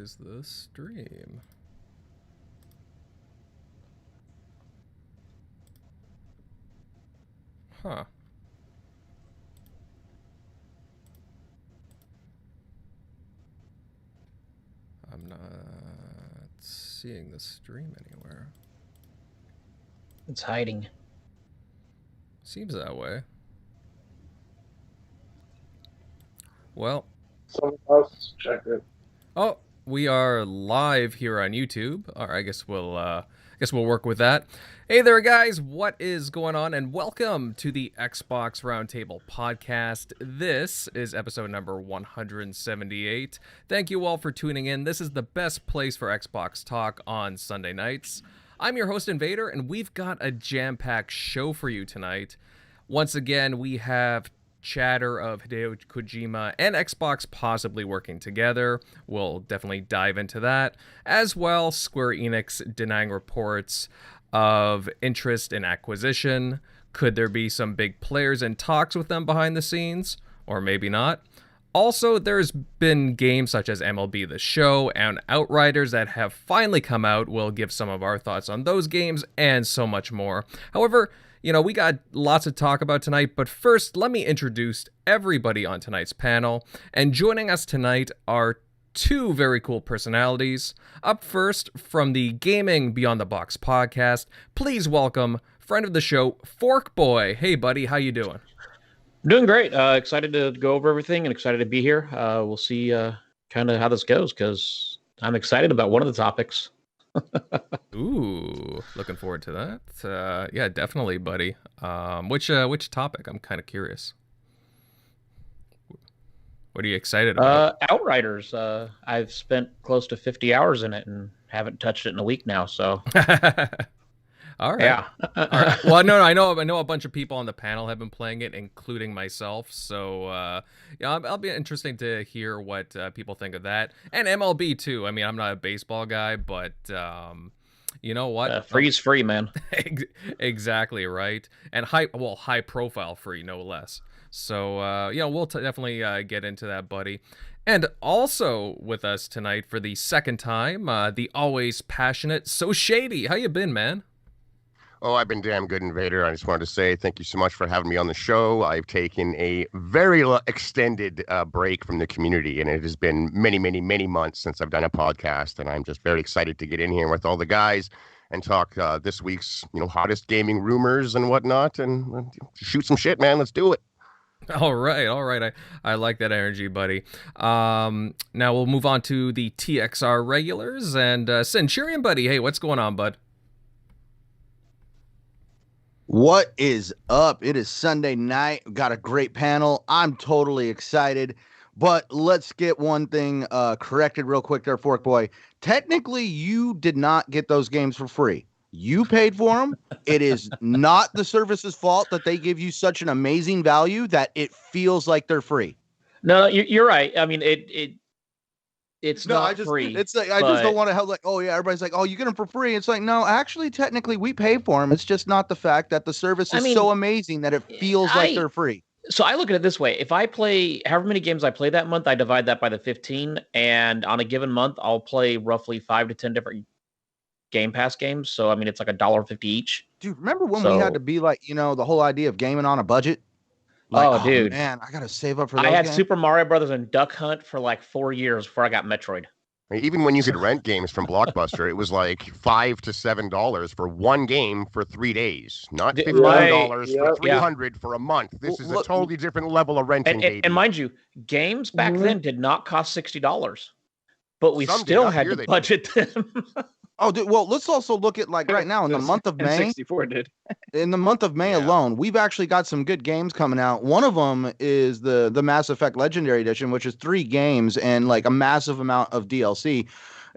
is the stream? Huh. I'm not seeing the stream anywhere. It's hiding. Seems that way. Well. Someone else check it. Oh, we are live here on YouTube. All right, I guess we'll work with that. Hey there, guys. What is going on? And welcome to the Xbox Roundtable Podcast. This is episode number 178. Thank you all for tuning in. This is the best place for Xbox talk on Sunday nights. I'm your host, Invader, and we've got a jam-packed show for you tonight. Once again, we have chatter of Hideo Kojima and Xbox possibly working together. We'll definitely dive into that. As well, Square Enix denying reports of interest in acquisition. Could there be some big players in talks with them behind the scenes? Or maybe not. Also, there's been games such as MLB The Show and Outriders that have finally come out. We'll give some of our thoughts on those games and so much more. However, you know, we got lots to talk about tonight, but first, let me introduce everybody on tonight's panel. And joining us tonight are two very cool personalities. Up first, from the Gaming Beyond the Box podcast, please welcome friend of the show, Fork Boy. Hey, buddy, how you doing? Doing great. Excited to go over everything and excited to be here. We'll see kind of how this goes because I'm excited about one of the topics. Ooh, looking forward to that. Yeah, definitely, buddy. Which topic? I'm kind of curious. What are you excited about? Outriders. I've spent close to 50 hours in it and haven't touched it in a week now. So. All right. Yeah. All right. Well, no, I know a bunch of people on the panel have been playing it, including myself. So, yeah, I'll be interesting to hear what people think of that, and MLB too. I mean, I'm not a baseball guy, but you know what? Free's free, man. Exactly right, and high profile free, no less. So, yeah, we'll definitely get into that, buddy. And also with us tonight for the second time, the always passionate So Shady. How you been, man? Oh, I've been damn good, Invader. I just wanted to say thank you so much for having me on the show. I've taken a very extended break from the community, and it has been many, many, many months since I've done a podcast, and I'm just very excited to get in here with all the guys and talk this week's, hottest gaming rumors and whatnot, and shoot some shit, man. Let's do it. All right. I like that energy, buddy. Now we'll move on to the TXR regulars, and Centurion, buddy. Hey, what's going on, bud? What is up? It is Sunday night. We've got a great panel. I'm totally excited. But let's get one thing corrected real quick there, Fork Boy. Technically, you did not get those games for free. You paid for them. It is not the service's fault that they give you such an amazing value that it feels like they're free. No, you're right. I mean, it's not free. It's like I just don't want to have like, oh yeah, everybody's like, oh, you get them for free. It's like, no, actually, technically, we pay for them. It's just not the fact that the service is so amazing that it feels like they're free. So I look at it this way: if I play however many games I play that month, I divide that by the 15, and on a given month, I'll play roughly 5 to 10 different Game Pass games. So I mean, it's like $1.50 each. Dude, remember when we had to be like, the whole idea of gaming on a budget? Like, dude, man, I gotta save up for those I had games. Super Mario Brothers and Duck Hunt for like 4 years before I got Metroid. Even when you could rent games from Blockbuster, it was like $5 to $7 for one game for 3 days, not $15 for 300 for a month. This is a totally different level of renting. And mind you, games back then did not cost $60, but we still had to budget them. Oh, dude, well, let's also look at like right now in the month of May. 64 did. In the month of May alone, we've actually got some good games coming out. One of them is the Mass Effect Legendary Edition, which is 3 games and like a massive amount of DLC.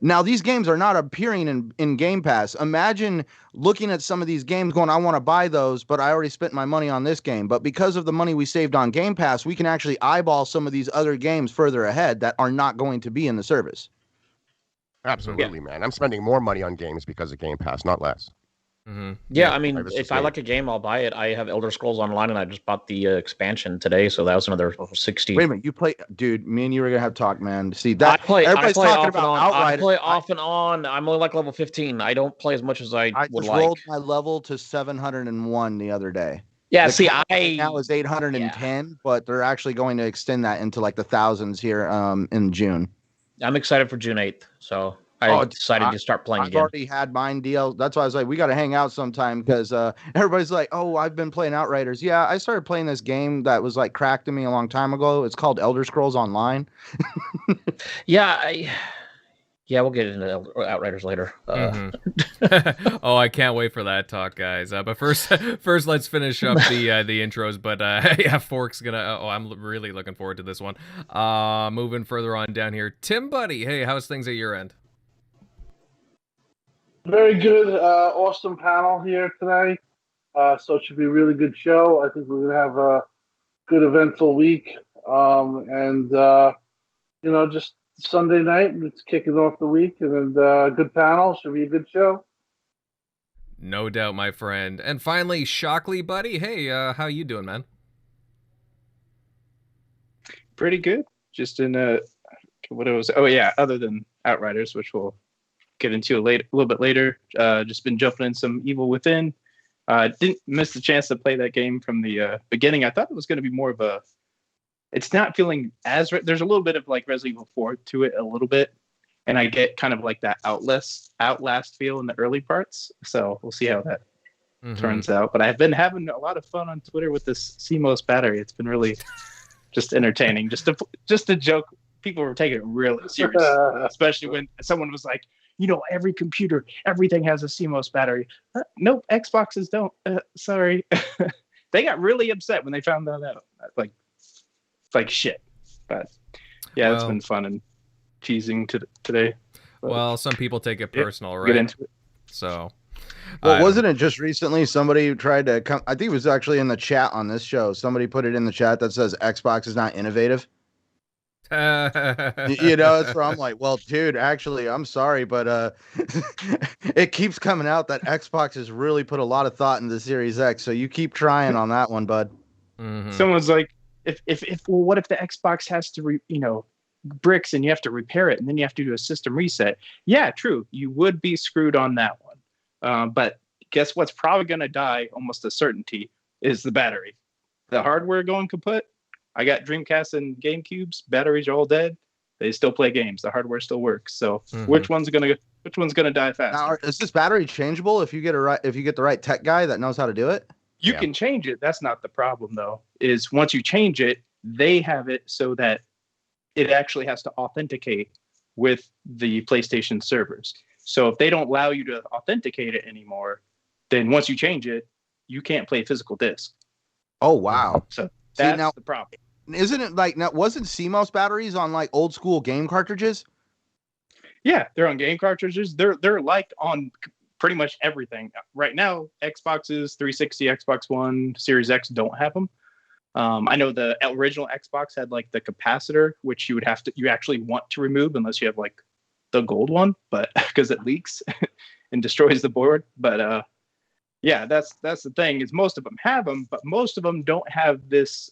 Now, these games are not appearing in Game Pass. Imagine looking at some of these games going, I want to buy those, but I already spent my money on this game. But because of the money we saved on Game Pass, we can actually eyeball some of these other games further ahead that are not going to be in the service. Absolutely, man. I'm spending more money on games because of Game Pass, not less. Mm-hmm. Yeah, I mean, Privacy if I Gate. like a game, I'll buy it. I have Elder Scrolls Online, and I just bought the expansion today, so that was another 60. Wait a minute, you play, dude. Me and you were gonna have talk, man. See that I play everybody's off talking and about on. Outriders. I play off and on. I'm only like level 15. I don't play as much as I I would just like. rolled my level to 701 the other day. Yeah, The see, cap right now is 810, but they're actually going to extend that into like the thousands here in June. I'm excited for June 8th, so I decided to start playing I've again. already had mine DL. That's why I was like, we got to hang out sometime because everybody's like, oh, I've been playing Outriders. Yeah, I started playing this game that was like cracked to me a long time ago. It's called Elder Scrolls Online. Yeah, we'll get into Outriders later. Oh, I can't wait for that talk, guys. But first, let's finish up the intros. But yeah, Fork's gonna. Oh, I'm really looking forward to this one. Moving further on down here, Tim Buddy. Hey, how's things at your end? Very good, awesome panel here today. So it should be a really good show. I think we're gonna have a good eventful week. Just Sunday night, it's kicking off the week, and good panel. Should be a good show. No doubt, my friend. And finally, Shockley Buddy. Hey, how you doing, man? Pretty good. Just in what it was. Oh yeah, other than Outriders, which we'll get into a little bit later. Just been jumping in some Evil Within. Didn't miss the chance to play that game from the beginning. I thought it was going to be more of a. It's not feeling as there's a little bit of like Resident Evil 4 to it a little bit, and I get kind of like that Outlast feel in the early parts. So we'll see how that turns out. But I've been having a lot of fun on Twitter with this CMOS battery. It's been really just entertaining. Just a joke. People were taking it really serious, especially when someone was like, every computer, everything has a CMOS battery. Nope, Xboxes don't. Sorry. They got really upset when they found that out. Like shit. But yeah, it's been fun and teasing today. But Well, some people take it personal, right? get into it. So, Well, wasn't it just recently somebody tried to come? I think it was actually in the chat on this show. Somebody put it in the chat that says Xbox is not innovative. It's where I'm like, well, dude, actually, I'm sorry, but it keeps coming out that Xbox has really put a lot of thought into Series X. So you keep trying on that one, bud. Someone's like, what if the Xbox has to bricks and you have to repair it and then you have to do a system reset? Yeah, true. You would be screwed on that one. But guess what's probably going to die almost a certainty is the battery. The hardware going kaput. I got Dreamcast and GameCubes. Batteries are all dead. They still play games. The hardware still works. So which one's gonna die faster? Now, is this battery changeable if you get the right tech guy that knows how to do it? You can change it. That's not the problem, though. Is once you change it, they have it so that it actually has to authenticate with the PlayStation servers. So if they don't allow you to authenticate it anymore, then once you change it, you can't play physical disc. Oh wow! So that's the problem. Isn't it like now? Wasn't CMOS batteries on like old school game cartridges? Yeah, they're on game cartridges. They're like on pretty much everything right now. Xboxes, 360, Xbox One, Series X don't have them. I know the original Xbox had like the capacitor, which you actually want to remove unless you have like the gold one, but because it leaks and destroys the board. But yeah, that's the thing is most of them have them, but most of them don't have this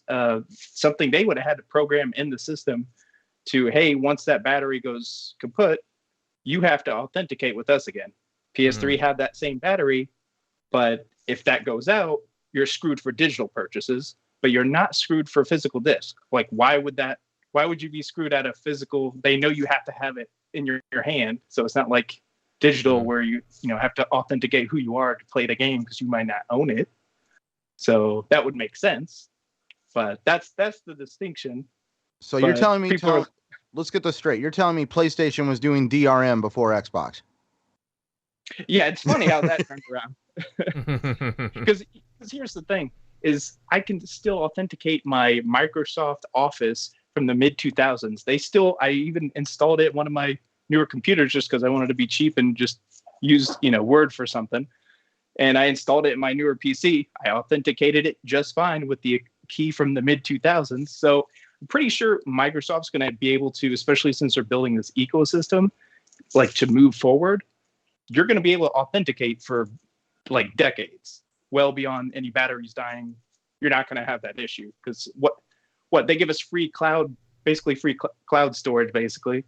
something they would have had to program in the system to, hey, once that battery goes kaput, you have to authenticate with us again. PS3 had that same battery, but if that goes out, you're screwed for digital purchases, but you're not screwed for physical disc. Like, why would you be screwed out of physical? They know you have to have it in your hand, so it's not like digital where you have to authenticate who you are to play the game because you might not own it. So that would make sense, but that's the distinction. So you're telling me, Tom, let's get this straight. You're telling me PlayStation was doing DRM before Xbox? Yeah, it's funny how that turned around. Because here's the thing: is I can still authenticate my Microsoft Office from the mid 2000s. I even installed it in one of my newer computers just because I wanted to be cheap and just use Word for something. And I installed it in my newer PC. I authenticated it just fine with the key from the mid 2000s. So I'm pretty sure Microsoft's going to be able to, especially since they're building this ecosystem, like to move forward. You're going to be able to authenticate for like decades, well beyond any batteries dying. You're not going to have that issue because what they give us free cloud, basically free cloud storage, basically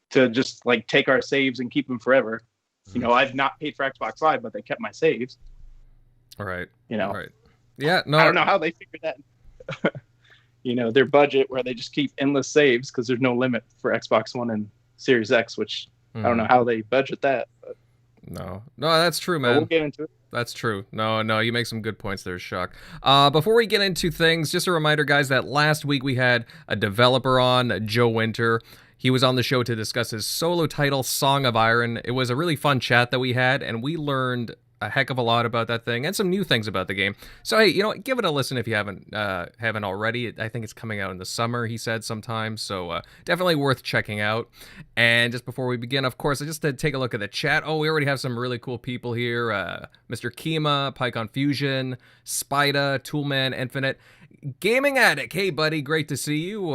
to just like take our saves and keep them forever. You know, I've not paid for Xbox Live, but they kept my saves. All right. You know, Right. Yeah. No, I don't know how they figured that. You know, their budget where they just keep endless saves because there's no limit for Xbox One and Series X, which I don't know how they budget that. But No, that's true, man. we'll get into it. That's true. No, you make some good points there, Shuck. Before we get into things, just a reminder, guys, that last week we had a developer on, Joe Winter. He was on the show to discuss his solo title, Song of Iron. It was a really fun chat that we had, and we learned a heck of a lot about that thing and some new things about the game. So hey, you know what? Give it a listen if you haven't already. I think it's coming out in the summer, he said sometime. So definitely worth checking out. And just before we begin, of course, just to take a look at the chat. Oh, we already have some really cool people here. Mr. Kima, PyCon Fusion, Spida, Toolman, Infinite, Gaming Addict. Hey, buddy, great to see you.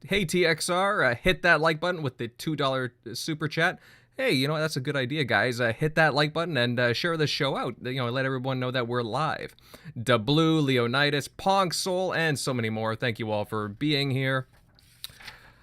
Hey, TXR, hit that like button with the $2 super chat. Hey, you know what? That's a good idea, guys. Hit that like button and share the show out. You know, let everyone know that we're live. Da Blue, Leonidas, Pong Soul, and so many more. Thank you all for being here.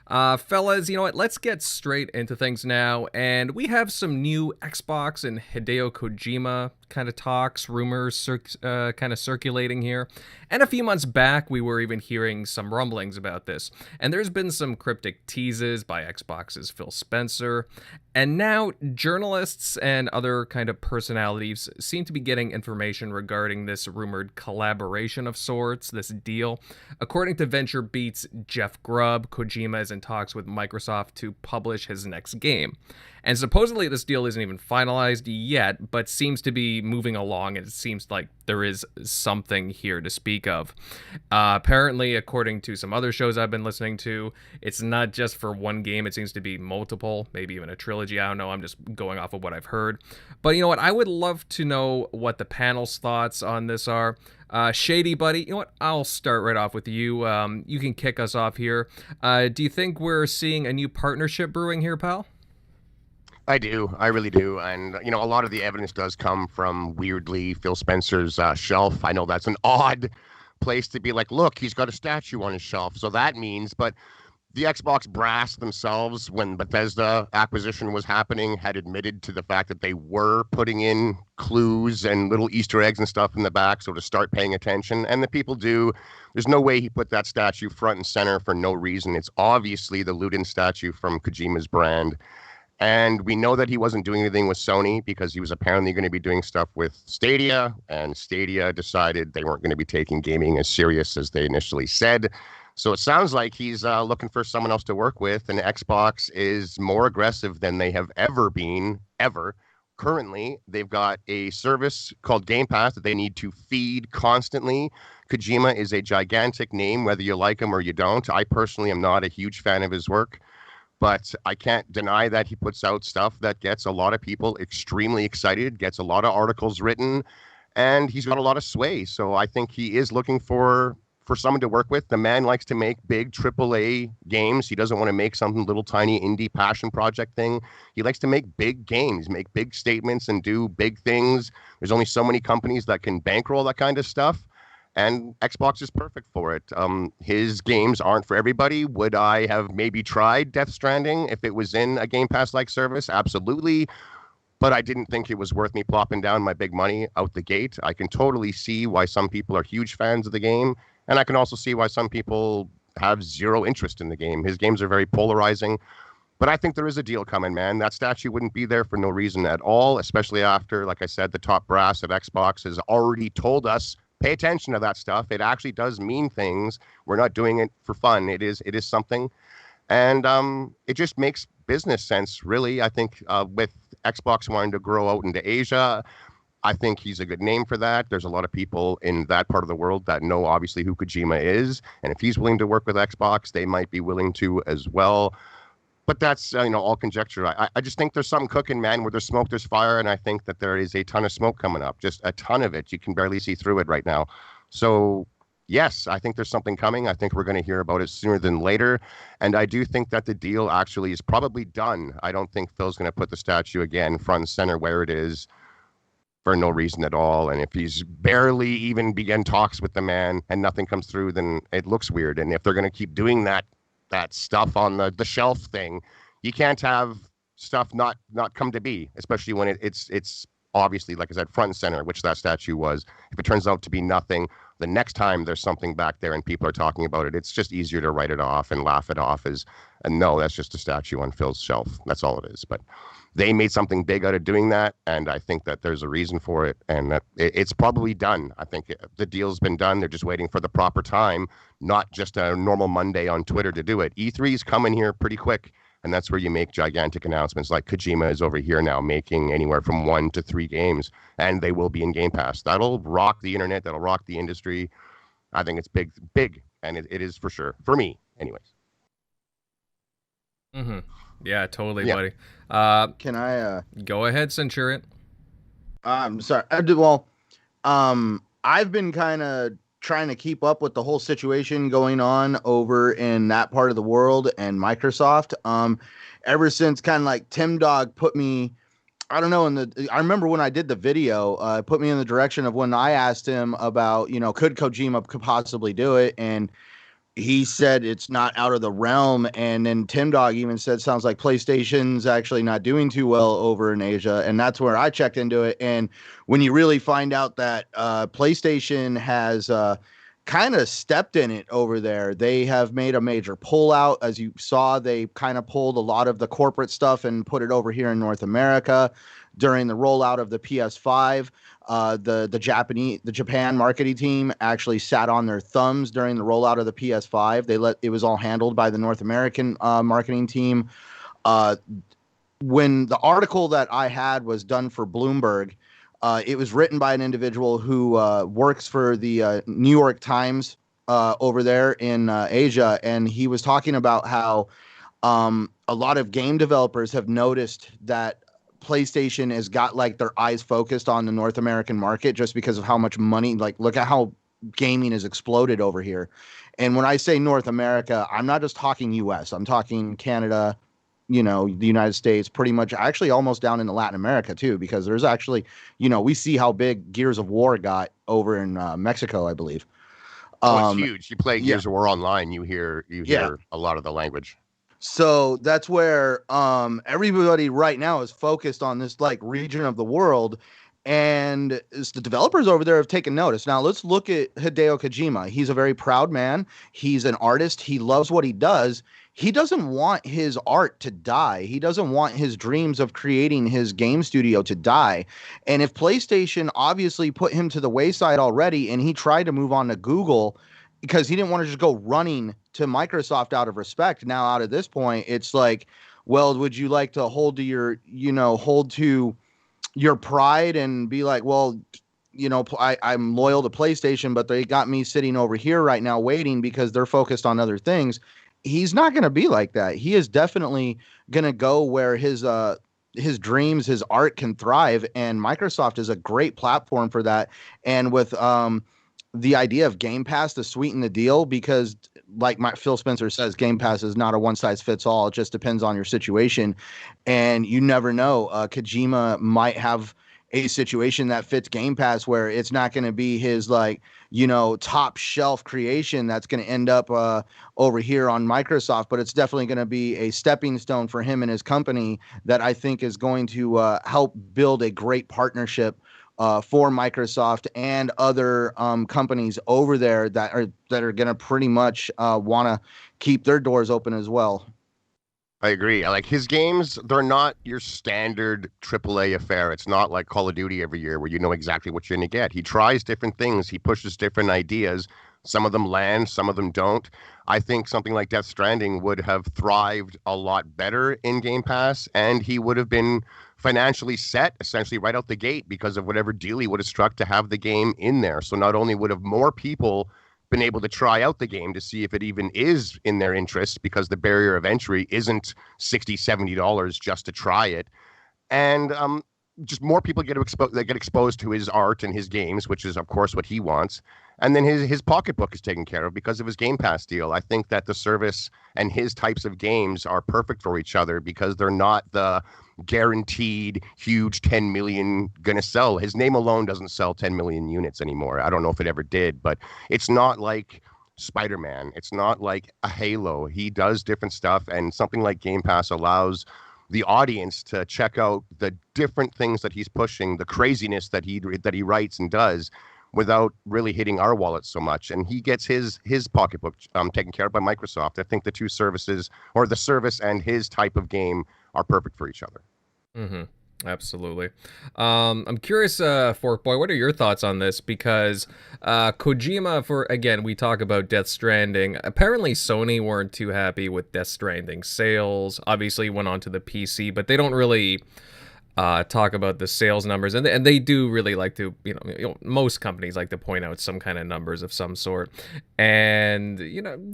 Fellas, you know what? Let's get straight into things now. And we have some new Xbox and Hideo Kojima kind of talks, rumors kind of circulating here. And a few months back, we were even hearing some rumblings about this. And there's been some cryptic teases by Xbox's Phil Spencer. And now journalists and other kind of personalities seem to be getting information regarding this rumored collaboration of sorts, this deal. According to VentureBeat's Jeff Grubb, Kojima is in talks with Microsoft to publish his next game. And supposedly this deal isn't even finalized yet, but seems to be moving along, and it seems like there is something here to speak of. Apparently, according to some other shows I've been listening to, it's not just for one game. It seems to be multiple, maybe even a trilogy. I don't know. I'm just going off of what I've heard. But you know what? I would love to know what the panel's thoughts on this are. Shady, buddy, you know what? I'll start right off with you. You can kick us off here. Do you think we're seeing a new partnership brewing here, pal? I do. I really do. And, you know, a lot of the evidence does come from, weirdly, Phil Spencer's shelf. I know that's an odd place to be like, look, he's got a statue on his shelf. So that means, but the Xbox brass themselves, when Bethesda acquisition was happening, had admitted to the fact that they were putting in clues and little Easter eggs and stuff in the back, so to start paying attention. And the people do. There's no way he put that statue front and center for no reason. It's obviously the Luden statue from Kojima's brand. And we know that he wasn't doing anything with Sony because he was apparently going to be doing stuff with Stadia, and Stadia decided they weren't going to be taking gaming as serious as they initially said. So it sounds like he's looking for someone else to work with, and Xbox is more aggressive than they have ever been, ever. Currently, they've got a service called Game Pass that they need to feed constantly. Kojima is a gigantic name, whether you like him or you don't. I personally am not a huge fan of his work. But I can't deny that he puts out stuff that gets a lot of people extremely excited, gets a lot of articles written, and he's got a lot of sway. So I think he is looking for someone to work with. The man likes to make big AAA games. He doesn't want to make something little tiny indie passion project thing. He likes to make big games, make big statements, and do big things. There's only so many companies that can bankroll that kind of stuff. And Xbox is perfect for it. His games aren't for everybody. Would I have maybe tried Death Stranding if it was in a Game Pass-like service? Absolutely. But I didn't think it was worth me plopping down my big money out the gate. I can totally see why some people are huge fans of the game. And I can also see why some people have zero interest in the game. His games are very polarizing. But I think there is a deal coming, man. That statue wouldn't be there for no reason at all, especially after, like I said, the top brass at Xbox has already told us, pay attention to that stuff. It actually does mean things. We're not doing it for fun. It is something. And it just makes business sense, really. I think with Xbox wanting to grow out into Asia, I think he's a good name for that. There's a lot of people in that part of the world that know, obviously, who Kojima is. And if he's willing to work with Xbox, they might be willing to as well. But that's, all conjecture. I just think there's something cooking, man. Where there's smoke, there's fire. And I think that there is a ton of smoke coming up. Just a ton of it. You can barely see through it right now. So, yes, I think there's something coming. I think we're going to hear about it sooner than later. And I do think that the deal actually is probably done. I don't think Phil's going to put the statue again front and center where it is. for no reason at all. And if he's barely even begun talks with the man and nothing comes through, then it looks weird. And if they're going to keep doing that stuff on the shelf thing, you can't have stuff not come to be, especially when it's obviously, like I said, front and center, which that statue was. If it turns out to be nothing, the next time there's something back there and people are talking about it, it's just easier to write it off and laugh it off as, and no, that's just a statue on Phil's shelf. That's all it is. But they made something big out of doing that, and I think that there's a reason for it, and that it's probably done. I think the deal's been done. They're just waiting for the proper time, not just a normal Monday on Twitter to do it. E3's coming here pretty quick, and that's where you make gigantic announcements like Kojima is over here now making anywhere from 1 to 3 games, and they will be in Game Pass. That'll rock the internet. That'll rock the industry. I think it's big, and it is for sure. For me, anyways. Mm-hmm. Yeah, totally, buddy. Can I... Go ahead, Centurion. I'm sorry. I've been kind of trying to keep up with the whole situation going on over in that part of the world and Microsoft. Ever since kind of like Tim Dog put me, I don't know, I remember when I did the video, put me in the direction of when I asked him about, could Kojima possibly do it? And he said it's not out of the realm. And then Tim Dog even said, sounds like PlayStation's actually not doing too well over in Asia. And that's where I checked into it. And when you really find out that PlayStation has kind of stepped in it over there, they have made a major pullout. As you saw, they kind of pulled a lot of the corporate stuff and put it over here in North America during the rollout of the PS5. The Japan marketing team actually sat on their thumbs during the rollout of the PS5. It was all handled by the North American marketing team. When the article that I had was done for Bloomberg, it was written by an individual who works for the New York Times over there in Asia, and he was talking about how a lot of game developers have noticed that PlayStation has got like their eyes focused on the North American market just because of how much money, like look at how gaming has exploded over here. And when I say North America, I'm not just talking US, I'm talking Canada, the United States, pretty much actually almost down into Latin America too, because there's actually, we see how big Gears of War got over in Mexico, I believe. It's huge. You play Gears of War online, you hear a lot of the language. So that's where everybody right now is focused on this like region of the world, and the developers over there have taken notice. Now let's look at Hideo Kojima. He's a very proud man. He's an artist. He loves what he does. He doesn't want his art to die. He doesn't want his dreams of creating his game studio to die. And if PlayStation obviously put him to the wayside already, and he tried to move on to Google because he didn't want to just go running to Microsoft out of respect. Now, out at this point, it's like, well, would you like to hold to your pride and be like, well, I'm loyal to PlayStation, but they got me sitting over here right now waiting because they're focused on other things. He's not going to be like that. He is definitely going to go where his dreams, his art can thrive. And Microsoft is a great platform for that. And with, the idea of Game Pass to sweeten the deal, because like Phil Spencer says, Game Pass is not a one size fits all. It just depends on your situation. And you never know. Kojima might have a situation that fits Game Pass where it's not going to be his top shelf creation that's going to end up over here on Microsoft, but it's definitely going to be a stepping stone for him and his company that I think is going to help build a great partnership for Microsoft and other companies over there that are going to pretty much want to keep their doors open as well. I agree. Like his games, they're not your standard AAA affair. It's not like Call of Duty every year where you know exactly what you're going to get. He tries different things. He pushes different ideas. Some of them land, some of them don't. I think something like Death Stranding would have thrived a lot better in Game Pass, and he would have been financially set essentially right out the gate because of whatever deal he would have struck to have the game in there. So not only would have more people been able to try out the game to see if it even is in their interest, because the barrier of entry isn't $60, $70 just to try it. And just more people get exposed to his art and his games, which is, of course, what he wants. And then his pocketbook is taken care of because of his Game Pass deal. I think that the service and his types of games are perfect for each other because they're not the guaranteed huge 10 million gonna sell. His name alone doesn't sell 10 million units anymore. I don't know if it ever did, but it's not like Spider-Man. It's not like a Halo. He does different stuff, and something like Game Pass allows the audience to check out the different things that he's pushing, the craziness that he writes and does, without really hitting our wallets so much. And he gets his pocketbook taken care of by Microsoft. I think the two services, or the service and his type of game, are perfect for each other. Mm-hmm. Absolutely. I'm curious, Fork Boy, what are your thoughts on this? Because Kojima, again, we talk about Death Stranding. Apparently, Sony weren't too happy with Death Stranding sales. Obviously, went on to the PC, but they don't really talk about the sales numbers, and they do really like to, most companies like to point out some kind of numbers of some sort. And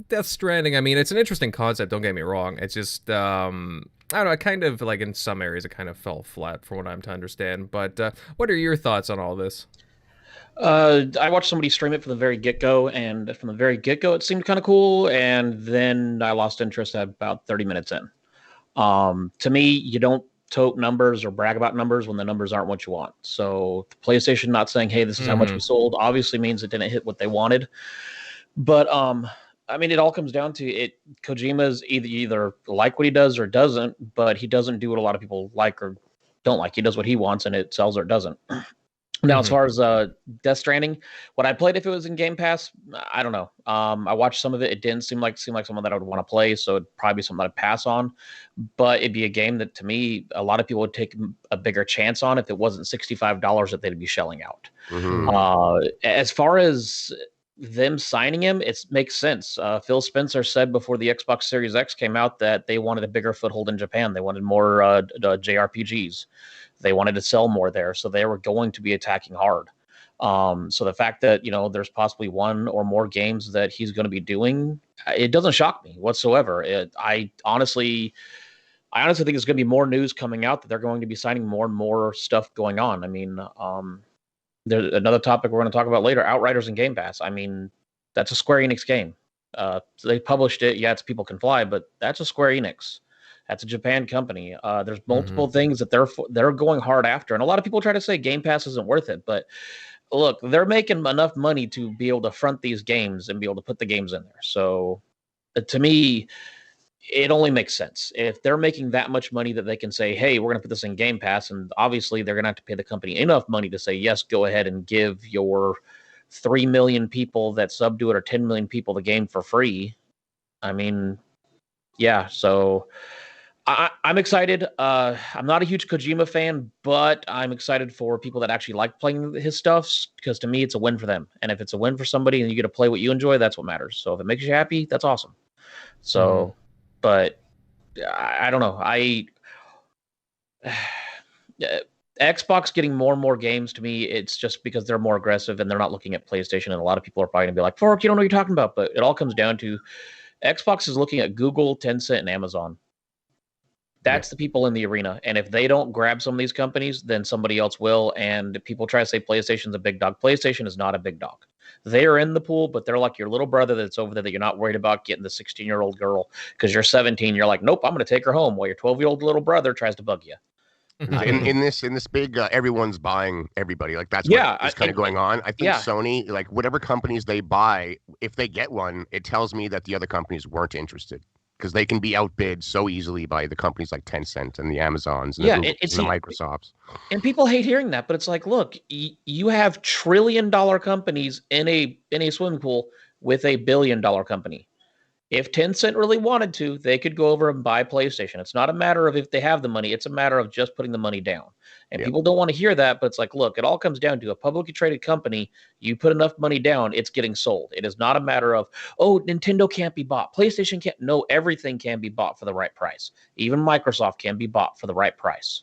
Death Stranding, I mean, it's an interesting concept, don't get me wrong. It's just I don't know, kind of like in some areas it kind of fell flat from what I'm to understand. But what are your thoughts on all this? I watched somebody stream it from the very get-go, and from the very get-go it seemed kind of cool, and then I lost interest at about 30 minutes in. To me, you don't tote numbers or brag about numbers when the numbers aren't what you want. So the PlayStation not saying, hey, this is how much we sold, obviously means it didn't hit what they wanted. But I mean, it all comes down to it. Kojima's either like what he does or doesn't, but he doesn't do what a lot of people like or don't like. He does what he wants, and it sells or it doesn't. Now, as far as Death Stranding, what I played if it was in Game Pass, I don't know. I watched some of it. It didn't seem like someone that I would want to play, so it'd probably be something I'd pass on. But it'd be a game that, to me, a lot of people would take a bigger chance on if it wasn't $65 that they'd be shelling out. As far as them signing him, it makes sense. Phil Spencer said before the Xbox Series X came out that they wanted a bigger foothold in Japan. They wanted more JRPGs. They wanted to sell more there, so they were going to be attacking hard. So the fact that there's possibly one or more games that he's going to be doing, it doesn't shock me whatsoever. I honestly think there's going to be more news coming out that they're going to be signing more and more stuff going on. I mean, there's another topic we're going to talk about later: Outriders and Game Pass. I mean, that's a Square Enix game. So they published it. Yeah, it's People Can Fly, but that's a Square Enix. That's a Japan company. There's multiple things that they're going hard after, and a lot of people try to say Game Pass isn't worth it. But look, they're making enough money to be able to front these games and be able to put the games in there. So, to me, it only makes sense if they're making that much money that they can say, "Hey, we're going to put this in Game Pass," and obviously they're going to have to pay the company enough money to say, "Yes, go ahead and give your 3 million people that sub to it or 10 million people the game for free." I mean, yeah. So I'm excited. I'm not a huge Kojima fan, but I'm excited for people that actually like playing his stuff, because to me, it's a win for them. And if it's a win for somebody and you get to play what you enjoy, that's what matters. So if it makes you happy, that's awesome. So, but I don't know. Xbox getting more and more games, to me, it's just because they're more aggressive and they're not looking at PlayStation. And a lot of people are probably going to be like, Fork, you don't know what you're talking about. But it all comes down to Xbox is looking at Google, Tencent, and Amazon. That's the people in the arena. And if they don't grab some of these companies, then somebody else will. And people try to say PlayStation's a big dog. PlayStation is not a big dog. They are in the pool, but they're like your little brother that's over there that you're not worried about getting the 16-year-old girl because you're 17. You're like, nope, I'm going to take her home, while your 12-year-old little brother tries to bug you. In this big, everyone's buying everybody. Like that's what is kind of going on. I think Sony, like whatever companies they buy, if they get one, it tells me that the other companies weren't interested, because they can be outbid so easily by the companies like Tencent and the Amazons and the Googles and the Microsofts. And people hate hearing that, but it's like, look, you have $1 trillion companies in a swimming pool with a $1 billion company. If Tencent really wanted to, they could go over and buy PlayStation. It's not a matter of if they have the money. It's a matter of just putting the money down. And people don't want to hear that, but it's like, look, it all comes down to a publicly traded company. You put enough money down, it's getting sold. It is not a matter of, oh, Nintendo can't be bought. PlayStation can't. No, everything can be bought for the right price. Even Microsoft can be bought for the right price.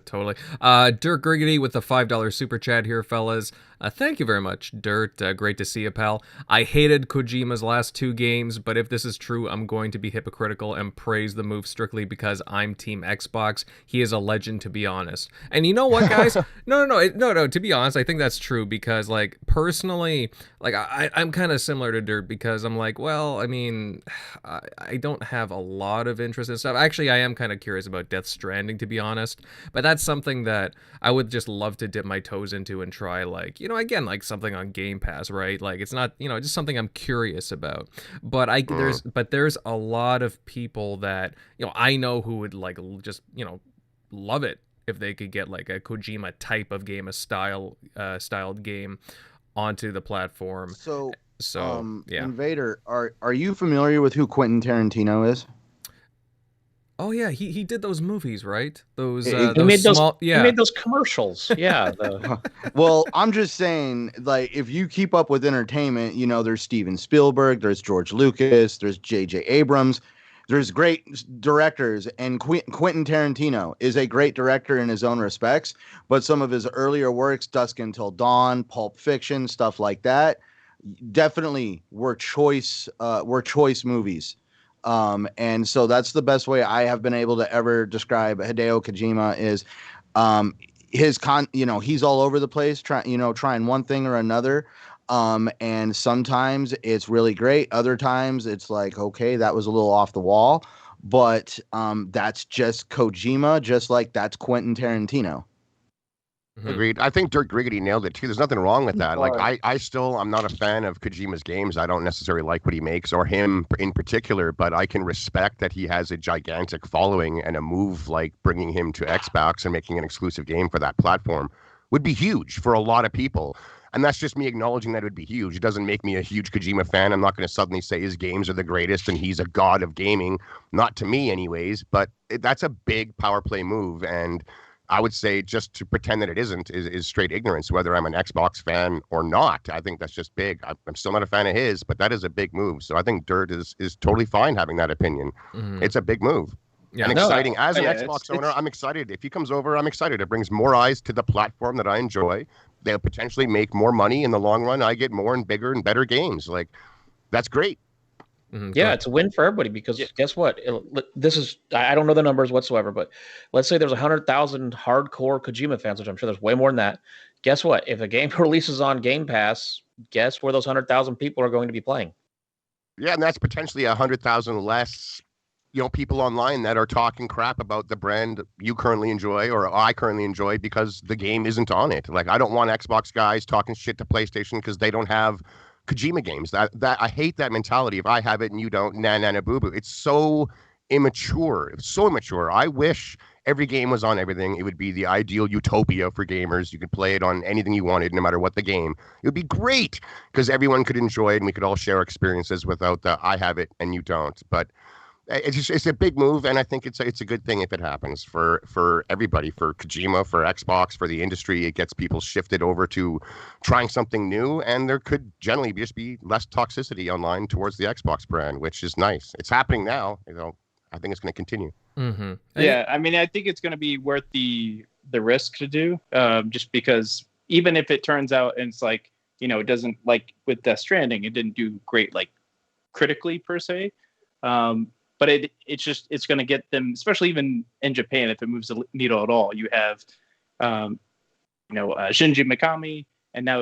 Totally. Dirk Griggity with the $5 super chat here, fellas. Thank you very much, Dirt. Great to see you, pal. I hated Kojima's last 2 games, but if this is true, I'm going to be hypocritical and praise the move strictly because I'm Team Xbox. He is a legend, to be honest. And you know what, guys? No. To be honest, I think that's true because, like, personally, like, I'm kind of similar to Dirt because I'm like, well, I mean, I don't have a lot of interest in stuff. Actually, I am kind of curious about Death Stranding, to be honest. But that's something that I would just love to dip my toes into and try, like, you know, again, like something on Game Pass, right? Like, it's not, you know, just something I'm curious about. But there's a lot of people that, you know, I know who would like just, you know, love it if they could get like a Kojima type of game, a styled game onto the platform. So yeah. Invader, are you familiar with who Quentin Tarantino is? Oh yeah, he did those movies, right? Those he those made small, he made those commercials. Yeah. Well, I'm just saying, like, if you keep up with entertainment, you know, there's Steven Spielberg, there's George Lucas, there's J.J. Abrams, there's great directors, and Quentin Tarantino is a great director in his own respects, but some of his earlier works, Dusk Until Dawn, Pulp Fiction, stuff like that, definitely were choice movies. And so that's the best way I have been able to ever describe Hideo Kojima is, he's all over the place, trying one thing or another. And sometimes it's really great. Other times it's like, okay, that was a little off the wall, but, that's just Kojima, just like that's Quentin Tarantino. Agreed. I think Dirk Griggity nailed it too. There's nothing wrong with that. Like I'm not a fan of Kojima's games. I don't necessarily like what he makes or him in particular, but I can respect that he has a gigantic following, and a move like bringing him to Xbox and making an exclusive game for that platform would be huge for a lot of people. And that's just me acknowledging that it would be huge. It doesn't make me a huge Kojima fan. I'm not going to suddenly say his games are the greatest and he's a god of gaming. Not to me anyways, but that's a big power play move. And I would say just to pretend that it isn't is straight ignorance, whether I'm an Xbox fan or not. I think that's just big. I'm still not a fan of his, but that is a big move. So I think Dirt is totally fine having that opinion. Mm-hmm. It's a big move. Yeah, and exciting. As an Xbox owner, I'm excited. If he comes over, I'm excited. It brings more eyes to the platform that I enjoy. They'll potentially make more money in the long run. I get more and bigger and better games. Like, that's great. Mm-hmm. Yeah, it's a win for everybody because guess what? This is, I don't know the numbers whatsoever, but let's say there's 100,000 hardcore Kojima fans, which I'm sure there's way more than that. Guess what? If a game releases on Game Pass, guess where those 100,000 people are going to be playing? Yeah, and that's potentially 100,000 less, people online that are talking crap about the brand you currently enjoy or I currently enjoy because the game isn't on it. Like, I don't want Xbox guys talking shit to PlayStation because they don't have Kojima games. That I hate that mentality. If I have it and you don't, na boo boo. It's so immature. It's so immature. I wish every game was on everything. It would be the ideal utopia for gamers. You could play it on anything you wanted, no matter what the game. It would be great because everyone could enjoy it and we could all share experiences without the I have it and you don't. But it's a big move, and I think it's a good thing if it happens for everybody, for Kojima, for Xbox, for the industry. It gets people shifted over to trying something new, and there could generally just be less toxicity online towards the Xbox brand, which is nice. It's happening now. I think it's going to continue. Mm-hmm. Yeah, I mean, I think it's going to be worth the risk to do, just because even if it turns out and it's like, it doesn't, like with Death Stranding, it didn't do great, like critically per se. But it's going to get them, especially even in Japan, if it moves the needle at all. You have, Shinji Mikami, and now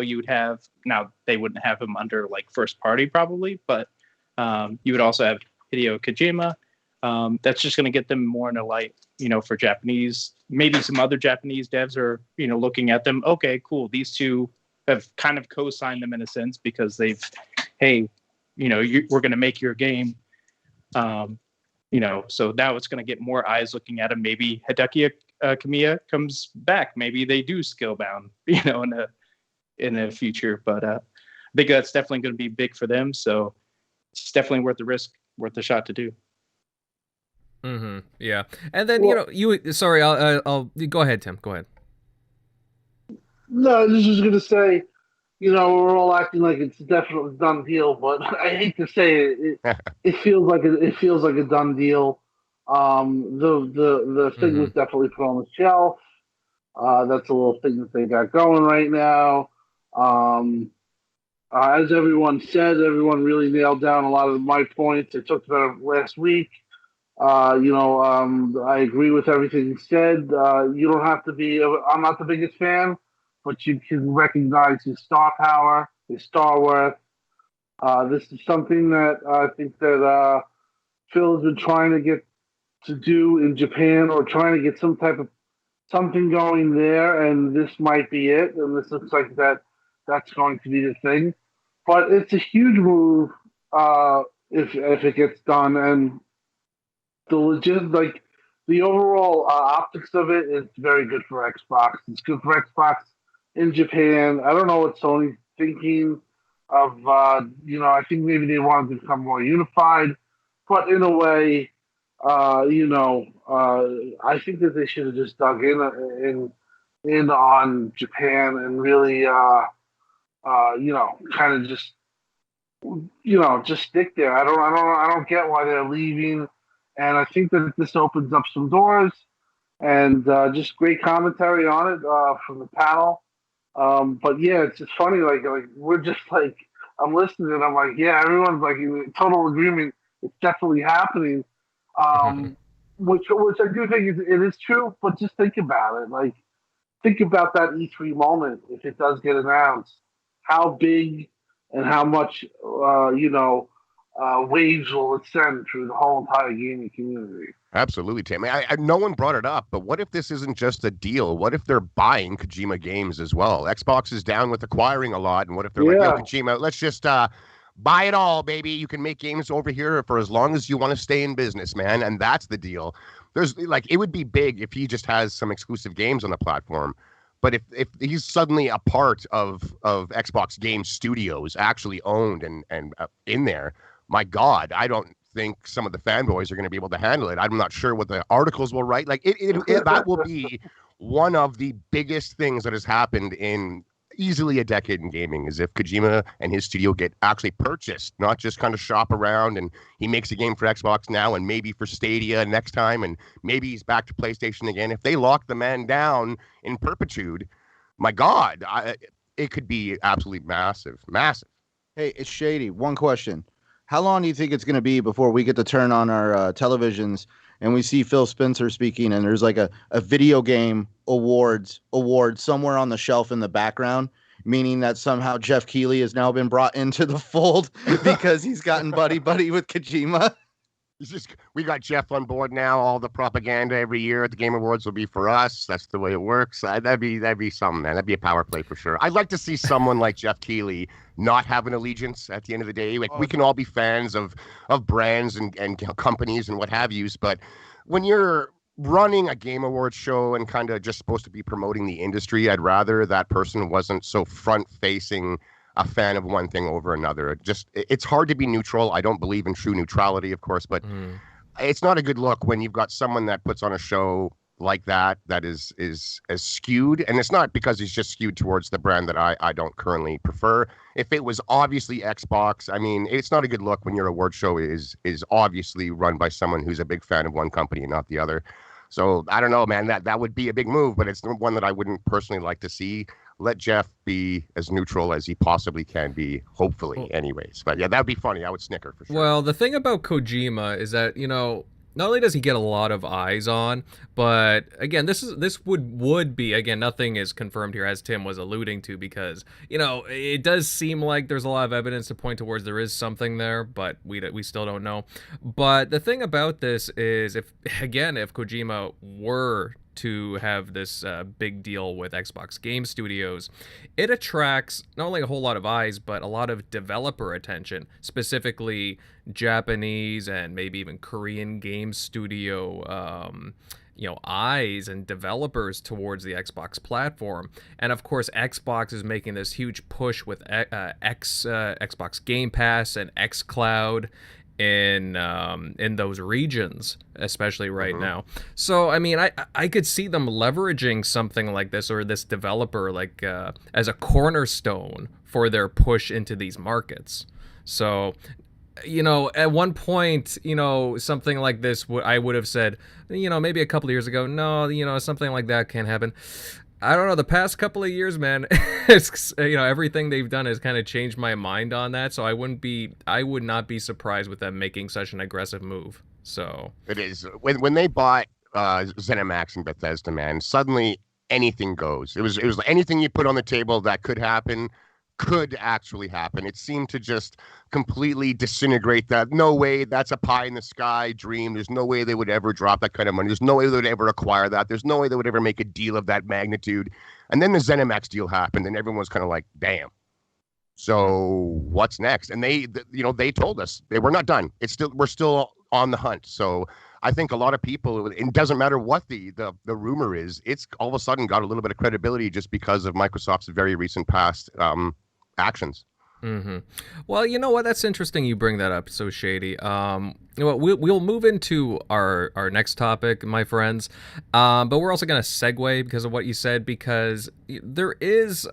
they wouldn't have him under like first party probably, but you would also have Hideo Kojima. That's just going to get them more in the light, for Japanese. Maybe some other Japanese devs are, looking at them. Okay, cool. These two have kind of co-signed them in a sense because we're going to make your game. So now it's going to get more eyes looking at him. Maybe Hideki Kamiya comes back. Maybe they do Scalebound, in the future. But I think that's definitely going to be big for them. So it's definitely worth the risk, worth the shot to do. Mm-hmm. Yeah. And then, sorry, I'll go ahead, Tim. Go ahead. No, I was just going to say, we're all acting like it's definitely a done deal, but I hate to say it. It feels like a done deal. The thing was definitely put on the shelf. That's a little thing that they got going right now. As everyone said, everyone really nailed down a lot of my points. I talked about it last week. I agree with everything you said. You don't have to be. I'm not the biggest fan, but you can recognize his star power, his star worth. This is something that I think that Phil has been trying to get to do in Japan, or trying to get some type of something going there, and this might be it. And this looks like that's going to be the thing. But it's a huge move if it gets done, and the overall optics of it is very good for Xbox. It's good for Xbox in Japan. I don't know what Sony's thinking of. I think maybe they wanted to become more unified, but in a way, I think that they should have just dug in on Japan and really, kind of just stick there. I don't get why they're leaving. And I think that this opens up some doors, and just great commentary on it from the panel. But yeah, it's just funny. Like we're just like, I'm listening and I'm like, yeah, everyone's like in total agreement. It's definitely happening. Which I do think it is true. But just think about it. Like, think about that E3 moment if it does get announced. How big and how much waves will it send through the whole entire gaming community? Absolutely, Tim. No one brought it up, but what if this isn't just a deal? What if they're buying Kojima games as well? Xbox is down with acquiring a lot, and what if they're like, yo, Kojima, let's just buy it all, baby. You can make games over here for as long as you want to stay in business, man. And that's the deal. It would be big if he just has some exclusive games on the platform. But if he's suddenly a part of Xbox Game Studios, actually owned and in there, my God, I don't think some of the fanboys are going to be able to handle it. I'm not sure what the articles will write. Like that will be one of the biggest things that has happened in easily a decade in gaming, is if Kojima and his studio get actually purchased, not just kind of shop around and he makes a game for Xbox now and maybe for Stadia next time and maybe he's back to PlayStation again. If they lock the man down in perpetuity, my God, it could be absolutely massive. Hey, it's Shady. One question. How long do you think it's going to be before we get to turn on our televisions and we see Phil Spencer speaking and there's like a video game award somewhere on the shelf in the background, meaning that somehow Jeff Keighley has now been brought into the fold because he's gotten buddy with Kojima? We got Jeff on board now. All the propaganda every year at the Game Awards will be for us. That's the way it works. That'd be something, man. That'd be a power play for sure. I'd like to see someone like Jeff Keighley not have an allegiance at the end of the day. Like, we can all be fans of brands and companies and what have yous, but when you're running a Game Awards show and kind of just supposed to be promoting the industry, I'd rather that person wasn't so front-facing a fan of one thing over another. It's hard to be neutral. I don't believe in true neutrality, of course, but it's not a good look when you've got someone that puts on a show like that is as skewed, and it's not because he's just skewed towards the brand that I don't currently prefer. If it was obviously Xbox, I mean, it's not a good look when your award show is obviously run by someone who's a big fan of one company and not the other. So I don't know, man, that would be a big move, but it's one that I wouldn't personally like to see. Let Jeff be as neutral as he possibly can be, hopefully, anyways. But yeah, that would be funny. I would snicker for sure. Well, the thing about Kojima is that, not only does he get a lot of eyes on, but again, this would be, again, nothing is confirmed here, as Tim was alluding to, because it does seem like there's a lot of evidence to point towards there is something there, but we still don't know. But the thing about this is, if Kojima were to have this big deal with Xbox Game Studios, it attracts not only a whole lot of eyes, but a lot of developer attention, specifically Japanese and maybe even Korean game studio eyes and developers towards the Xbox platform. And of course, Xbox is making this huge push with Xbox Game Pass and xCloud in those regions, especially right now. So I mean, I could see them leveraging something like this, or this developer, like as a cornerstone for their push into these markets. So at one point, something like this, I would have said, maybe a couple of years ago, no, something like that can't happen. I don't know. The past couple of years, man, it's, everything they've done has kind of changed my mind on that. So I would not be surprised with them making such an aggressive move. So it is when they bought ZeniMax and Bethesda, man. Suddenly anything goes. It was anything you put on the table that could happen. Could actually happen. It seemed to just completely disintegrate that. No way, that's a pie in the sky dream. There's no way they would ever drop that kind of money. There's no way they would ever acquire that. There's no way they would ever make a deal of that magnitude. And then the ZeniMax deal happened, and everyone was kind of like, damn. So what's next? And they told us we're not done. We're still on the hunt. So I think a lot of people, it doesn't matter what the rumor is, it's all of a sudden got a little bit of credibility just because of Microsoft's very recent past actions. Mm-hmm. Well, you know what? That's interesting you bring that up. So Shady. We'll move into our next topic, my friends. But we're also going to segue because of what you said, because there is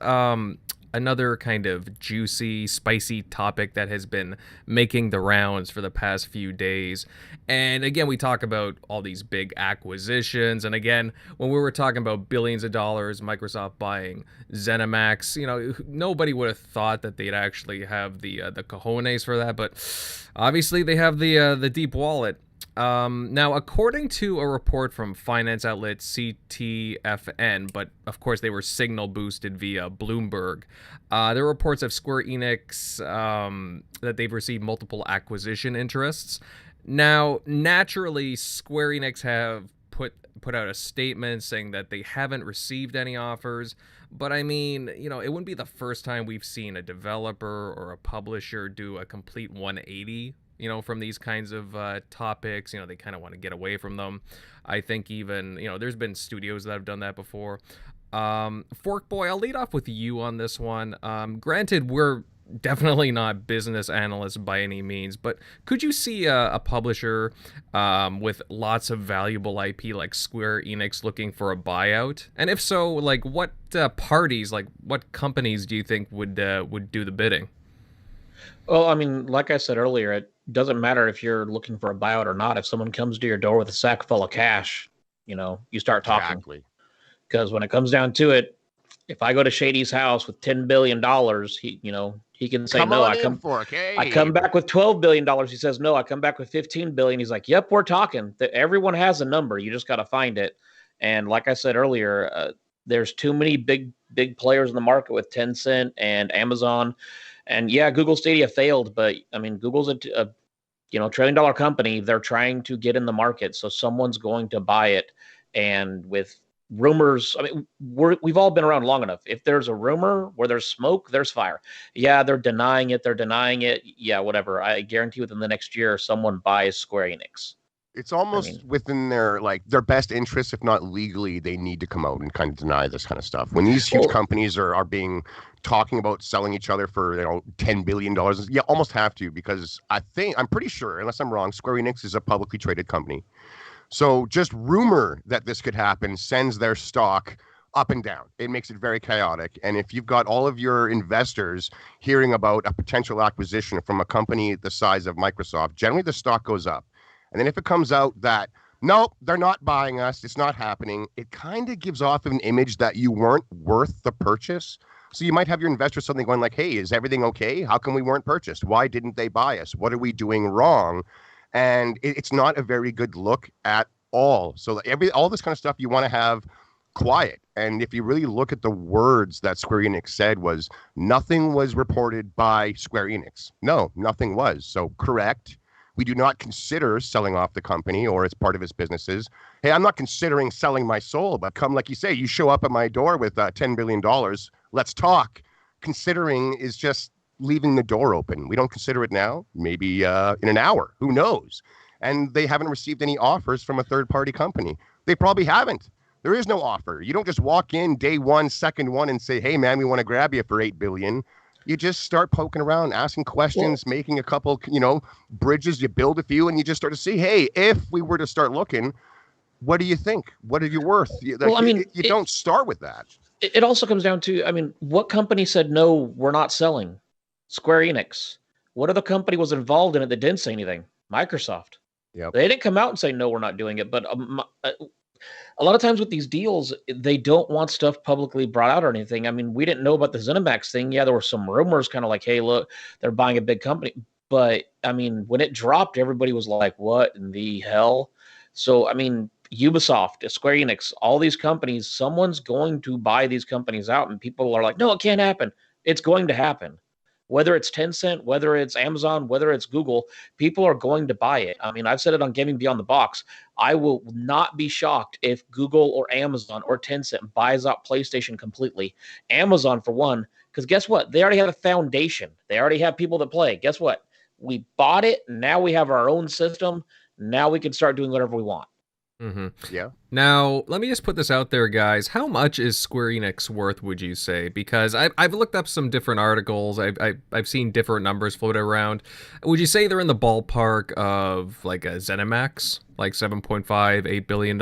another kind of juicy, spicy topic that has been making the rounds for the past few days. And again, we talk about all these big acquisitions. And again, when we were talking about billions of dollars, Microsoft buying ZeniMax, nobody would have thought that they'd actually have the cojones for that. But obviously they have the deep wallet. Now, according to a report from finance outlet CTFN, but of course they were signal boosted via Bloomberg, there are reports of Square Enix that they've received multiple acquisition interests. Now, naturally, Square Enix have put out a statement saying that they haven't received any offers. But I mean, it wouldn't be the first time we've seen a developer or a publisher do a complete 180. From these kinds of topics. They kind of want to get away from them. I think even, there's been studios that have done that before. Fork Boy, I'll lead off with you on this one. Granted, we're definitely not business analysts by any means, but could you see a publisher with lots of valuable IP like Square Enix looking for a buyout? And if so, like what parties, like what companies do you think would do the bidding? Well, I mean, like I said earlier, it doesn't matter if you're looking for a buyout or not. If someone comes to your door with a sack full of cash, you start talking. Exactly. Because when it comes down to it, if I go to Shady's house with $10 billion, he can say no. I come back with $12 billion. He says no. I come back with $15 billion. He's like, yep, we're talking. Everyone has a number. You just got to find it. And like I said earlier, there's too many big players in the market with Tencent and Amazon. And yeah, Google Stadia failed, but I mean, Google's a $1 trillion company. They're trying to get in the market, so someone's going to buy it. And with rumors, I mean, we've all been around long enough. If there's a rumor where there's smoke, there's fire. Yeah, they're denying it. Yeah, whatever. I guarantee within the next year, someone buys Square Enix. It's almost within their best interest, if not legally, they need to come out and kind of deny this kind of stuff. When these huge companies are being talking about selling each other for $10 billion, you almost have to, because I'm pretty sure, unless I'm wrong, Square Enix is a publicly traded company. So just rumor that this could happen sends their stock up and down. It makes it very chaotic. And if you've got all of your investors hearing about a potential acquisition from a company the size of Microsoft, generally the stock goes up. And then if it comes out that, no, they're not buying us, it's not happening, it kind of gives off an image that you weren't worth the purchase. So you might have your investors suddenly going like, hey, is everything okay? How come we weren't purchased? Why didn't they buy us? What are we doing wrong? And it's not a very good look at all. So all this kind of stuff you want to have quiet. And if you really look at the words that Square Enix said was, nothing was reported by Square Enix. No, nothing was. So correct. We do not consider selling off the company or it's part of its businesses. Hey, I'm not considering selling my soul, but come, like you say, you show up at my door with $10 billion. Let's talk. Considering is just leaving the door open. We don't consider it now, maybe in an hour. Who knows? And they haven't received any offers from a third-party company. They probably haven't. There is no offer. You don't just walk in day one, second one, and say, hey, man, we want to grab you for $8 billion. You just start poking around, asking questions, making a couple, bridges. You build a few, and you just start to see, hey, if we were to start looking, what do you think? What are you worth? You don't start with that. It also comes down to, what company said, no, we're not selling? Square Enix. What other company was involved in it that didn't say anything? Microsoft. Yep. They didn't come out and say, no, we're not doing it. But a lot of times with these deals, they don't want stuff publicly brought out or anything. I mean, we didn't know about the ZeniMax thing. Yeah, there were some rumors kind of like, hey, look, they're buying a big company. But I mean, when it dropped, everybody was like, what in the hell? So, I mean, Ubisoft, Square Enix, all these companies, someone's going to buy these companies out. And people are like, no, it can't happen. It's going to happen. Whether it's Tencent, whether it's Amazon, whether it's Google, people are going to buy it. I mean, I've said it on Gaming Beyond the Box. I will not be shocked if Google or Amazon or Tencent buys out PlayStation completely. Amazon, for one, because guess what? They already have a foundation. They already have people that play. Guess what? We bought it. Now we have our own system. Now we can start doing whatever we want. Mm-hmm. Yeah. Now, let me just put this out there, guys. How much is Square Enix worth, would you say? Because I've looked up some different articles. I've seen different numbers floated around. Would you say they're in the ballpark of like a ZeniMax, like $7.5, $8 billion?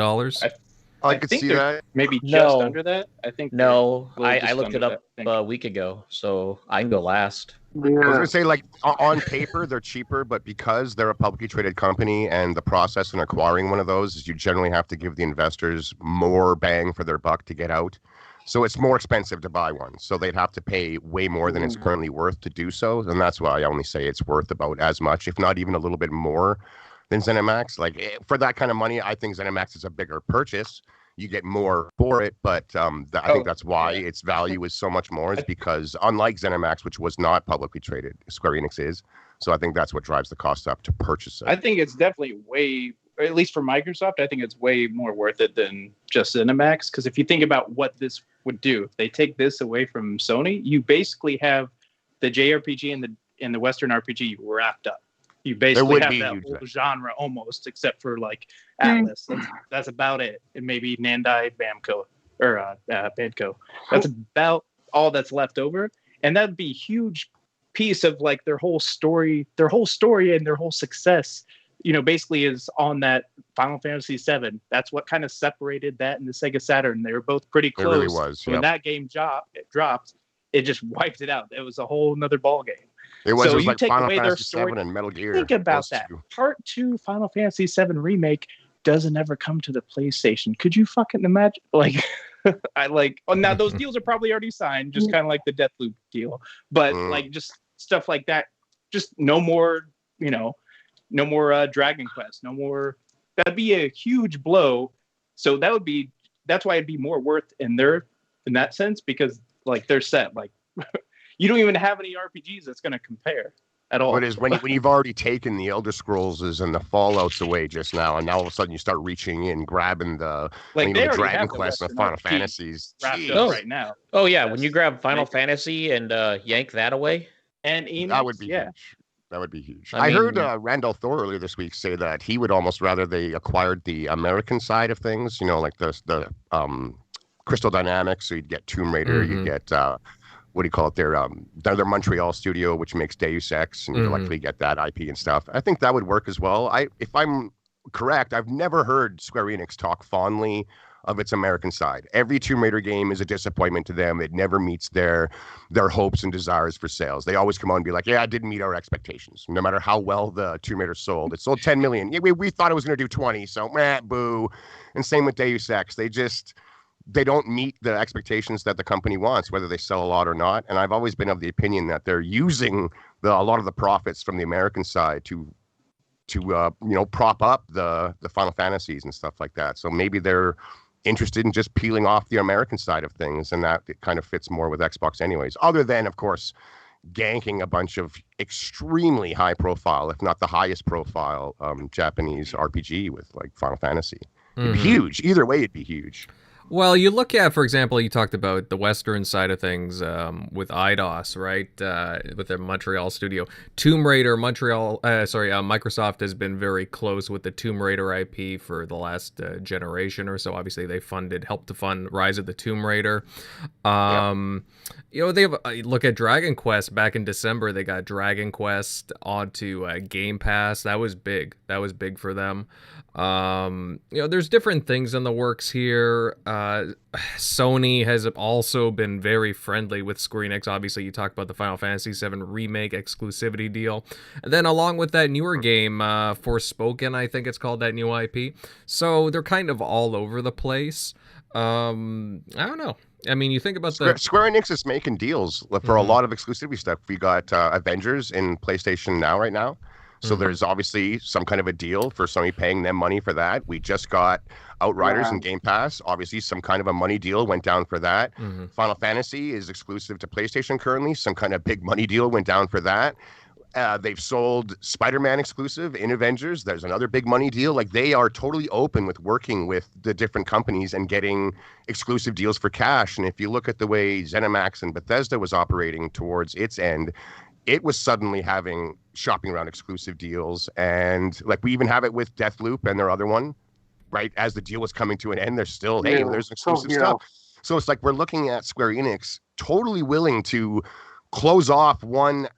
I could think see they're that. Maybe just No. under that. I think No, they're a little I just looked it under up that, I a think. week ago, so I can go last. I was gonna say, like, on paper they're cheaper, but because they're a publicly traded company, and the process in acquiring one of those is you generally have to give the investors more bang for their buck to get out. So it's more expensive to buy one. So they'd have to pay way more than it's currently worth to do so. And that's why I only say it's worth about as much, if not even a little bit more than ZeniMax. Like, for that kind of money, I think ZeniMax is a bigger purchase. You get more for it, but I think that's why its value is so much more, is because unlike ZeniMax, which was not publicly traded, Square Enix is. So I think that's what drives the cost up to purchase it. I think it's definitely way, at least for Microsoft, I think it's way more worth it than just ZeniMax. Because if you think about what this would do, if they take this away from Sony, you basically have the JRPG and the Western RPG wrapped up. You basically have that whole genre almost, except for like Atlas. That's about it, and maybe Bandai Namco or Bandco. That's about all that's left over, and that'd be a huge piece of like their whole story and their whole success. You know, basically is on that Final Fantasy VII. That's what kind of separated that and the Sega Saturn. They were both pretty close. It really was. When that game dropped, it just wiped it out. It was a whole nother ball game. It was, So it was you like take Final away their Fantasy story. VII and Metal Gear. Think about Those that. two. Part 2 Final Fantasy VII Remake doesn't ever come to the PlayStation. Could you fucking imagine? Like, now those deals are probably already signed, just kind of like the Deathloop deal. But like just stuff like that, just no more, no more Dragon Quest, no more. That'd be a huge blow. So that's why it'd be more worth in that sense, because like they're set. Like you don't even have any RPGs that's going to compare at all. What is when you've already taken the Elder Scrolls and the Fallouts away just now, and now all of a sudden you start reaching in, grabbing the Dragon Quest and the Final Fantasies wrapped up right now. Oh yeah, when you grab Final Fantasy and yank that away, and Enix, that would be huge. That would be huge. I heard Randall Thor earlier this week say that he would almost rather they acquired the American side of things. Like the Crystal Dynamics. So you'd get Tomb Raider, you get what do you call it? Their Montreal studio, which makes Deus Ex, and you likely get that IP and stuff. I think that would work as well. If I'm correct, I've never heard Square Enix talk fondly of its American side. Every Tomb Raider game is a disappointment to them. It never meets their hopes and desires for sales. They always come on and be like, yeah, it didn't meet our expectations. No matter how well the Tomb Raider sold. It sold 10 million. Yeah, we thought it was going to do 20, so boo. And same with Deus Ex. They don't meet the expectations that the company wants, whether they sell a lot or not. And I've always been of the opinion that they're using a lot of the profits from the American side to prop up the Final Fantasies and stuff like that. So maybe they're interested in just peeling off the American side of things, and that it kind of fits more with Xbox anyways. Other than, of course, ganking a bunch of extremely high profile, if not the highest profile, Japanese RPG with like Final Fantasy. It'd be huge. Either way, it'd be huge. Well, you look at, for example, you talked about the Western side of things with IDOS, right? With their Montreal studio. Tomb Raider, Microsoft has been very close with the Tomb Raider IP for the last generation or so. Obviously, they helped to fund Rise of the Tomb Raider. They look at Dragon Quest. Back in December, they got Dragon Quest onto Game Pass. That was big. That was big for them. There's different things in the works here. Sony has also been very friendly with Square Enix. Obviously, you talk about the Final Fantasy VII Remake exclusivity deal. And then along with that newer game, Forspoken, I think it's called, that new IP. So they're kind of all over the place. I don't know. I mean, you think about Square Enix is making deals for a lot of exclusivity stuff. We got Avengers in PlayStation Now right now. So there's obviously some kind of a deal for Sony paying them money for that. We just got Outriders and Game Pass. Obviously, some kind of a money deal went down for that. Final Fantasy is exclusive to PlayStation currently. Some kind of big money deal went down for that. They've sold Spider-Man exclusive in Avengers. There's another big money deal. Like, they are totally open with working with the different companies and getting exclusive deals for cash. And if you look at the way ZeniMax and Bethesda was operating towards its end, it was suddenly having shopping around exclusive deals. And like, we even have it with Deathloop and their other one, right? As the deal was coming to an end, there's still, hey, there's exclusive stuff. So it's like, we're looking at Square Enix totally willing to close off one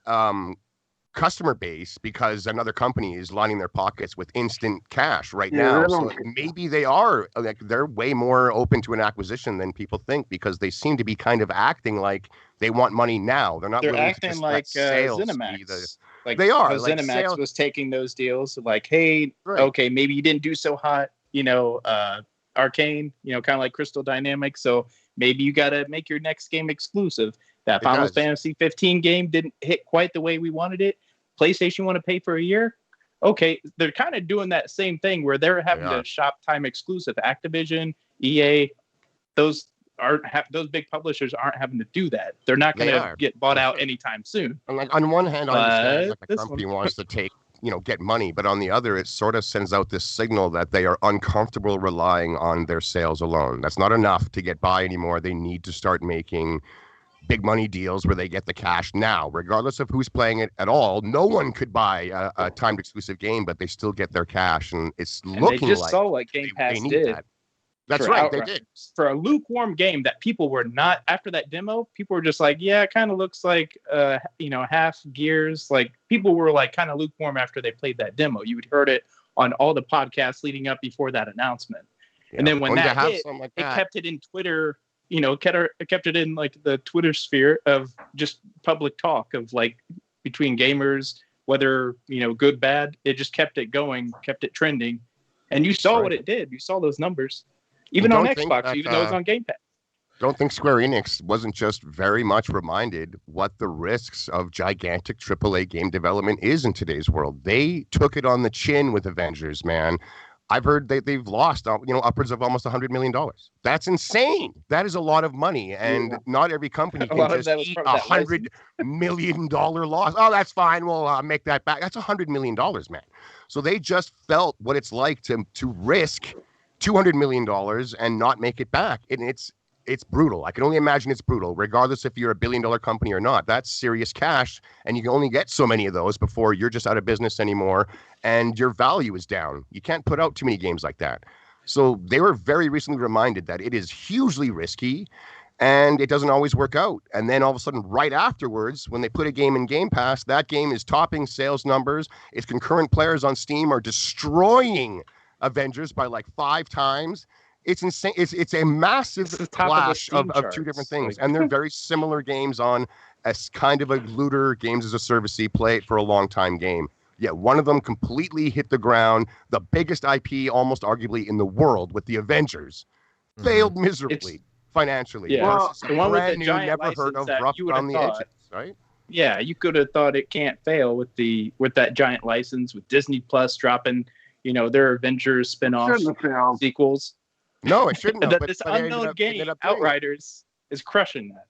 customer base because another company is lining their pockets with instant cash right now. So maybe they are, like, they're way more open to an acquisition than people think, because they seem to be kind of acting like they want money now. They're not. They're acting like ZeniMax. Like, they are. Like ZeniMax was taking those deals. Like, hey, okay, maybe you didn't do so hot. Arcane. Kind of like Crystal Dynamics. So maybe you got to make your next game exclusive. That Final Fantasy 15 game didn't hit quite the way we wanted it. PlayStation want to pay for a year? Okay, they're kind of doing that same thing where they're having to shop time exclusive. Activision, EA, those big publishers aren't having to do that. They're not going to get bought out anytime soon. And like, on one hand, I understand like a company wants to take, get money, but on the other, it sort of sends out this signal that they are uncomfortable relying on their sales alone. That's not enough to get by anymore. They need to start making big money deals where they get the cash now, regardless of who's playing it at all. No one could buy a timed exclusive game, but they still get their cash, and it's looking they just saw like Game Pass did. That. That's right, they did. For a lukewarm game that people were not, after that demo, people were just like, yeah, it kind of looks like, half Gears. Like, people were like kind of lukewarm after they played that demo. You had heard it on all the podcasts leading up before that announcement. Yeah. And then when that hit, it kept it in Twitter. Kept it in like the Twitter sphere of just public talk of like between gamers, whether good, bad. It just kept it going, kept it trending, and you saw what it did. You saw those numbers, even on Xbox, even though it's on Game Pass. Don't think Square Enix wasn't just very much reminded what the risks of gigantic AAA game development is in today's world. They took it on the chin with Avengers, man. I've heard they've lost, upwards of almost $100 million. That's insane. That is a lot of money, and not every company can just eat $100 million loss. Oh, that's fine. We'll make that back. That's $100 million, man. So they just felt what it's like to risk $200 million and not make it back, and it's brutal. I can only imagine it's brutal, regardless if you're a billion-dollar company or not. That's serious cash, and you can only get so many of those before you're just out of business anymore, and your value is down. You can't put out too many games like that. So they were very recently reminded that it is hugely risky, and it doesn't always work out. And then all of a sudden, right afterwards, when they put a game in Game Pass, that game is topping sales numbers. Its concurrent players on Steam are destroying Avengers by like 5 times. It's insane. It's a massive clash of two different things. And they're very similar games on a kind of a looter games as a service-y play it for a long time game. Yeah, one of them completely hit the ground. The biggest IP almost arguably in the world with the Avengers failed miserably financially. Yeah, well, the one with the giant never heard of rough around the edges, right? Yeah, you could have thought it can't fail with that giant license, with Disney Plus dropping, their Avengers spin-offs, sequels. No, it shouldn't have. This unknown game, Outriders, is crushing that.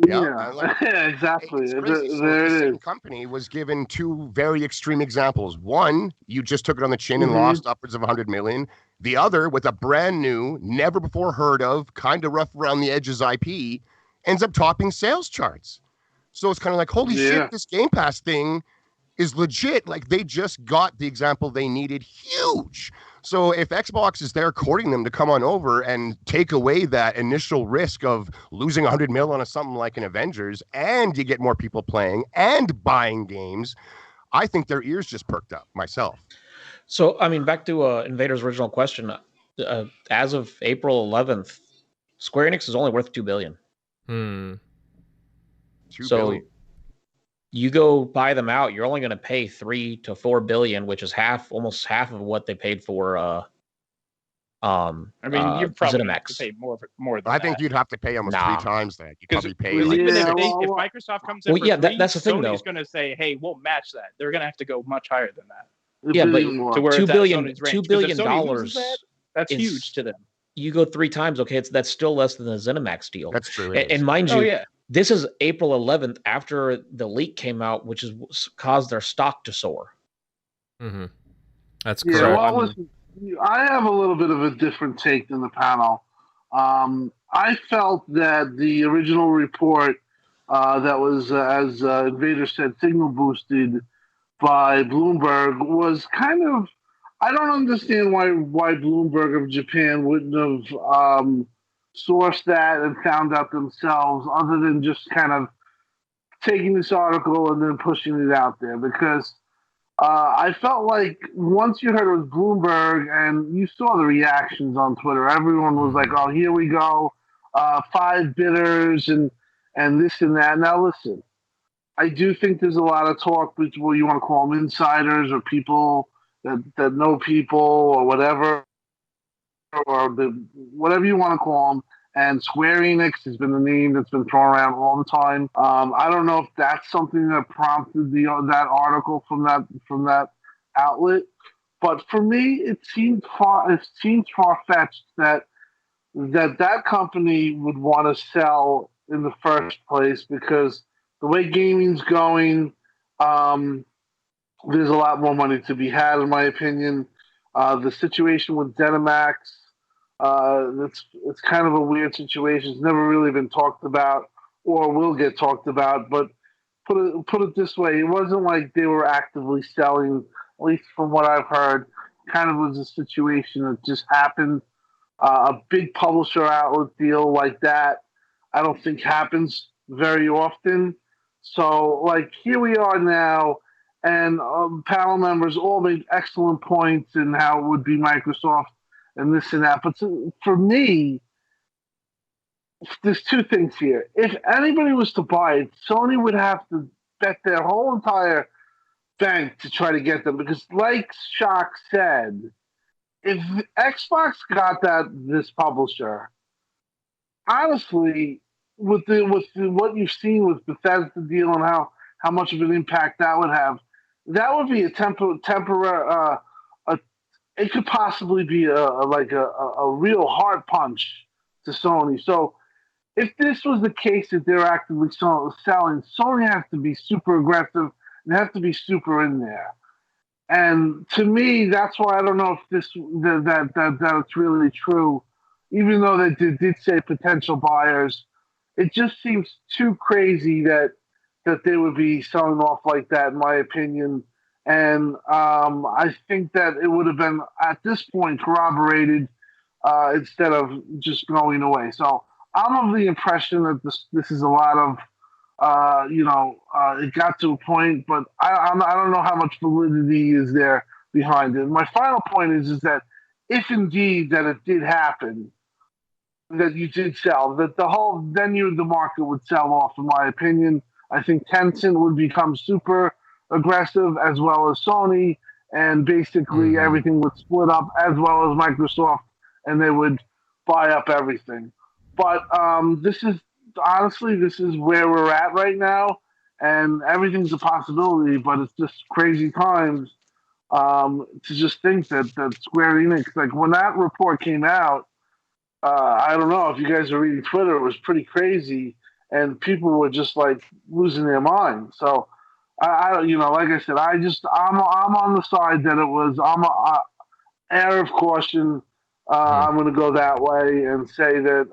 Yeah, exactly. There it is. Company was given 2 very extreme examples. One, you just took it on the chin and lost upwards of $100 million. The other, with a brand new, never before heard of, kind of rough around the edges IP, ends up topping sales charts. So it's kind of like, holy shit, this Game Pass thing is legit. Like, they just got the example they needed huge. So if Xbox is there courting them to come on over and take away that initial risk of losing $100 million on something like an Avengers, and you get more people playing and buying games, I think their ears just perked up myself. So, I mean, back to Invader's original question. As of April 11th, Square Enix is only worth $2 billion. Hmm. $2 So billion. you go buy them out, you're only going to pay $3 to $4 billion, which is almost half of what they paid for. I mean, you're probably going to ZeniMax. pay more than I that. think you'd have to pay almost Nah. 3 times that. You'd Because probably pay like even Yeah, if well, Microsoft comes in Well, for yeah, three, that's the thing, Sony's though. going to say, "Hey, we'll match that." They're going to have to go much higher than that Yeah, but to where $2 it's billion, at Sony's range. $2 'Cause billion if Sony loses that, that's is- huge to them. You go 3 times, okay, that's still less than the ZeniMax deal. That's true. it is. And mind you, Oh yeah, this is April 11th after the leak came out, which has caused their stock to soar. Mm-hmm. That's Yeah, correct. well, listen, I have a little bit of a different take than the panel. I felt that the original report that was, as Invader said, signal boosted by Bloomberg was kind of. I don't understand why Bloomberg of Japan wouldn't have sourced that and found out themselves, other than just kind of taking this article and then pushing it out there, because I felt like once you heard it was Bloomberg and you saw the reactions on Twitter, everyone was like, "Oh, here we go, 5 bidders and this and that." Now, listen, I do think there's a lot of talk between, you want to call them insiders or people that know people or whatever, or whatever you want to call them. And Square Enix has been the name that's been thrown around all the time. I don't know if that's something that prompted that article from that outlet, but for me, it seemed far fetched that company would want to sell in the first place, because the way gaming's going, there's a lot more money to be had, in my opinion. The situation with ZeniMax, it's kind of a weird situation. It's never really been talked about, or will get talked about. But put it this way, it wasn't like they were actively selling. At least from what I've heard, kind of was a situation that just happened. A big publisher outlet deal like that, I don't think happens very often. So, like, here we are now, and panel members all made excellent points in how it would be Microsoft and this and that. But for me, there's 2 things here. If anybody was to buy it, Sony would have to bet their whole entire bank to try to get them, because, like Shock said, if Xbox got this publisher, honestly, with what you've seen with Bethesda deal and how much of an impact that would be a temporary. It could possibly be a real hard punch to Sony. So if this was the case that they're actively selling, Sony has to be super aggressive and have to be super in there. And to me, that's why I don't know if that it's really true. Even though they did say potential buyers, it just seems too crazy that they would be selling off like that, in my opinion. And I think that it would have been, at this point, corroborated instead of just going away. So I'm of the impression that this is a lot of, it got to a point, but I don't know how much validity is there behind it. My final point is that if indeed that it did happen, that you did sell, that the market would sell off, in my opinion. I think Tencent would become super aggressive, as well as Sony, and basically everything would split up, as well as Microsoft, and they would buy up everything. But this is where we're at right now, and everything's a possibility, but it's just crazy times to just think that Square Enix, like when that report came out, I don't know if you guys are reading Twitter, it was pretty crazy, and people were just like losing their minds. So I like I said, I'm on the side that it was. I'm a air of caution. I'm going to go that way and say that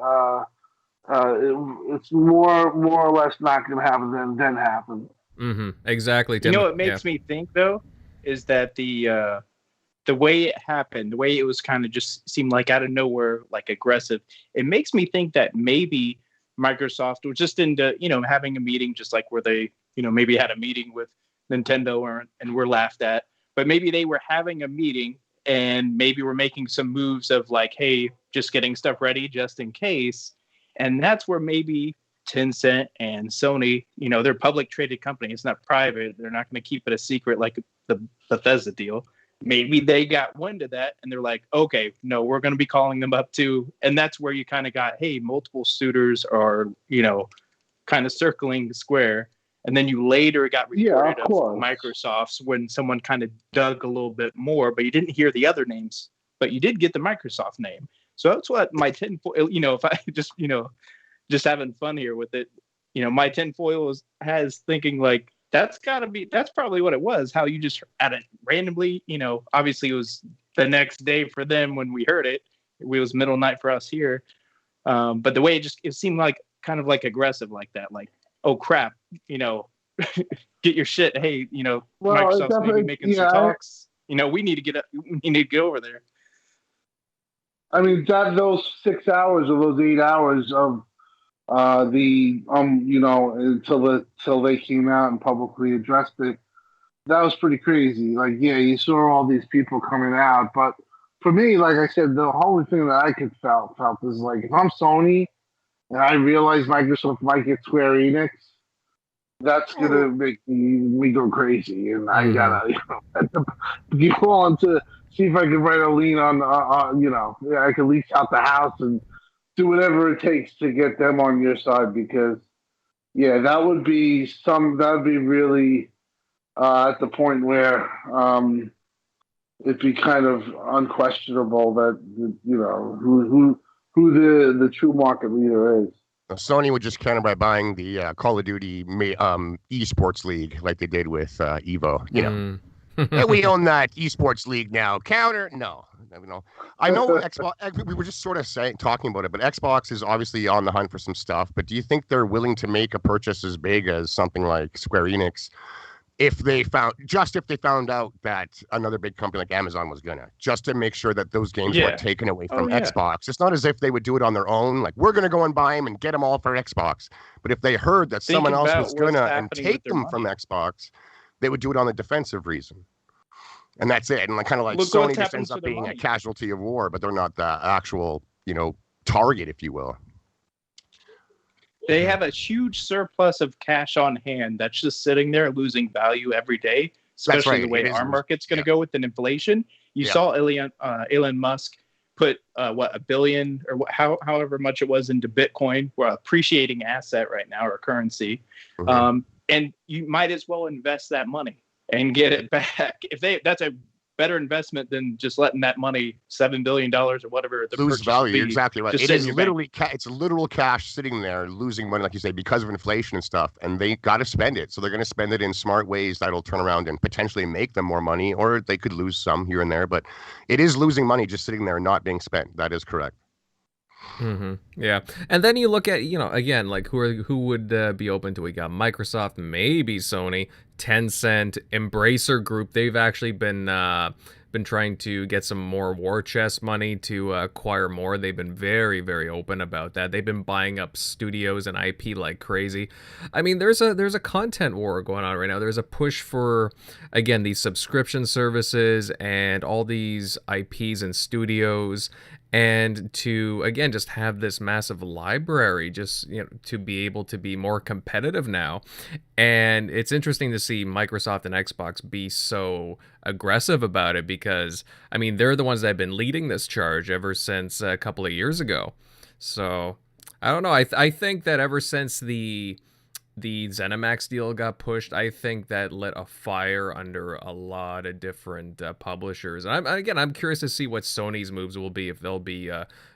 it's more or less not going to happen than happen. Mm-hmm. Exactly, Tim. You know what makes me think though is that the way it happened, the way it was kind of just seemed like out of nowhere, like aggressive. It makes me think that maybe Microsoft was just into having a meeting, just like where they maybe had a meeting with Nintendo and were laughed at. but maybe they were having a meeting and maybe we're making some moves of like, hey, just getting stuff ready just in case. And that's where maybe Tencent and Sony, they're public traded company. It's not private. They're not going to keep it a secret like the Bethesda deal. Maybe they got wind of that and they're like, okay, no, we're going to be calling them up too. And that's where you kind of got, hey, multiple suitors are, kind of circling Square. And then you later got reported of Microsoft's when someone kind of dug a little bit more, but you didn't hear the other names, but you did get the Microsoft name. So that's what my tinfoil, if I just having fun here with it, my tinfoil has thinking like, that's probably what it was. How you just at it randomly, obviously it was the next day for them when we heard it. It was middle night for us here. But the way it seemed like kind of like aggressive like that, like, oh crap, get your shit. Hey, Microsoft's maybe making some talks. We need to get over there. I mean, those 6 hours or those 8 hours of until they came out and publicly addressed it, that was pretty crazy. Like, yeah, you saw all these people coming out, but for me, like I said, the only thing that I could felt is like, if I'm Sony and I realize Microsoft might get Square Enix, that's gonna make me go crazy, and I gotta keep on to see if I can write a lien on I can lease out the house and do whatever it takes to get them on your side, because that would be really at the point where it'd be kind of unquestionable that who the true market leader is. Sony would just counter by buying the Call of Duty esports league like they did with Evo. Hey, we own that esports league now. Counter? No. I know Xbox. We were just sort of talking about it, but Xbox is obviously on the hunt for some stuff. But do you think they're willing to make a purchase as big as something like Square Enix if they found out that another big company like Amazon was just to make sure that those games weren't taken away from Xbox? It's not as if they would do it on their own. Like, we're gonna go and buy them and get them all for Xbox. But if they heard that someone else was gonna and take them from Xbox, they would do it on the defensive reason. And that's it. And kind of like Sony just ends up being a casualty of war, but they're not the actual, target, if you will. They have a huge surplus of cash on hand that's just sitting there losing value every day, especially the way our market's going to go with inflation. You saw Elon Musk put $1 billion or however much it was into Bitcoin, or appreciating asset right now, or currency. Mm-hmm. And you might as well invest that money and get it back. That's a better investment than just letting that money, $7 billion or whatever, lose value. You're exactly right. It is literally it's literal cash sitting there losing money, like you say, because of inflation and stuff. And they got to spend it, so they're going to spend it in smart ways that'll turn around and potentially make them more money, or they could lose some here and there. But it is losing money just sitting there and not being spent. That is correct. Mm-hmm. Yeah, and then you look at again, like who would be open to? We got Microsoft, maybe Sony, Tencent, Embracer Group. They've actually been trying to get some more war chest money to acquire more. They've been very, very open about that. They've been buying up studios and IP like crazy. I mean, there's a content war going on right now. There's a push for, again, these subscription services and all these IPs and studios, and to, again, just have this massive library, just to be able to be more competitive now. And it's interesting to see Microsoft and Xbox be so aggressive about it, because I mean, they're the ones that have been leading this charge ever since a couple of years ago. So I don't know. I think that ever since the ZeniMax deal got pushed, I think that lit a fire under a lot of different publishers. And I'm curious to see what Sony's moves will be, if they'll be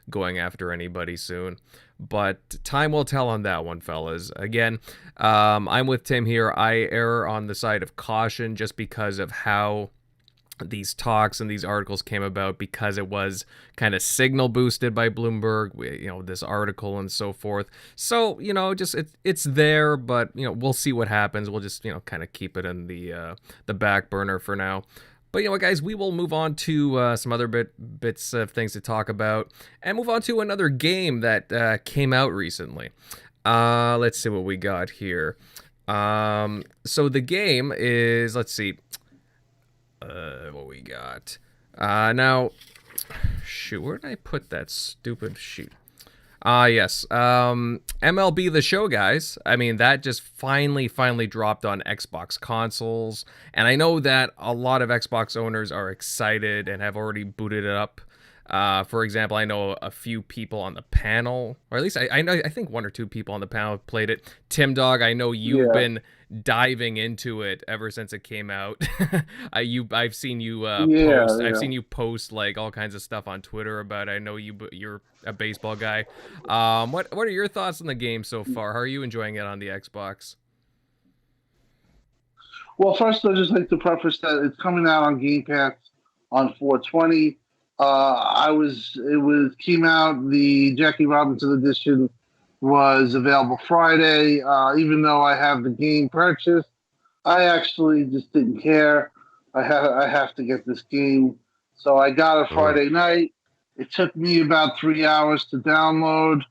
going after anybody soon. But time will tell on that one, fellas. Again, I'm with Tim here. I err on the side of caution just because of how these talks and these articles came about, because it was kind of signal boosted by Bloomberg, this article and so forth. So, just it's there, but we'll see what happens. We'll just kind of keep it in the back burner for now. But guys, we will move on to some other bits of things to talk about, and move on to another game that came out recently. Let's see what we got here. So the game is, let's see. what we got? Now, shoot, where did I put that stupid shoot? Yes. MLB The Show, guys. I mean, that just finally dropped on Xbox consoles. And I know that a lot of Xbox owners are excited and have already booted it up. For example, I know a few people on the panel, or at least I think one or two people on the panel have played it. Tim Dog, I know you've been diving into it ever since it came out. I've seen you post. I've seen you post like all kinds of stuff on Twitter about it. I know you're a baseball guy. What are your thoughts on the game so far? How are you enjoying it on the Xbox? Well, first I'd just like to preface that it's coming out on Game Pass on 420. Came out. The Jackie Robinson edition was available Friday. Even though I have the game purchased, I actually just didn't care. I have to get this game, so I got it Friday night. It took me about 3 hours to download.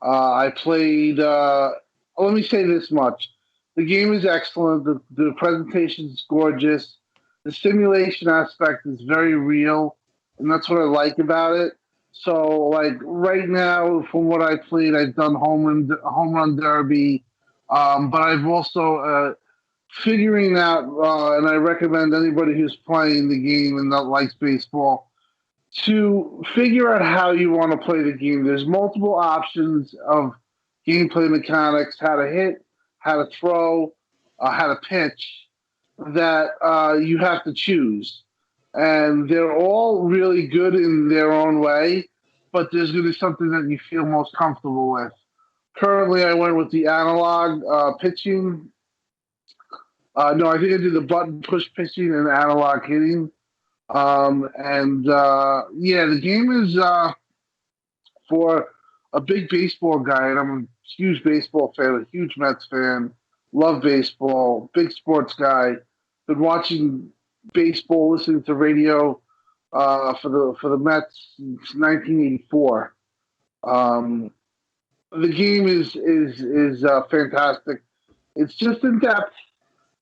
I played. Let me say this much: the game is excellent. The presentation is gorgeous. The simulation aspect is very real. And that's what I like about it. So, like, right now, from what I played, I've done home run derby. But I've also figuring out, and I recommend anybody who's playing the game and that likes baseball, to figure out how you want to play the game. There's multiple options of gameplay mechanics, how to hit, how to throw, how to pitch, that you have to choose. And they're all really good in their own way, but there's going to be something that you feel most comfortable with. Currently, I went with the analog pitching. No, I think I did the button push pitching and analog hitting. The game is for a big baseball guy, and I'm a huge baseball fan, a huge Mets fan, love baseball, big sports guy, been watching baseball, listening to radio for the Mets since 1984. The game is fantastic. It's just in depth,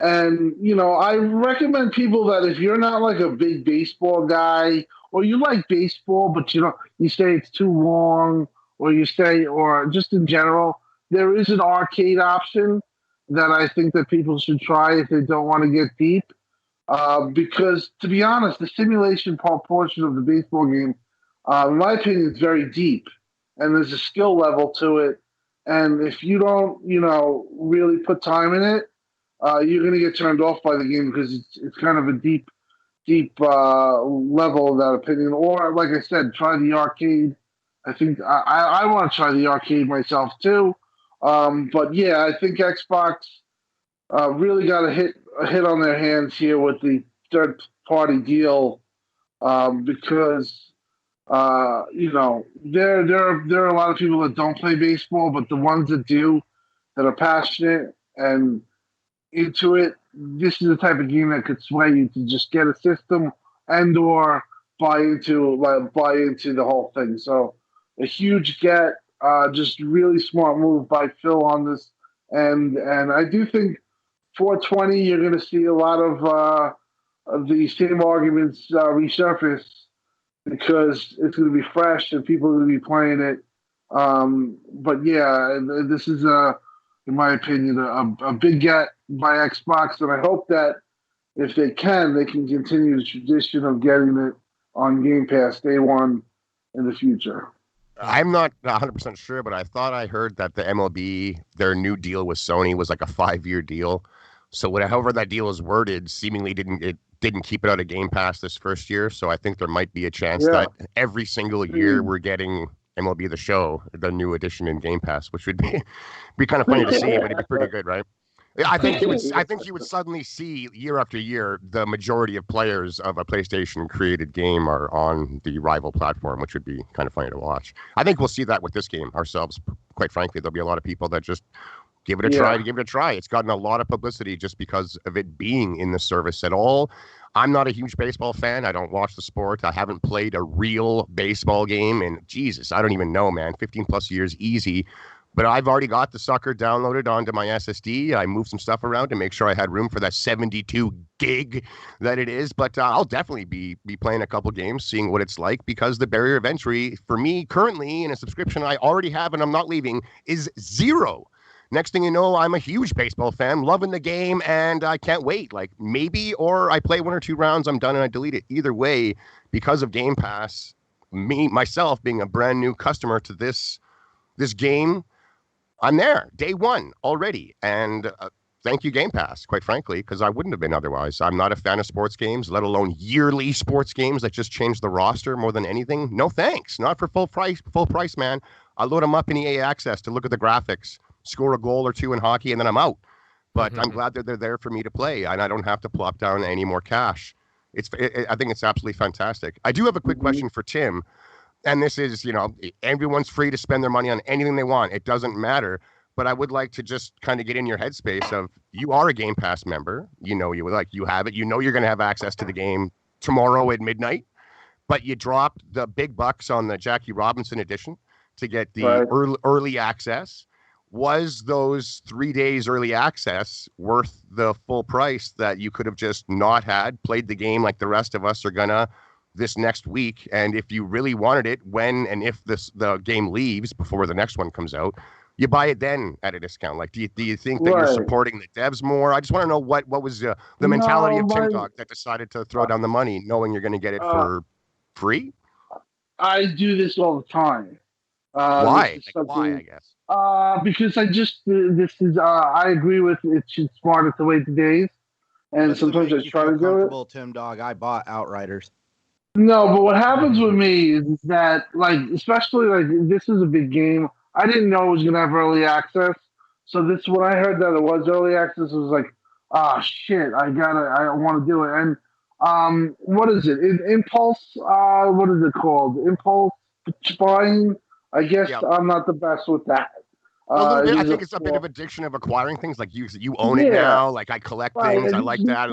and I recommend people that if you're not like a big baseball guy, or you like baseball but you say it's too long, or just in general, there is an arcade option that I think that people should try if they don't want to get deep. Because, to be honest, the simulation portion of the baseball game, in my opinion, is very deep. And there's a skill level to it. And if you don't, really put time in it, you're going to get turned off by the game because it's kind of a deep level of that opinion. Or, like I said, try the arcade. I think I want to try the arcade myself, too. But, yeah, I think Xbox really got a hit on their hands here with the third-party deal because, there are a lot of people that don't play baseball, but the ones that do, that are passionate and into it, this is the type of game that could sway you to just get a system and or buy into the whole thing. So a huge get, just really smart move by Phil on this, and I do think 420, you're going to see a lot of the same arguments resurface because it's going to be fresh and people are going to be playing it. But yeah, this is, in my opinion, a big get by Xbox, and I hope that if they can continue the tradition of getting it on Game Pass day one in the future. I'm not 100% sure, but I thought I heard that the MLB, their new deal with Sony was like a 5-year deal. So however that deal is worded, seemingly didn't keep it out of Game Pass this first year. So I think there might be a chance that every single year we're getting MLB The Show, the new edition in Game Pass, which would be kind of funny to see, but it'd be pretty good, right? I think you would suddenly see year after year the majority of players of a PlayStation created game are on the rival platform, which would be kind of funny to watch. I think we'll see that with this game ourselves. Quite frankly, there'll be a lot of people that just give it a try. It's gotten a lot of publicity just because of it being in the service at all. I'm not a huge baseball fan. I don't watch the sport. I haven't played a real baseball game in, Jesus, I don't even know, man, 15 plus years easy. But I've already got the sucker downloaded onto my SSD. I moved some stuff around to make sure I had room for that 72 gig that it is. But I'll definitely be playing a couple games, seeing what it's like, because the barrier of entry for me currently in a subscription I already have and I'm not leaving is 0. Next thing you know, I'm a huge baseball fan, loving the game, and I can't wait. Like, maybe, or I play 1 or 2 rounds, I'm done, and I delete it. Either way, because of Game Pass, myself being a brand new customer to this game, I'm there day one already. And thank you, Game Pass, quite frankly, because I wouldn't have been otherwise. I'm not a fan of sports games, let alone yearly sports games that just change the roster more than anything. No thanks. Not for full price, man. I load them up in EA Access to look at the graphics, score a goal or 2 in hockey, and then I'm out. But I'm glad that they're there for me to play, and I don't have to plop down any more cash. I think it's absolutely fantastic. I do have a quick question for Tim, and this is, everyone's free to spend their money on anything they want. It doesn't matter. But I would like to just kind of get in your headspace of, you are a Game Pass member. You have it. You know you're going to have access to the game tomorrow at midnight. But you dropped the big bucks on the Jackie Robinson edition to get the early access. Was those 3 days early access worth the full price that you could have just not had, played the game like the rest of us are gonna this next week? And if you really wanted it, when and if the game leaves before the next one comes out, you buy it then at a discount. Like, do you think that you're supporting the devs more? I just want to know what was the mentality of Tim Dog that decided to throw down the money knowing you're going to get it for free? I do this all the time. Why? Why, I guess. Because I agree with it's smarter to wait the days, and Just sometimes I try to do it. Tim Dog, I bought Outriders. No, but what happens with me is that, like, especially like this is a big game. I didn't know it was gonna have early access, so this when I heard that it was early access, it was like, shit, I want to do it. And what is it? Impulse? What is it called? Impulse buying? I guess I'm not the best with that. I think it's a bit of addiction of acquiring things. Like you own it now. Like, I collect things. I like that.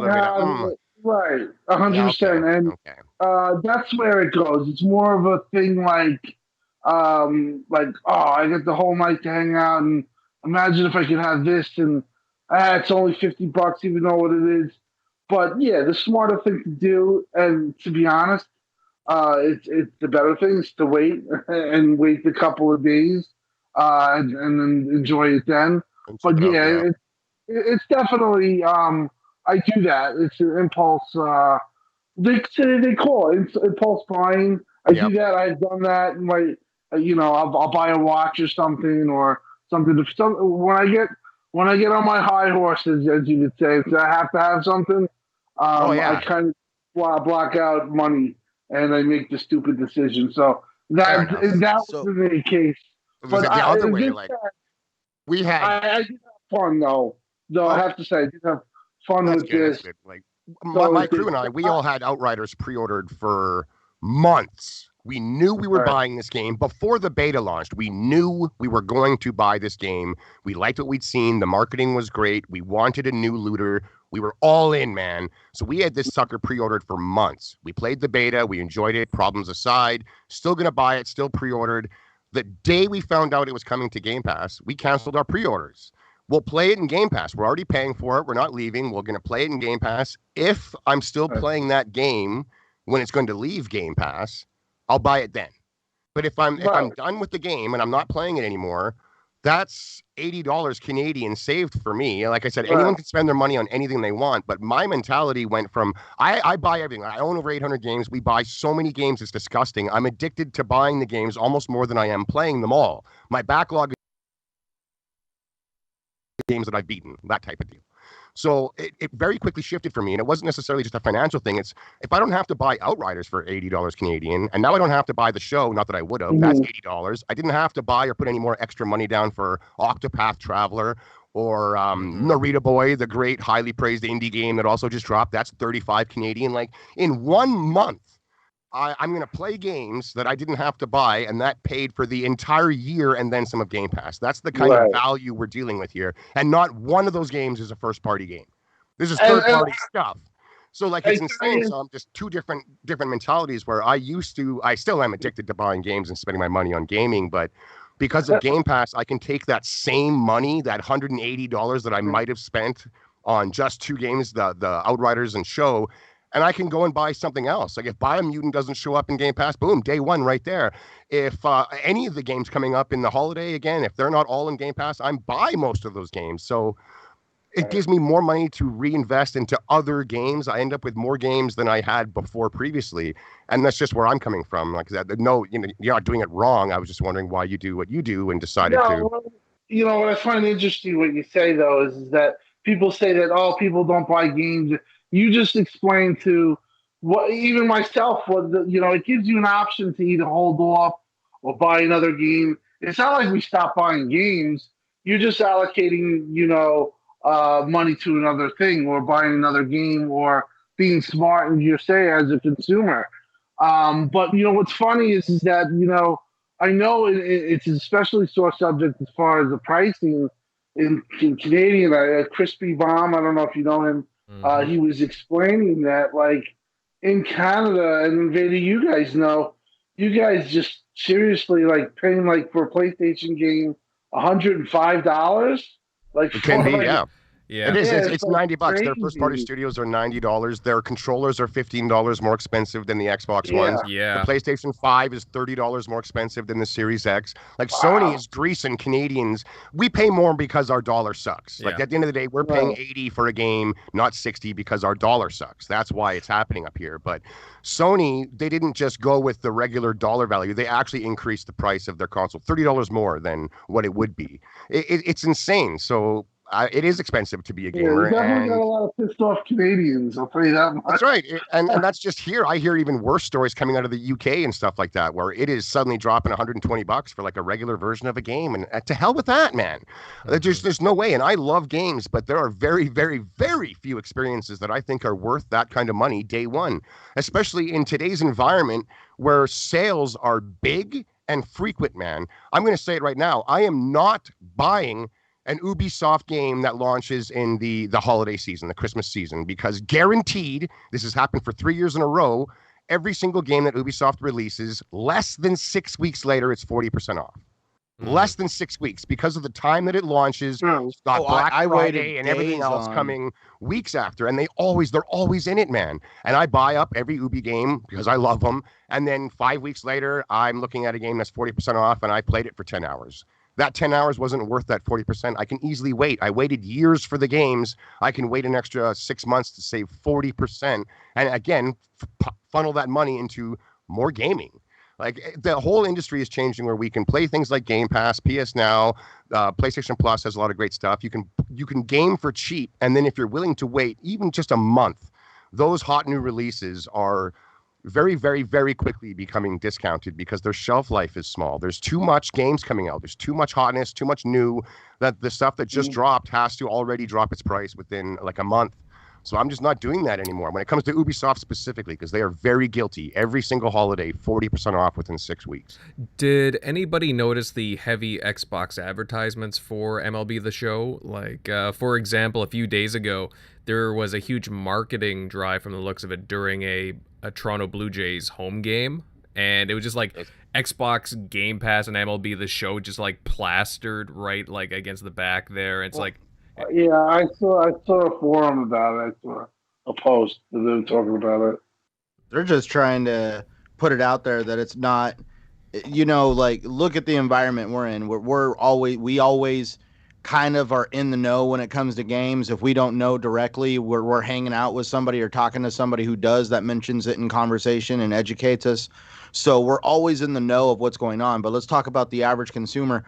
Right, 100%. And that's where it goes. It's more of a thing like, I get the whole night to hang out, and imagine if I could have this, and it's only $50, even though what it is. But yeah, the smarter thing to do, and to be honest, it's the better thing is to wait and wait a couple of days, and then enjoy it then. But yeah, it's definitely I do that. It's an impulse. They call it impulse buying. I do that. I've done that. I'll buy a watch or something or something. When I get on my high horses, as you would say, if I have to have something, I kind of block out money and I make the stupid decision. So that was the case. But the other way, we had. I did have fun though. I have to say, I did have fun with this. Like my crew and I, we all had Outriders pre-ordered for months. We knew we were buying this game before the beta launched. We knew we were going to buy this game. We liked what we'd seen. The marketing was great. We wanted a new looter. We were all in, man. So we had this sucker pre-ordered for months. We played the beta. We enjoyed it. Problems aside, still going to buy it, still pre-ordered. The day we found out it was coming to Game Pass, we canceled our pre-orders. We'll play it in Game Pass. We're already paying for it. We're not leaving. We're going to play it in Game Pass. If I'm still playing that game when it's going to leave Game Pass, I'll buy it then. But if I'm done with the game and I'm not playing it anymore, that's $80 Canadian saved for me. Like I said, anyone can spend their money on anything they want, but my mentality went from I buy everything. I own over 800 games. We buy so many games, it's disgusting. I'm addicted to buying the games almost more than I am playing them all. My backlog is games that I've beaten, that type of deal. So it very quickly shifted for me, and it wasn't necessarily just a financial thing. It's if I don't have to buy Outriders for $80 Canadian, and now I don't have to buy the show, not that I would have, that's $80. I didn't have to buy or put any more extra money down for Octopath Traveler or Narita Boy, the great, highly praised indie game that also just dropped. That's $35 Canadian. Like, in 1 month, I'm going to play games that I didn't have to buy, and that paid for the entire year and then some of Game Pass. That's the kind of value we're dealing with here. And not one of those games is a first-party game. This is third-party stuff. So, like, it's insane. So I'm just two different mentalities where I still am addicted to buying games and spending my money on gaming, but Because of Game Pass, I can take that same money, that $180 that I might have spent on just 2 games, the Outriders and Show, and I can go and buy something else. Like if Biomutant doesn't show up in Game Pass, boom, day one right there. If any of the games coming up in the holiday, again, if they're not all in Game Pass, I'm buy most of those games. So it gives me more money to reinvest into other games. I end up with more games than I had before previously. And that's just where I'm coming from. Like that, no, you're not doing it wrong. I was just wondering why you do what you do and decided to. What I find interesting what you say, though, is that people say that, oh, people don't buy games. You just explained to even myself, it gives you an option to either hold off or buy another game. It's not like we stopped buying games. You're just allocating, money to another thing or buying another game or being smart, and you say, as a consumer. But what's funny is that, I know it's an especially sore subject as far as the pricing in Canadian. Crispy Bomb, I don't know if you know him. He was explaining that, like, in Canada, and Invader, you guys know, you guys just seriously, like, paying, like, for a PlayStation game $105. Like, it can be, yeah. Yeah, it is. It's like $90. Their first-party studios are $90. Their controllers are $15 more expensive than the Xbox ones. Yeah. The PlayStation 5 is $30 more expensive than the Series X. Like Sony is greasing Canadians. We pay more because our dollar sucks. Like at the end of the day, we're paying $80 for a game, not $60, because our dollar sucks. That's why it's happening up here. But Sony, they didn't just go with the regular dollar value. They actually increased the price of their console, $30 more than what it would be. It's insane. So it is expensive to be a gamer. Yeah, definitely got a lot of pissed off Canadians, I'll tell you that much. That's right. And that's just here. I hear even worse stories coming out of the UK and stuff like that, where it is suddenly dropping $120 for like a regular version of a game. And to hell with that, man. There's no way. And I love games, but there are very, very, very few experiences that I think are worth that kind of money day one, especially in today's environment where sales are big and frequent, man. I'm going to say it right now. I am not buying an Ubisoft game that launches in the holiday season, the Christmas season, because guaranteed, this has happened for 3 years in a row, every single game that Ubisoft releases, less than 6 weeks later, it's 40% off. Less than 6 weeks, because of the time that it launches. It's got Black Friday and everything else coming weeks after, and they're always in it, man. And I buy up every Ubi game because I love them, and then 5 weeks later, I'm looking at a game that's 40% off, and I played it for 10 hours. That 10 hours wasn't worth that 40%. I can easily wait. I waited years for the games. I can wait an extra 6 months to save 40%. And again, funnel that money into more gaming. Like the whole industry is changing where we can play things like Game Pass, PS Now, PlayStation Plus has a lot of great stuff. You can game for cheap. And then if you're willing to wait even just a month, those hot new releases are very, very, very quickly becoming discounted because their shelf life is small. There's too much games coming out. There's too much hotness, too much new, that the stuff that just dropped has to already drop its price within like a month. So I'm just not doing that anymore when it comes to Ubisoft specifically, because they are very guilty. Every single holiday, 40% off within 6 weeks. Did anybody notice the heavy Xbox advertisements for MLB The Show? Like, for example, a few days ago, there was a huge marketing drive from the looks of it during a Toronto Blue Jays home game, and it was just like Xbox Game Pass and MLB The Show just like plastered right like against the back there. It's like, yeah, I saw a forum about it. I saw a post that they were talking about it. They're just trying to put it out there that it's not, like, look at the environment we're in. We always kind of are in the know when it comes to games. If we don't know directly, we're hanging out with somebody or talking to somebody who does, that mentions it in conversation and educates us. So we're always in the know of what's going on. But let's talk about the average consumer.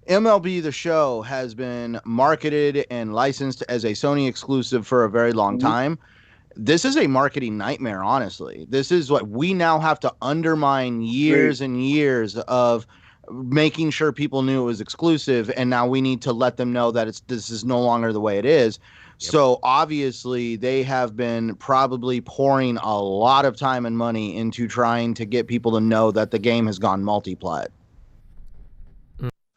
MLB The Show has been marketed and licensed as a Sony exclusive for a very long time. This is a marketing nightmare, honestly. This is what we now have to undermine years and years of making sure people knew it was exclusive, and now we need to let them know that this is no longer the way it is. Yep. So obviously they have been probably pouring a lot of time and money into trying to get people to know that the game has gone multi-plat.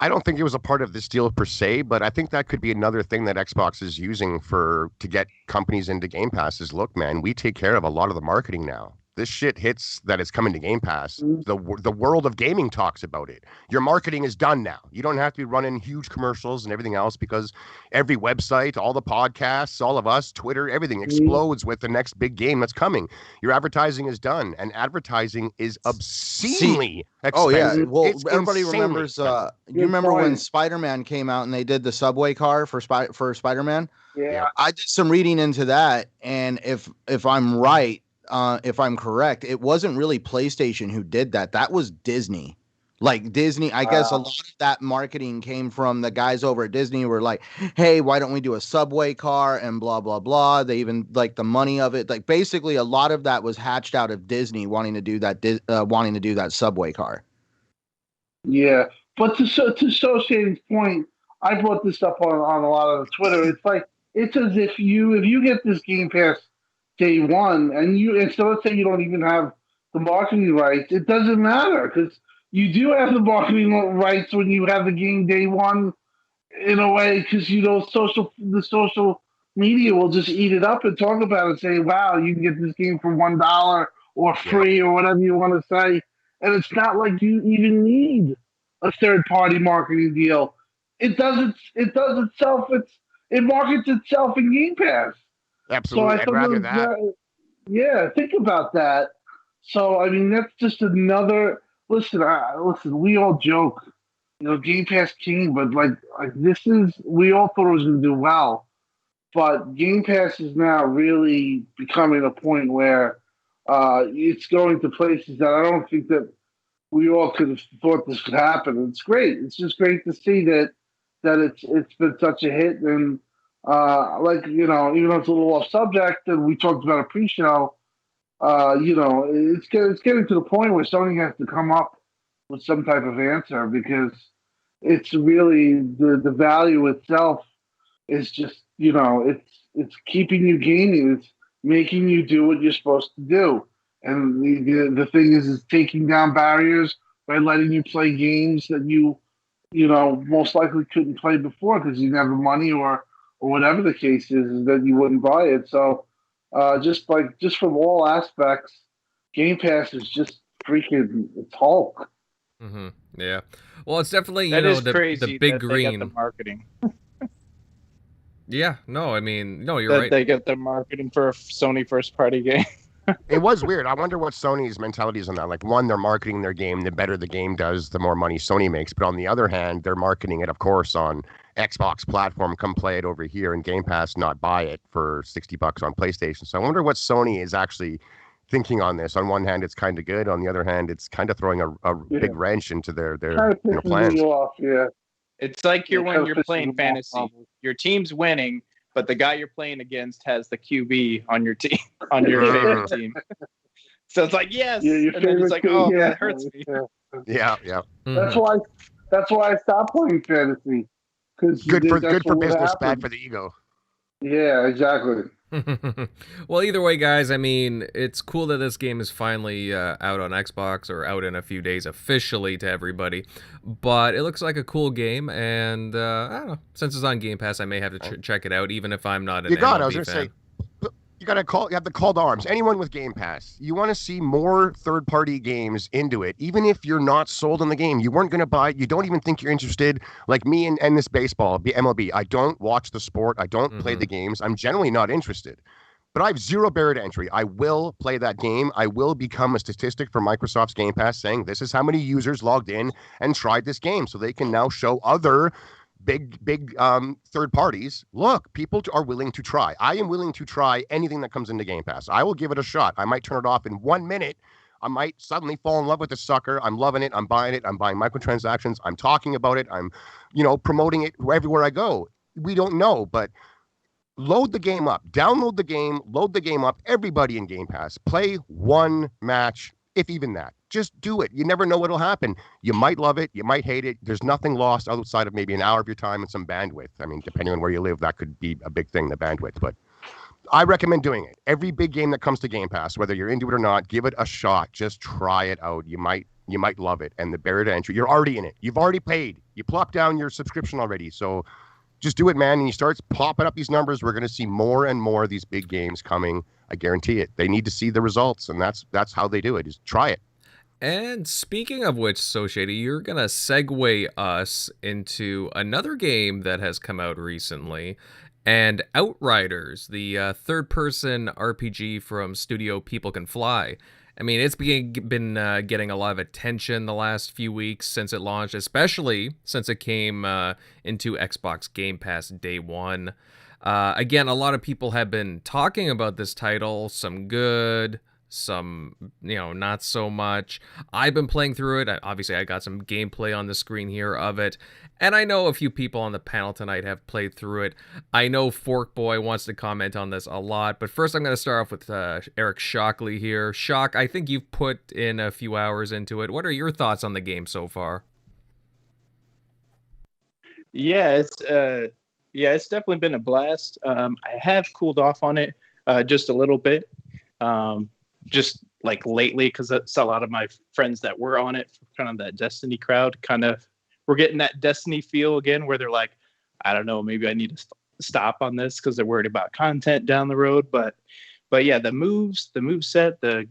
I don't think it was a part of this deal per se, but I think that could be another thing that Xbox is using to get companies into Game Pass is, look, man, we take care of a lot of the marketing now. this shit hits that it's coming to Game Pass, the world of gaming talks about it. Your marketing is done now. You don't have to be running huge commercials and everything else because every website, all the podcasts, all of us, Twitter, everything explodes with the next big game that's coming. Your advertising is done, and advertising is obscenely expensive. Oh yeah, well, It's everybody insanely remembers. expensive. You remember when Spider-Man came out and they did the subway car for Spider-Man? Yeah. I did some reading into that, and if I'm right, if I'm correct, it wasn't really PlayStation who did that. That was Disney. Like Disney, I guess a lot of that marketing came from the guys over at Disney who were like, hey, why don't we do a subway car and blah, blah, blah. They even like the money of it. Like basically a lot of that was hatched out of Disney wanting to do that subway car. Yeah. But to Shading's point, I brought this up on a lot of Twitter. It's like, it's as if you get this Game Pass day one and so let's say you don't even have the marketing rights, it doesn't matter because you do have the marketing rights when you have the game day one in a way because the social media will just eat it up and talk about it and say, wow, you can get this game for $1 or free or whatever you want to say. And it's not like you even need a third party marketing deal. It does itself. It markets itself in Game Pass. Absolutely. So I'd rather that. Yeah, think about that. So, I mean, that's just another... Listen, we all joke, Game Pass king, but like we all thought it was going to do well. But Game Pass is now really becoming a point where it's going to places that I don't think that we all could have thought this could happen. It's great. It's just great to see that it's been such a hit. And even though it's a little off subject, and we talked about a pre-show, it's getting to the point where Sony has to come up with some type of answer because it's really the value itself is just it's keeping you gaming. It's making you do what you're supposed to do. And the thing is taking down barriers by letting you play games that you most likely couldn't play before because you didn't have the money or whatever the case is that you wouldn't buy it. So just from all aspects, Game Pass is just freaking it's Hulk. Mm-hmm. Yeah. Well, it's definitely crazy the big that green. They get the marketing. Yeah. No, I mean, no, you're that right. They get the marketing for a Sony first party game. It was weird. I wonder what Sony's mentality is on that. Like, one, they're marketing their game. The better the game does, the more money Sony makes. But on the other hand, they're marketing it, of course, on Xbox platform. Come play it over here in Game Pass, not buy it for $60 on PlayStation. So I wonder what Sony is actually thinking on this. On one hand, it's kind of good. On the other hand, it's kind of throwing a big wrench into their plans. It's like when you're playing fantasy. Your team's winning, but the guy you're playing against has the QB on your team, on your favorite team. So it's like, yes. And then it's like, oh, that hurts me. Yeah. Mm-hmm. That's why I stopped playing fantasy. Good for business, bad for the ego. Yeah, exactly. Well, either way, guys, I mean, it's cool that this game is finally out on Xbox or out in a few days officially to everybody. But it looks like a cool game, and I don't know. Since it's on Game Pass, I may have to check it out, even if I'm not an MLB fan. You have the call to arms. Anyone with Game Pass, you want to see more third-party games into it, even if you're not sold on the game. You weren't going to buy it. You don't even think you're interested. Like me and this baseball, MLB. I don't watch the sport. I don't play the games. I'm generally not interested. But I have zero barrier to entry. I will play that game. I will become a statistic for Microsoft's Game Pass saying this is how many users logged in and tried this game, so they can now show other big third parties, look, people are willing to try. I am willing to try anything that comes into Game Pass. I will give it a shot. I might turn it off in 1 minute. I might suddenly fall in love with the sucker. I'm loving it. I'm buying it. I'm buying microtransactions. I'm talking about it. I'm, promoting it everywhere I go. We don't know, but load the game up. Download the game. Load the game up. Everybody in Game Pass. Play one match, if even that. Just do it. You never know what'll happen. You might love it. You might hate it. There's nothing lost outside of maybe an hour of your time and some bandwidth. I mean, depending on where you live, that could be a big thing, the bandwidth. But I recommend doing it. Every big game that comes to Game Pass, whether you're into it or not, give it a shot. Just try it out. You might love it. And the barrier to entry, you're already in it. You've already paid. You plopped down your subscription already. So just do it, man. And you start popping up these numbers. We're going to see more and more of these big games coming I guarantee it. They need to see the results, and that's how they do it. Is try it. And speaking of which, so Shady, you're gonna segue us into another game that has come out recently, and Outriders, the third-person RPG from studio People Can Fly. I mean, it's been getting a lot of attention the last few weeks since it launched, especially since it came into Xbox Game Pass day one. Again, a lot of people have been talking about this title, some good, some, not so much. I've been playing through it. Obviously, I got some gameplay on the screen here of it, and I know a few people on the panel tonight have played through it. I know Fork Boy wants to comment on this a lot, but first I'm going to start off with Eric Shockley here. Shock, I think you've put in a few hours into it. What are your thoughts on the game so far? Yeah, it's definitely been a blast. I have cooled off on it just a little bit. Just like lately, because that's a lot of my friends that were on it, kind of that Destiny crowd, kind of we're getting that Destiny feel again, where they're like, I don't know, maybe I need to stop on this because they're worried about content down the road. But yeah, the move set, the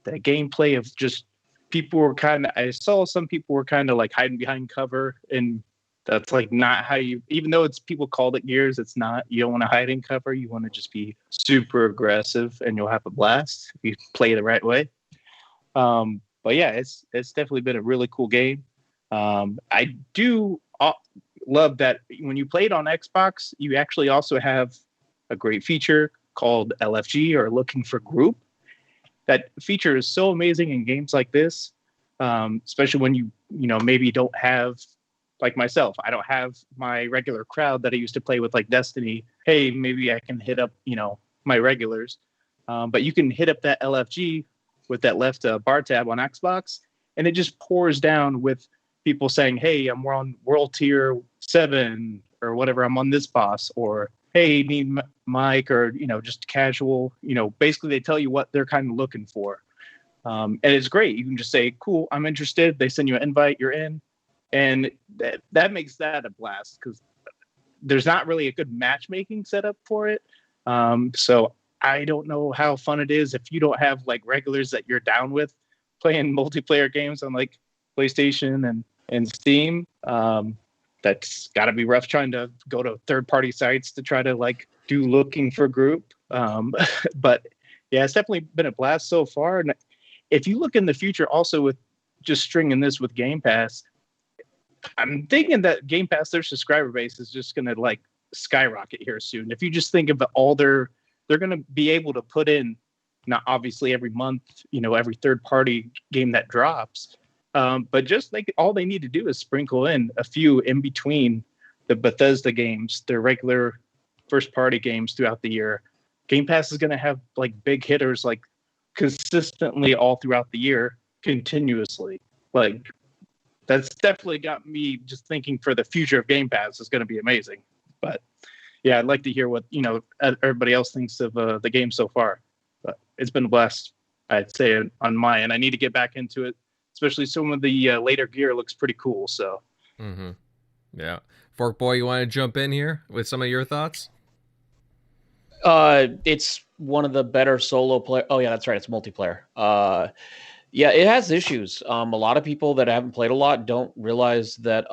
gameplay of just people were I saw some people were kind of like hiding behind cover, and that's like not how you, even though it's people called it Gears, it's not. You don't want to hide in cover. You want to just be super aggressive, and you'll have a blast if you play the right way. But yeah, it's definitely been a really cool game. I do love that when you play it on Xbox, you actually also have a great feature called LFG, or Looking for Group. That feature is so amazing in games like this, especially when you maybe don't have, like myself, I don't have my regular crowd that I used to play with, like Destiny. Hey, maybe I can hit up, my regulars. But you can hit up that LFG with that left bar tab on Xbox, and it just pours down with people saying, hey, I'm on World Tier 7 or whatever. I'm on this boss, or hey, need Mike, or, just casual. Basically they tell you what they're kind of looking for. And it's great. You can just say, cool, I'm interested. They send you an invite, you're in. And that makes that a blast, because there's not really a good matchmaking setup for it. So I don't know how fun it is if you don't have like regulars that you're down with playing multiplayer games on like PlayStation and Steam. That's got to be rough trying to go to third-party sites to try to like do Looking for Group. But yeah, it's definitely been a blast so far. And if you look in the future also with just stringing this with Game Pass, I'm thinking that Game Pass, their subscriber base is just going to like skyrocket here soon. If you just think of all they're going to be able to put in, not obviously every month, every third party game that drops, but just like all they need to do is sprinkle in a few in between the Bethesda games, their regular first party games throughout the year. Game Pass is going to have like big hitters like consistently all throughout the year, continuously. Like, that's definitely got me just thinking for the future of Game Pass is going to be amazing. But yeah, I'd like to hear what everybody else thinks of the game so far. But it's been a blast, I'd say, on my end. I need to get back into it, especially some of the later gear looks pretty cool. So, yeah, Fork Boy, you want to jump in here with some of your thoughts? It's one of the better solo play. Oh yeah, that's right. It's multiplayer. Yeah, it has issues. A lot of people that haven't played a lot don't realize that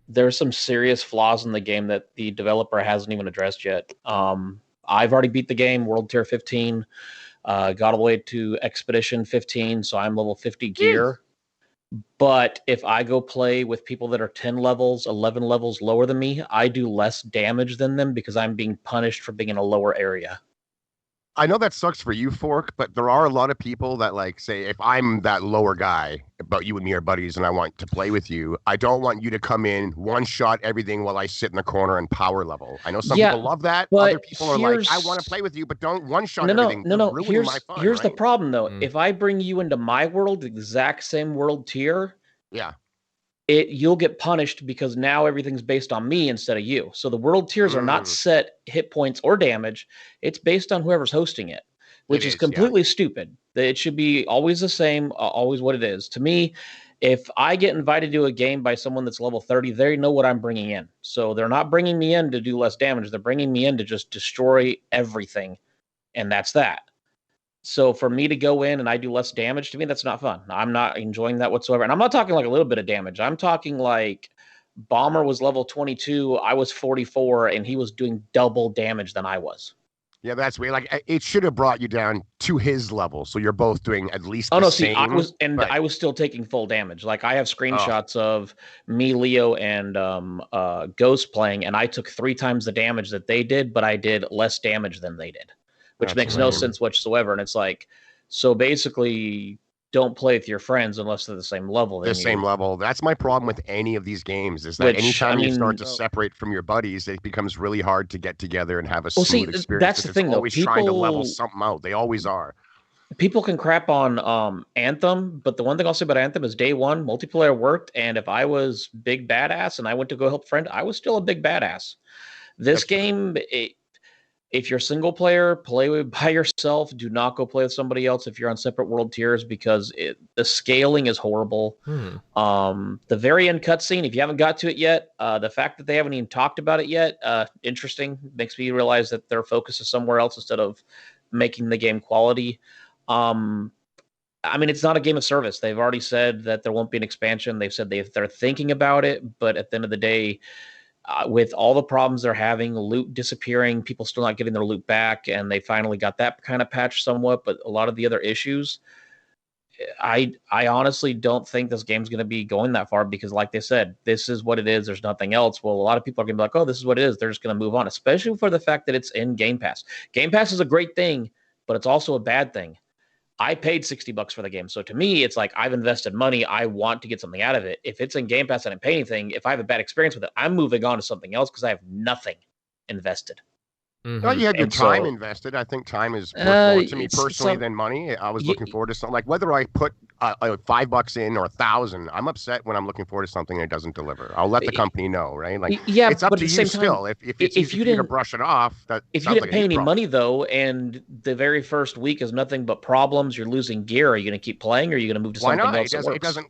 there's some serious flaws in the game that the developer hasn't even addressed yet. I've already beat the game, World Tier 15, got all the way to Expedition 15, so I'm level 50 gear. But if I go play with people that are 10 levels, 11 levels lower than me, I do less damage than them because I'm being punished for being in a lower area. I know that sucks for you, Fork, but there are a lot of people that like say, if I'm that lower guy, but you and me are buddies and I want to play with you, I don't want you to come in, one shot everything while I sit in the corner and power level. I know some people love that. Other people are like, I want to play with you, but don't one shot everything. No. Here's my fun, the problem though. If I bring you into my world, the exact same world tier, you'll get punished because now everything's based on me instead of you. So the world tiers are not set hit points or damage. It's based on whoever's hosting it, which is completely stupid. It should be always the same, always what it is. To me, if I get invited to a game by someone that's level 30, they know what I'm bringing in. So they're not bringing me in to do less damage. They're bringing me in to just destroy everything. And that's that. So for me to go in and I do less damage, to me, that's not fun. I'm not enjoying that whatsoever. And I'm not talking like a little bit of damage. I'm talking like Bomber was level 22, I was 44, and he was doing double damage than I was. Yeah, that's weird. Like it should have brought you down to his level, so you're both doing at least. Oh the no, same, I was still taking full damage. Like I have screenshots of me, Leo, and Ghost playing, and I took 3 times the damage that they did, but I did less damage than they did, which makes no sense whatsoever. And it's like, so basically, don't play with your friends unless they're the same level. The same level. That's my problem with any of these games. Is that anytime you start to separate from your buddies, it becomes really hard to get together and have a smooth experience. That's the thing, though. Always trying to level something out. They always are. People can crap on Anthem, but the one thing I'll say about Anthem is day one, multiplayer worked, and if I was big badass and I went to go help a friend, I was still a big badass. This game, if you're single player, play by yourself. Do not go play with somebody else if you're on separate world tiers, because the scaling is horrible. The very end cutscene, if you haven't got to it yet, the fact that they haven't even talked about it yet, interesting. Makes me realize that their focus is somewhere else instead of making the game quality. I mean, it's not a game of service. They've already said that there won't be an expansion. They've said they're thinking about it, but at the end of the day, with all the problems they're having, loot disappearing, people still not getting their loot back, and they finally got that kind of patched somewhat, but a lot of the other issues, I honestly don't think this game's going to be going that far, because like they said, this is what it is. There's nothing else. Well, a lot of people are going to be like, oh, this is what it is. They're just going to move on, especially for the fact that it's in Game Pass. Game Pass is a great thing, but it's also a bad thing. I paid $60 for the game. So to me, it's like I've invested money. I want to get something out of it. If it's in Game Pass and I didn't pay anything, if I have a bad experience with it, I'm moving on to something else because I have nothing invested. Well, you had your time invested. I think time is worth more to me personally than money. I was looking forward to something. Like whether I put $5 in or 1,000, I'm upset when I'm looking forward to something and it doesn't deliver. I'll let the company know, right? Like, it's up to you still. If it's easy for you to brush it off, if you didn't pay any money though, and the very first week is nothing but problems, you're losing gear. Are you going to keep playing, or are you going to move to something else?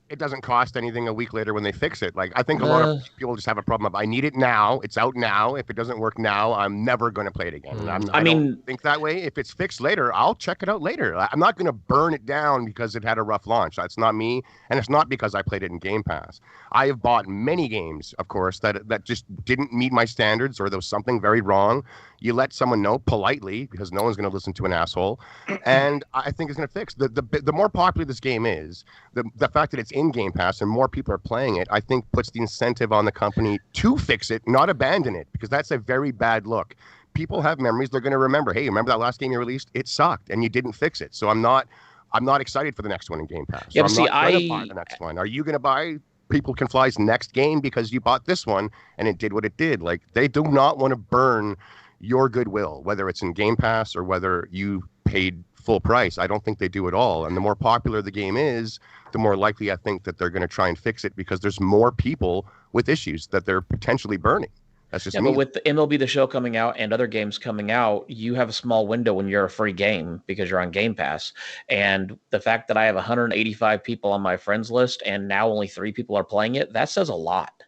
It doesn't cost anything a week later when they fix it. Like I think a lot of people just have a problem of I need it now. It's out now. If it doesn't work now, I'm never going to play it again. I don't think that way. If it's fixed later, I'll check it out later. I'm not going to burn it down because it had a rough launch. That's not me, and it's not because I played it in Game Pass. I have bought many games, of course, that just didn't meet my standards, or there was something very wrong. You let someone know politely, because no one's going to listen to an asshole, and I think it's going to fix. The more popular this game is, the fact that it's in Game Pass and more people are playing it, I think puts the incentive on the company to fix it, not abandon it, because that's a very bad look. People have memories. They're going to remember, hey, remember that last game you released? It sucked, and you didn't fix it. So I'm not excited for the next one in Game Pass. So I'm not going to buy the next one. Are you going to buy People Can Fly's next game because you bought this one and it did what it did? Like, they do not want to burn your goodwill, whether it's in Game Pass or whether you paid full price. I don't think they do at all. And the more popular the game is, the more likely I think that they're going to try and fix it, because there's more people with issues that they're potentially burning. That's just me. But with the MLB The Show coming out and other games coming out, you have a small window when you're a free game because you're on Game Pass. And the fact that I have 185 people on my friends list and now only 3 people are playing it, that says a lot.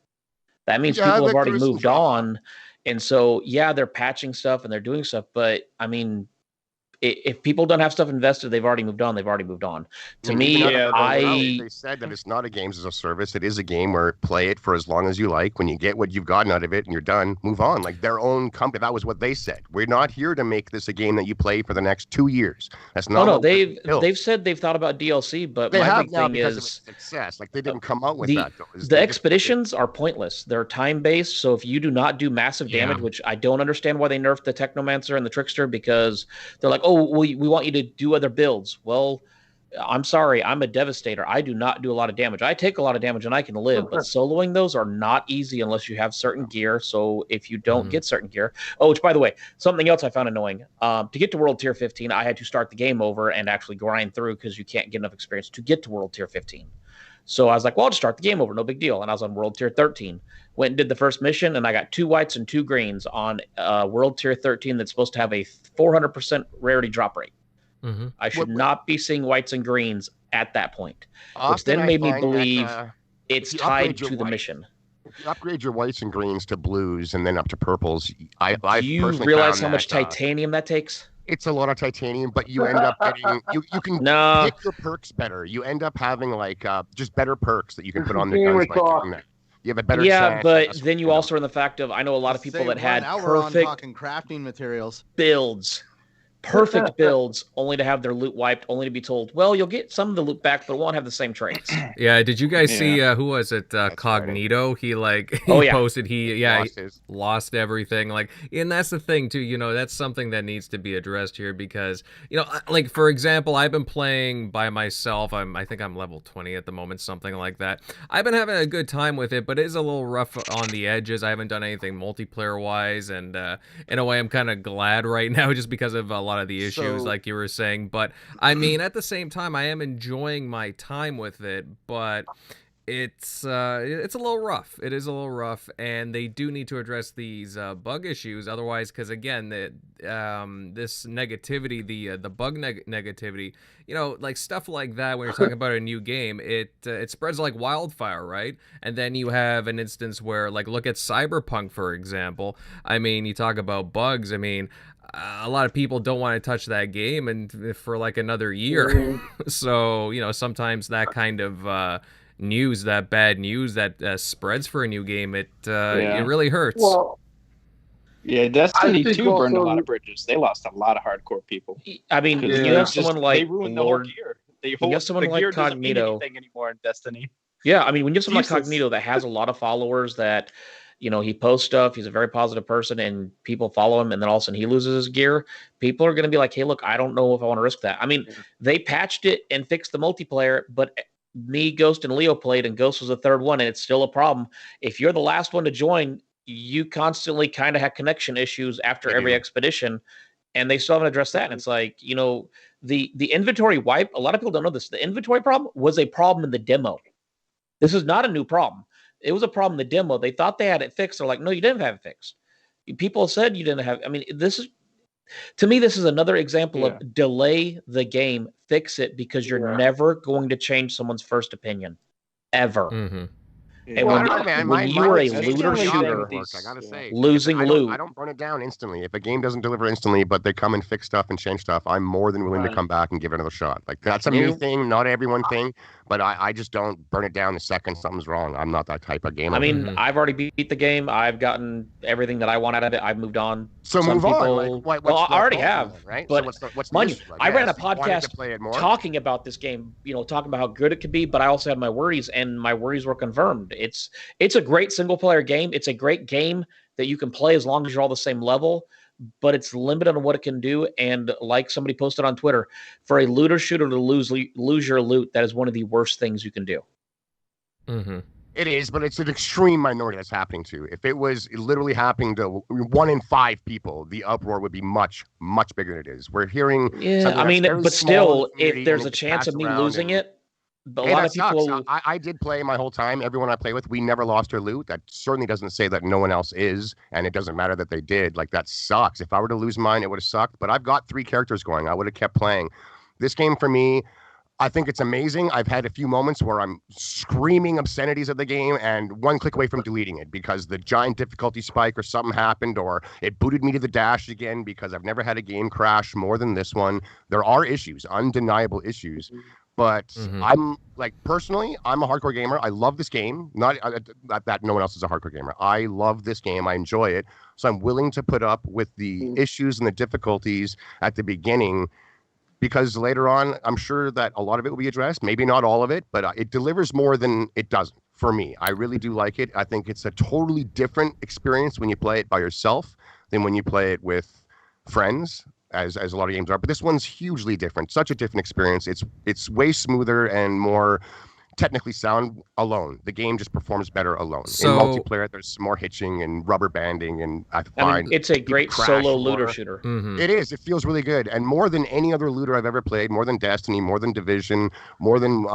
That means people have already moved on. And so, they're patching stuff and they're doing stuff. But, I mean, if people don't have stuff invested, they've already moved on. To me, they said that it's not a games as a service. It is a game where play it for as long as you like. When you get what you've gotten out of it and you're done, move on. Like their own company, that was what they said. We're not here to make this a game that you play for the next 2 years. That's not. No, they've said they've thought about DLC, but my big thing is success. Like they didn't come out with that. The expeditions are pointless. They're time based. So if you do not do massive damage, which I don't understand why they nerfed the Technomancer and the Trickster, because they're like, oh, we want you to do other builds. Well, I'm sorry, I'm a Devastator. I do not do a lot of damage. I take a lot of damage and I can live, but soloing those are not easy unless you have certain gear. So if you don't get certain gear, which by the way, something else I found annoying, to get to World Tier 15, I had to start the game over and actually grind through because you can't get enough experience to get to World Tier 15. So I was like, well, I'll just start the game over, no big deal. And I was on World Tier 13. Went and did the first mission, and I got 2 whites and 2 greens on World Tier 13 that's supposed to have a 400% rarity drop rate. I should not be seeing whites and greens at that point, which then made me believe it's tied to the mission. If you upgrade your whites and greens to blues and then up to purples, do you realize how much titanium that takes? It's a lot of titanium, but you end up getting you can No. pick your perks better. You end up having like just better perks that you can put on the Gamer guns by talk. doing that. You have a better Yeah, chance. but then you also are in the fact of I know a lot of people that had now we're on perfect talking crafting materials. builds, perfect builds, only to have their loot wiped, only to be told, well, you'll get some of the loot back, but it won't have the same traits. Yeah, did you guys see Yeah. who was it? Cognito. He Oh, yeah. posted he Lost lost everything. Like, and that's the thing too. You know, that's something that needs to be addressed here because like for example, I've been playing by myself. I think I'm level 20 at the moment, something like that. I've been having a good time with it, but it is a little rough on the edges. I haven't done anything multiplayer wise, and in a way, I'm kind of glad right now just because of a lot of the issues, So- like you were saying. But I mean, at the same time, I am enjoying my time with it, but it's a little rough. It is a little rough, and they do need to address these bug issues. Otherwise, because again, this negativity, the bug negativity, like stuff like that. When you're talking about a new game, it spreads like wildfire, right? And then you have an instance where, like, look at Cyberpunk, for example. I mean, you talk about bugs. I mean, a lot of people don't want to touch that game and for like another year. So sometimes that kind of news, that bad news that spreads for a new game, it really hurts. Well, Yeah, Destiny think 2 burned a also- lot of bridges. They lost a lot of hardcore people. I mean, Yeah. you They have just- someone they like ruined Lord. the whole gear. The you whole have someone the like gear doesn't mean Cognito. anything anymore in Destiny. Yeah, I mean, when you have someone like Useless. Cognito that has a lot of followers, that he posts stuff, he's a very positive person, and people follow him, and then all of a sudden he loses his gear. People are going to be like, "Hey, look, I don't know if I want to risk that." I mean, they patched it and fixed the multiplayer, but me, Ghost, and Leo played, and Ghost was the third one, and it's still a problem. If you're the last one to join, you constantly kind of have connection issues after They every do. expedition, and they still haven't addressed that. And it's like, the inventory wipe. A lot of people don't know this. The inventory problem was a problem in the demo. This is not a new problem. It was a problem in the demo. They thought they had it fixed. They're like, no, you didn't have it fixed. People said you didn't have. I mean, to me, this is another example of delay the game, fix it, because you're never going to change someone's first opinion, ever. Mm-hmm. And Well, when, I don't know, man. when you are a my- looter my- shooter, I gotta say, losing I loot. don't burn it down instantly. If a game doesn't deliver instantly, but they come and fix stuff and change stuff, I'm more than willing to come back and give it another shot. Like, that's a me thing, not everyone thing. But I just don't burn it down the second something's wrong. I'm not that type of gamer. I mean, I've already beat the game. I've gotten everything that I want out of it. I've moved on. so some move on. people- Like, well, what's I already the have, problem, right? but so what's the mind you, issue? I ran a Yes, you wanted to podcast play it more? talking about this game, talking about how good it could be, but I also had my worries, and my worries were confirmed. It's a great single player game. It's a great game that you can play as long as you're all the same level, but it's limited on what it can do. And like somebody posted on Twitter, for a looter shooter to lose your loot, that is one of the worst things you can do. Mm-hmm. It is, but it's an extreme minority that's happening to. If it was literally happening to 1 in 5 people, the uproar would be much, much bigger than it is. We're hearing, Yeah, something I that's mean, very but small in still, the community if there's and a it gets chance passed of me around losing and- it, a Hey, lot that of people. sucks. I did play my whole time. Everyone I play with, we never lost our loot. That certainly doesn't say that no one else is, and it doesn't matter that they did. Like, that sucks. If I were to lose mine, it would have sucked. But I've got 3 characters going. I would have kept playing. This game, for me, I think it's amazing. I've had a few moments where I'm screaming obscenities at the game and one click away from deleting it because the giant difficulty spike or something happened, or it booted me to the dash again because I've never had a game crash more than this one. There are issues, undeniable issues. But I'm like, personally, I'm a hardcore gamer. I love this game. Not that no one else is a hardcore gamer. I love this game. I enjoy it. So I'm willing to put up with the issues and the difficulties at the beginning, because later on, I'm sure that a lot of it will be addressed. Maybe not all of it, but it delivers more than it doesn't for me. I really do like it. I think it's a totally different experience when you play it by yourself than when you play it with friends, as a lot of games are. But this one's hugely different. Such a different experience. It's way smoother and more technically sound alone. The game just performs better alone. So- in multiplayer, there's more hitching and rubber banding, and I find it's a people great crash solo more. looter shooter. Mm-hmm. It is. It feels really good. And more than any other looter I've ever played, more than Destiny, more than Division, more than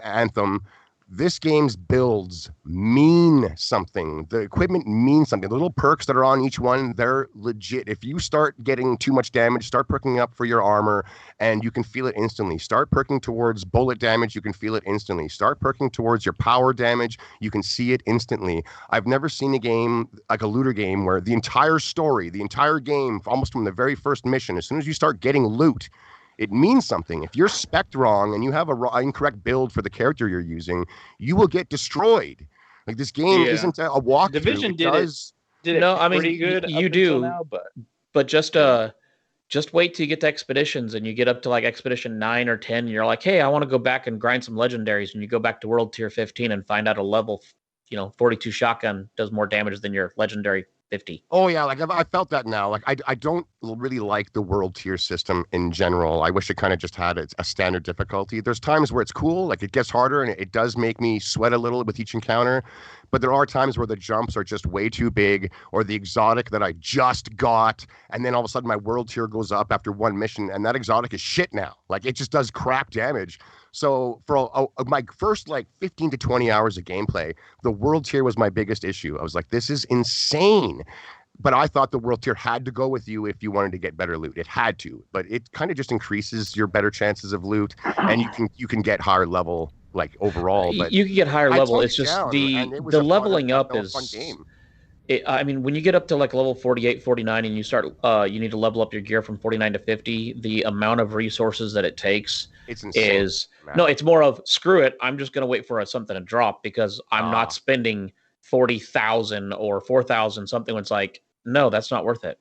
Anthem, this game's builds mean something. The equipment means something. The little perks that are on each one, they're legit. If you start getting too much damage, start perking up for your armor, and you can feel it instantly. Start perking towards bullet damage, you can feel it instantly. Start perking towards your power damage, you can see it instantly. I've never seen a game, like a looter game, where the entire story, the entire game, almost from the very first mission, as soon as you start getting loot, it means something. If you're spec'd wrong and you have a incorrect build for the character you're using, you will get destroyed. Like, this game isn't a walkthrough. Division did it No, I mean, pretty good. you up do. until now, But just wait till you get to expeditions and you get up to like expedition 9 or 10. And you're like, hey, I want to go back and grind some legendaries. And you go back to world tier 15 and find out a level, 42 shotgun does more damage than your legendary 50. Oh yeah, like I felt that now. Like I don't really like the world tier system in general. I wish it kind of just had a standard difficulty. There's times where it's cool, like it gets harder and it does make me sweat a little with each encounter. But there are times where the jumps are just way too big, or the exotic that I just got, and then all of a sudden my world tier goes up after one mission, and that exotic is shit now. Like, it just does crap damage. So for my first like 15 to 20 hours of gameplay, the world tier was my biggest issue. I was like, this is insane. But I thought the world tier had to go with you if you wanted to get better loot. It had to, but it kind of just increases your better chances of loot, and you can get higher level, like, overall. But you can get higher level. It's just the leveling up is fun game. I mean, when you get up to like level 48, 49, and you start, you need to level up your gear from 49 to 50, the amount of resources that it takes is, no, it's more of, screw it, I'm just going to wait for something to drop, because I'm not spending 40,000 or 4,000 something when it's like, no, that's not worth it.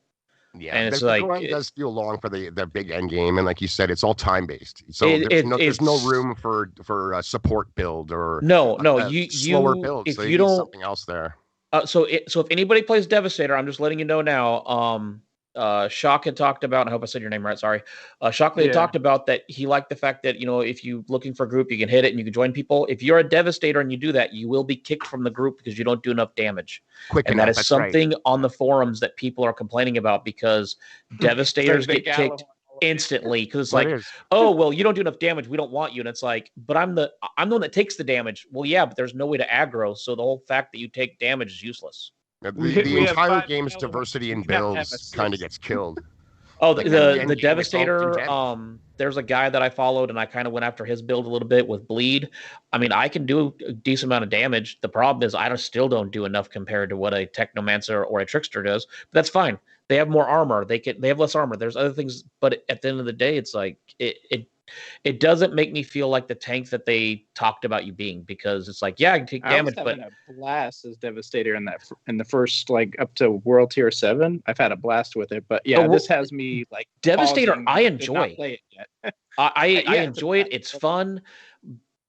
Yeah, and it's the like, grind does feel long for the big end game, and like you said, it's all time based. So there's no room for a support build or slower build. If so you don't, something else there. So if anybody plays Devastator, I'm just letting you know now. Shock had talked about, and I hope I said your name right, sorry. Shockley had talked about that he liked the fact that, if you're looking for a group, you can hit it and you can join people. If you're a Devastator and you do that, you will be kicked from the group because you don't do enough damage. That is something on the forums that people are complaining about, because Devastators get kicked instantly, because it's like, oh, well, you don't do enough damage, we don't want you. And it's like, but I'm the one that takes the damage. Well, yeah, but there's no way to aggro, so the whole fact that you take damage is useless. The entire game's diversity in builds kind of gets killed. Oh, like the Devastator, there's a guy that I followed, and I kind of went after his build a little bit with Bleed. I mean, I can do a decent amount of damage. The problem is I still don't do enough compared to what a Technomancer or a Trickster does, but that's fine. They have more armor. They have less armor. There's other things, but at the end of the day, it's like it doesn't make me feel like the tank that they talked about you being, because it's like, yeah, I can take damage, but a blast as Devastator in the first, like, up to World Tier 7. I've had a blast with it, but yeah, this has me like Devastator. I enjoy. Play it yet. I enjoy it. It's fun,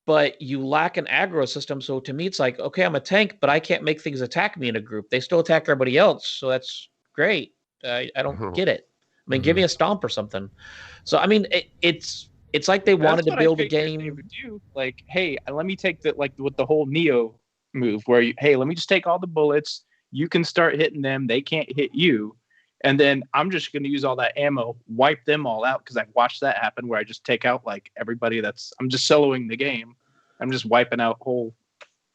but you lack an aggro system. So to me, it's like, okay, I'm a tank, but I can't make things attack me in a group. They still attack everybody else, so that's great. I don't get it. I mean, give me a stomp or something. So I mean, it's like they wanted to build a game. They would do, like, hey, let me take with the whole Neo move, where let me just take all the bullets. You can start hitting them. They can't hit you. And then I'm just going to use all that ammo, wipe them all out, because I've watched that happen, where I just take out like everybody I'm just soloing the game. I'm just wiping out whole,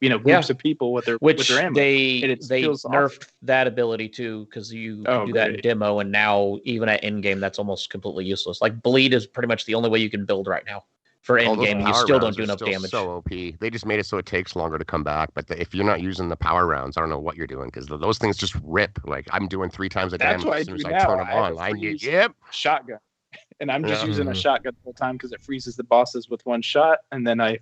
groups of people with their ammo. They nerfed that ability too, because you can do that in demo, and now even at end game, that's almost completely useless. Like, Bleed is pretty much the only way you can build right now for end game, and you still don't do enough damage. So OP. They just made it so it takes longer to come back. But if you're not using the power rounds, I don't know what you're doing, because those things just rip. Like, I'm doing 3 times a damage as soon as I turn them on. I need shotgun, and I'm just using a shotgun the whole time, because it freezes the bosses with one shot, and then I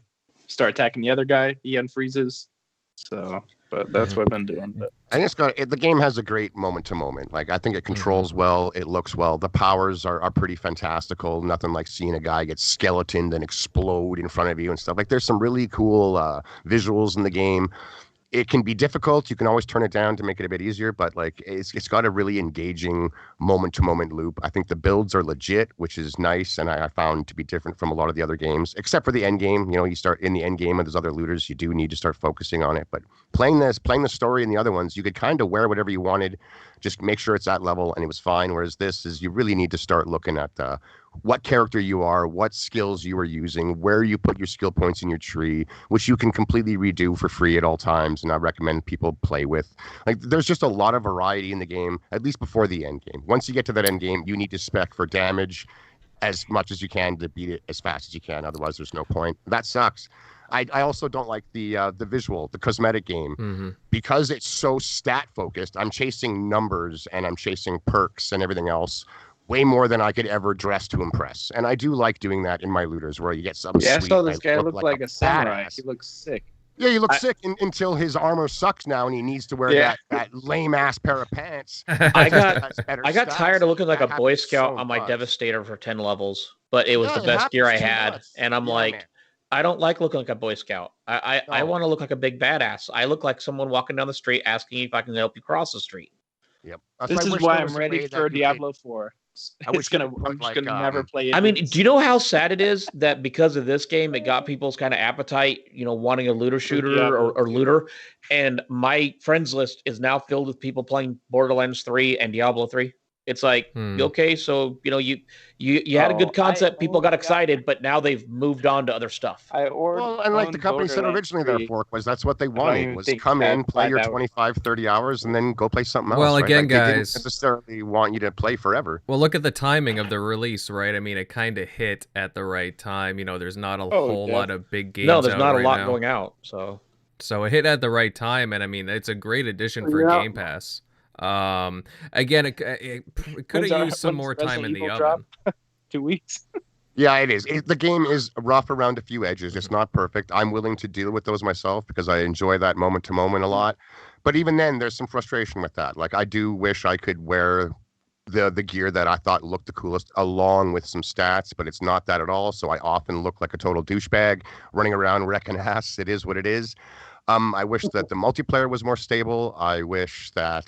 start attacking the other guy, he unfreezes. So, but that's what I've been doing. But. And the game has a great moment to moment. Like, I think it controls well, it looks well. The powers are pretty fantastical. Nothing like seeing a guy get skeletoned and explode in front of you and stuff. Like, there's some really cool visuals in the game. It can be difficult. You can always turn it down to make it a bit easier, but like, it's got a really engaging moment-to-moment loop. I think the builds are legit, which is nice, and I found to be different from a lot of the other games, except for the end game. You start in the end game and there's other looters. You do need to start focusing on it. But playing the story and the other ones, you could kind of wear whatever you wanted, just make sure it's that level, and it was fine. Whereas this is, you really need to start looking at what character you are, what skills you are using, where you put your skill points in your tree, which you can completely redo for free at all times, and I recommend people play with. Like, there's just a lot of variety in the game, at least before the end game. Once you get to that end game, you need to spec for damage as much as you can to beat it as fast as you can. Otherwise, there's no point. That sucks. I also don't like the visual, the cosmetic game, because it's so stat focused. I'm chasing numbers and I'm chasing perks and everything else way more than I could ever dress to impress. And I do like doing that in my looters, where you get something Yeah, I sweet. saw this guy look like a samurai. badass. He looks sick. Yeah, he looks sick until his armor sucks now and he needs to wear that lame ass pair of pants. I got stats. tired of looking like That a Boy happens Scout so on my much. Devastator for 10 levels, but it was Yeah, the it best gear I happens too had. much. And I'm Yeah, like, man. I don't like looking like a Boy Scout. I No. want to look like a big badass. I look like someone walking down the street asking if I can help you cross the street. Yep. This is why I'm ready for Diablo 4. I wish you I'm could just put, gonna never play it. I mean, do you know how sad it is that because of this game, it got people's kind of appetite, wanting a looter shooter or looter, and my friends list is now filled with people playing Borderlands 3 and Diablo 3. It's like, okay, so you had a good concept, people got excited, but now they've moved on to other stuff. Well, and like the company said originally, their fork was that's what they wanted, was come in, play your 25, 30 hours, and then go play something else. Well, right? again, Like, they didn't guys, necessarily want you to play forever. Well, look at the timing of the release, right? I mean, it kind of hit at the right time. There's not a whole lot of big games. No, there's not a lot now. going out, so it hit at the right time, and I mean, it's a great addition for Game Pass. Again, it could have used some more time in the oven. 2 weeks. Yeah, it is. The game is rough around a few edges. It's not perfect. I'm willing to deal with those myself because I enjoy that moment to moment a lot. But even then, there's some frustration with that. Like, I do wish I could wear the gear that I thought looked the coolest along with some stats, but it's not that at all. So I often look like a total douchebag running around wrecking ass. It is what it is. I wish that the multiplayer was more stable. I wish that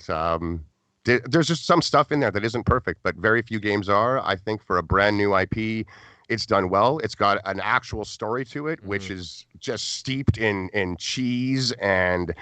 there's just some stuff in there that isn't perfect, but very few games are. I think for a brand new IP, it's done well. It's got an actual story to it, which is just steeped in cheese and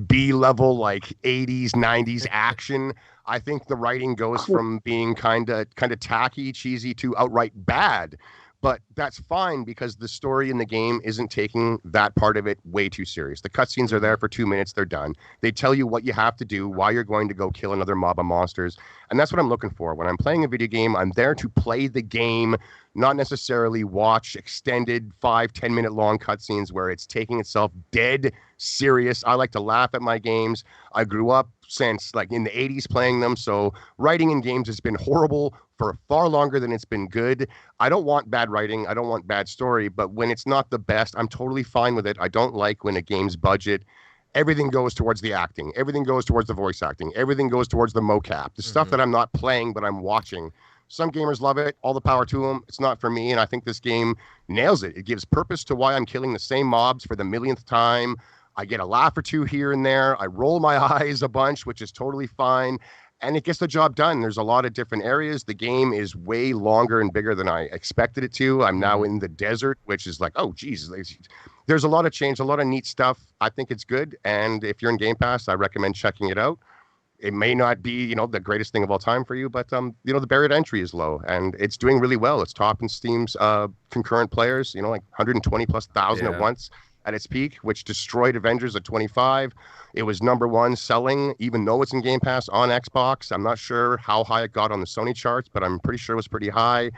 B-level, like 80s, 90s action. I think the writing goes from being kind of tacky, cheesy to outright bad. But that's fine because the story in the game isn't taking that part of it way too serious. The cutscenes are there for 2 minutes. They're done. They tell you what you have to do, why you're going to go kill another mob of monsters. And that's what I'm looking for. When I'm playing a video game, I'm there to play the game, not necessarily watch extended 5-10 minute long cutscenes where it's taking itself dead serious. I like to laugh at my games. I grew up since like in the 80s playing them. So writing in games has been horrible for far longer than it's been good. I don't want bad writing. I don't want bad story, but when it's not the best, I'm totally fine with it. I don't like when a game's budget, everything goes towards the acting. Everything goes towards the voice acting. Everything goes towards the mocap, the stuff that I'm not playing, but I'm watching. Some gamers love it. All the power to them. It's not for me. And I think this game nails it. It gives purpose to why I'm killing the same mobs for the millionth time. I get a laugh or two here and there. I roll my eyes a bunch, which is totally fine. And it gets the job done. There's a lot of different areas. The game is way longer and bigger than I expected it to. I'm now in the desert, which is like, oh, geez. There's a lot of change, a lot of neat stuff. I think it's good. And if you're in Game Pass, I recommend checking it out. It may not be, the greatest thing of all time for you, but, the barrier to entry is low. And it's doing really well. It's topping Steam's concurrent players, like 120 plus thousand at once at its peak, which destroyed Avengers at 25. It was #1 selling, even though it's in Game Pass on Xbox. I'm not sure how high it got on the Sony charts, but I'm pretty sure it was pretty high.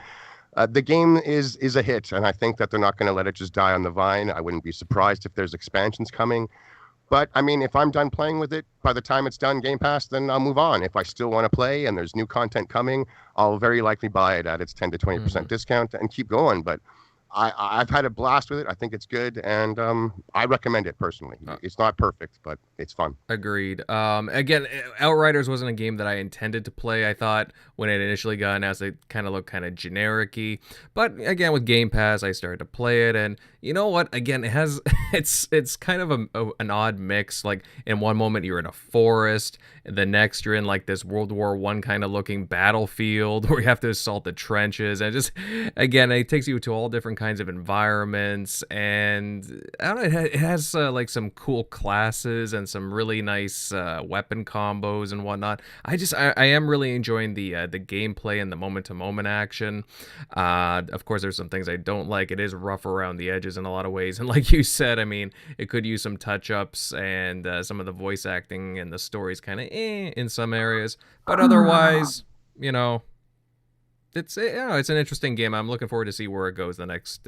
The game is a hit, and I think that they're not going to let it just die on the vine. I wouldn't be surprised if there's expansions coming. But, I mean, if I'm done playing with it, by the time it's done Game Pass, then I'll move on. If I still want to play and there's new content coming, I'll very likely buy it at its 10 to 20% discount and keep going. But I've had a blast with it. I think it's good, and I recommend it personally. It's not perfect, but it's fun. Agreed. Again, Outriders wasn't a game that I intended to play. I thought when it initially got announced, it kind of looked kind of generic-y. But again, with Game Pass, I started to play it, and you know what? Again, it has it's kind of an odd mix. Like in one moment you're in a forest, and the next you're in like this World War I kind of looking battlefield where you have to assault the trenches, and just again, it takes you to all different kinds of environments, and I don't know, it has like some cool classes and some really nice weapon combos and whatnot. I am really enjoying the gameplay and the moment-to-moment action. Of course, there's some things I don't like. It is rough around the edges in a lot of ways, and like you said, I mean, it could use some touch-ups, and some of the voice acting and the story's kind of in some areas, but otherwise, you know, it's an interesting game. I'm looking forward to see where it goes the next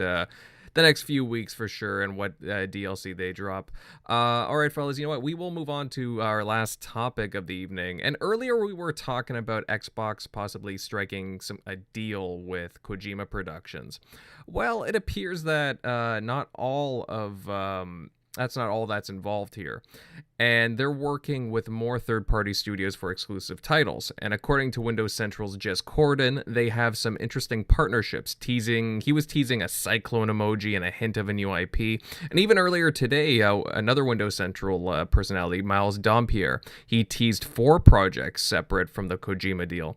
few weeks for sure, and what DLC they drop. All right, fellas, you know what? We will move on to our last topic of the evening. And earlier we were talking about Xbox possibly striking a deal with Kojima Productions. Well, it appears that that's not all that's involved here. And they're working with more third-party studios for exclusive titles. And according to Windows Central's Jez Corden, they have some interesting partnerships. He was teasing a cyclone emoji and a hint of a new IP. And even earlier today, another Windows Central personality, Miles Dompierre, he teased 4 projects separate from the Kojima deal.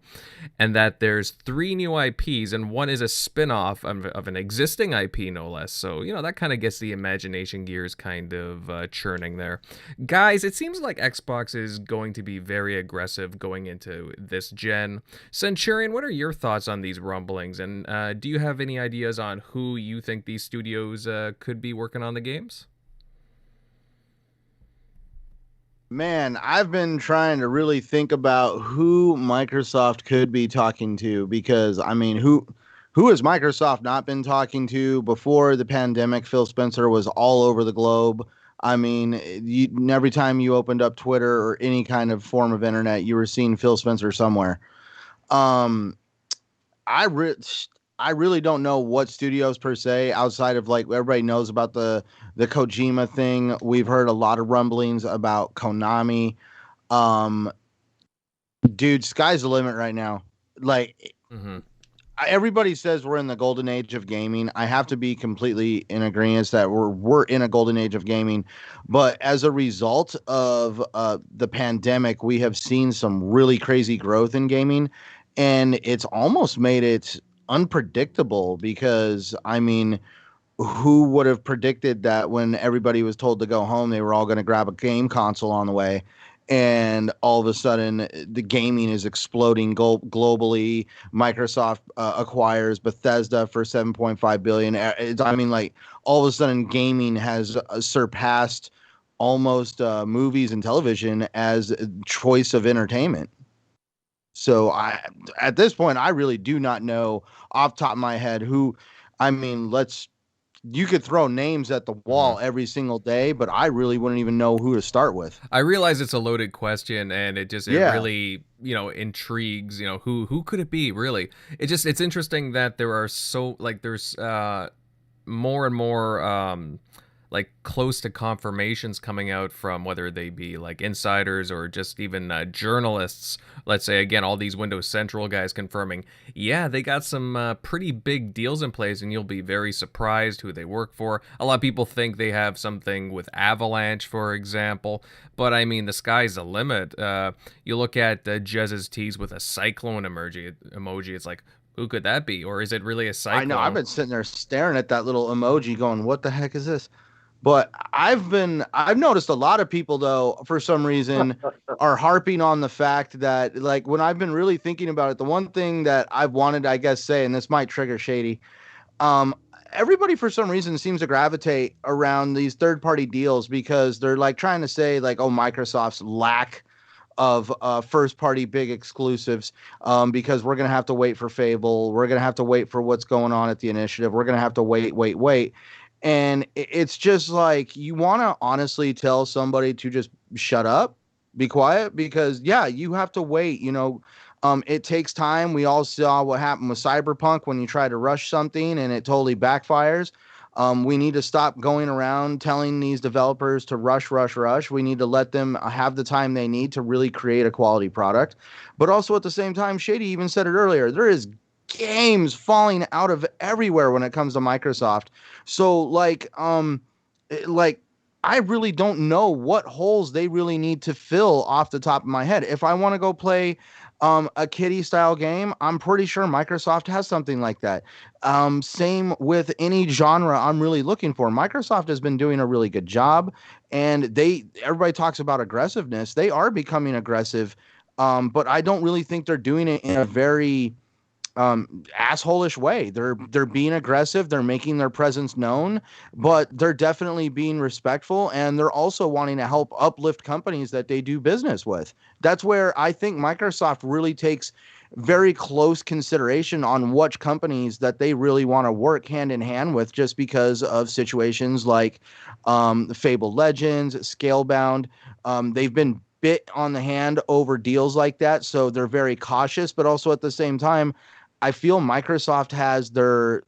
And that there's 3 new IPs, and one is a spin-off of an existing IP, no less. So, you know, that kind of gets the imagination gears kind of churning there. Guys, it seems like Xbox is going to be very aggressive going into this gen. Centurion, what are your thoughts on these rumblings? And do you have any ideas on who you think these studios could be working on the games? Man, I've been trying to really think about who Microsoft could be talking to, because, I mean, who has Microsoft not been talking to before the pandemic? Phil Spencer was all over the globe. I mean, every time you opened up Twitter or any kind of form of internet, you were seeing Phil Spencer somewhere. I really don't know what studios per se, outside of, like, everybody knows about the Kojima thing. We've heard a lot of rumblings about Konami. Dude, sky's the limit right now. Like, everybody says we're in the golden age of gaming. I have to be completely in agreement that we're in a golden age of gaming. But as a result of the pandemic, we have seen some really crazy growth in gaming, and it's almost made it unpredictable, because, I mean, who would have predicted that when everybody was told to go home, they were all going to grab a game console on the way? And all of a sudden, the gaming is exploding globally. Microsoft acquires Bethesda for $7.5 billion. I mean, like, all of a sudden, gaming has surpassed almost movies and television as a choice of entertainment. So, at this point, I really do not know off the top of my head who. I mean, you could throw names at the wall every single day, but I really wouldn't even know who to start with. I realize it's a loaded question, and it really, you know, intrigues, you know, who could it be, really? It's interesting that there's more and more like close to confirmations coming out from whether they be like insiders or just even journalists. Let's say, again, all these Windows Central guys confirming, yeah, they got some pretty big deals in place, and you'll be very surprised who they work for. A lot of people think they have something with Avalanche, for example, but I mean, the sky's the limit. You look at Jez's tease with a cyclone emoji, it's like, who could that be? Or is it really a cyclone? I know, I've been sitting there staring at that little emoji going, what the heck is this? But I've noticed a lot of people, though, for some reason, are harping on the fact that, like, when I've been really thinking about it, the one thing that I've wanted, I guess, say, and this might trigger Shady, everybody for some reason seems to gravitate around these third-party deals, because they're like trying to say, like, oh, Microsoft's lack of first-party big exclusives, because we're going to have to wait for Fable. We're going to have to wait for what's going on at the Initiative. We're going to have to wait. And it's just like, you want to honestly tell somebody to just shut up, be quiet, because, yeah, you have to wait. You know, it takes time. We all saw what happened with Cyberpunk when you try to rush something and it totally backfires. We need to stop going around telling these developers to rush. We need to let them have the time they need to really create a quality product. But also at the same time, Shady even said it earlier, there is games falling out of everywhere when it comes to Microsoft. So like I really don't know what holes they really need to fill off the top of my head. If I want to go play A kiddie style game, I'm pretty sure Microsoft has something like that. Same with any genre I'm really looking for. Microsoft has been doing a really good job, and everybody talks about aggressiveness. They are becoming aggressive, but I don't really think they're doing it in a very asshole-ish way. They're being aggressive, they're making their presence known, but they're definitely being respectful, and they're also wanting to help uplift companies that they do business with. That's where I think Microsoft really takes very close consideration on which companies that they really want to work hand in hand with, just because of situations like Fable Legends, Scalebound. They've been bit on the hand over deals like that, so they're very cautious, but also at the same time, I feel Microsoft has their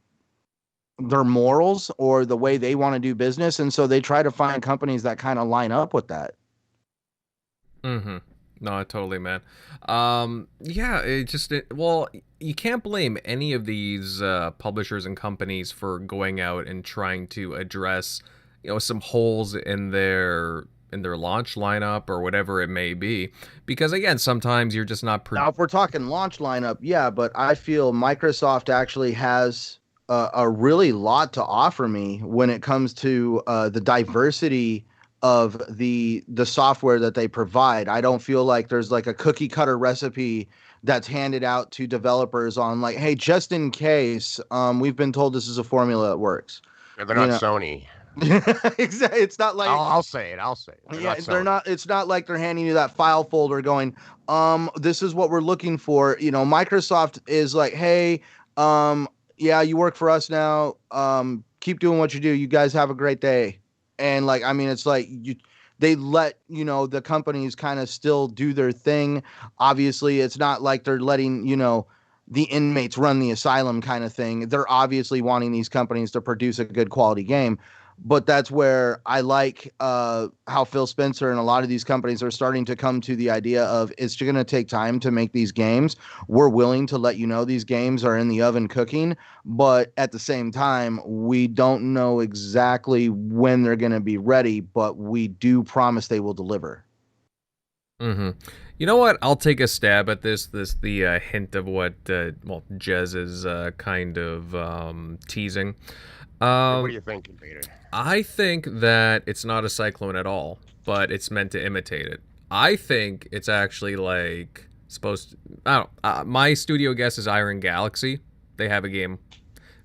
morals or the way they want to do business, and so they try to find companies that kind of line up with that. Mm-hmm. No, totally, man. Yeah, well, you can't blame any of these publishers and companies for going out and trying to address, some holes in their launch lineup or whatever it may be, because again, sometimes you're just not now if we're talking launch lineup, yeah, but I feel Microsoft actually has a really lot to offer me when it comes to the diversity of the software that they provide. I don't feel like there's like a cookie cutter recipe that's handed out to developers on like, hey, just in case, we've been told this is a formula that works. Yeah, they're not Sony. Exactly. It's not like I'll say it. They're not. It's not like they're handing you that file folder, going, this is what we're looking for. Microsoft is like, hey, yeah, you work for us now. Keep doing what you do. You guys have a great day. And like, I mean, it's like they let the companies kind of still do their thing. Obviously, it's not like they're letting the inmates run the asylum kind of thing. They're obviously wanting these companies to produce a good quality game. But that's where I like how Phil Spencer and a lot of these companies are starting to come to the idea of it's going to take time to make these games. We're willing to let you know these games are in the oven cooking, but at the same time, we don't know exactly when they're going to be ready, but we do promise they will deliver. Mm-hmm. You know what? I'll take a stab at the hint of what Jez is kind of teasing. What do you think, Vader? I think that it's not a cyclone at all, but it's meant to imitate it. I think it's actually like supposed to, I don't my studio guess is Iron Galaxy. They have a game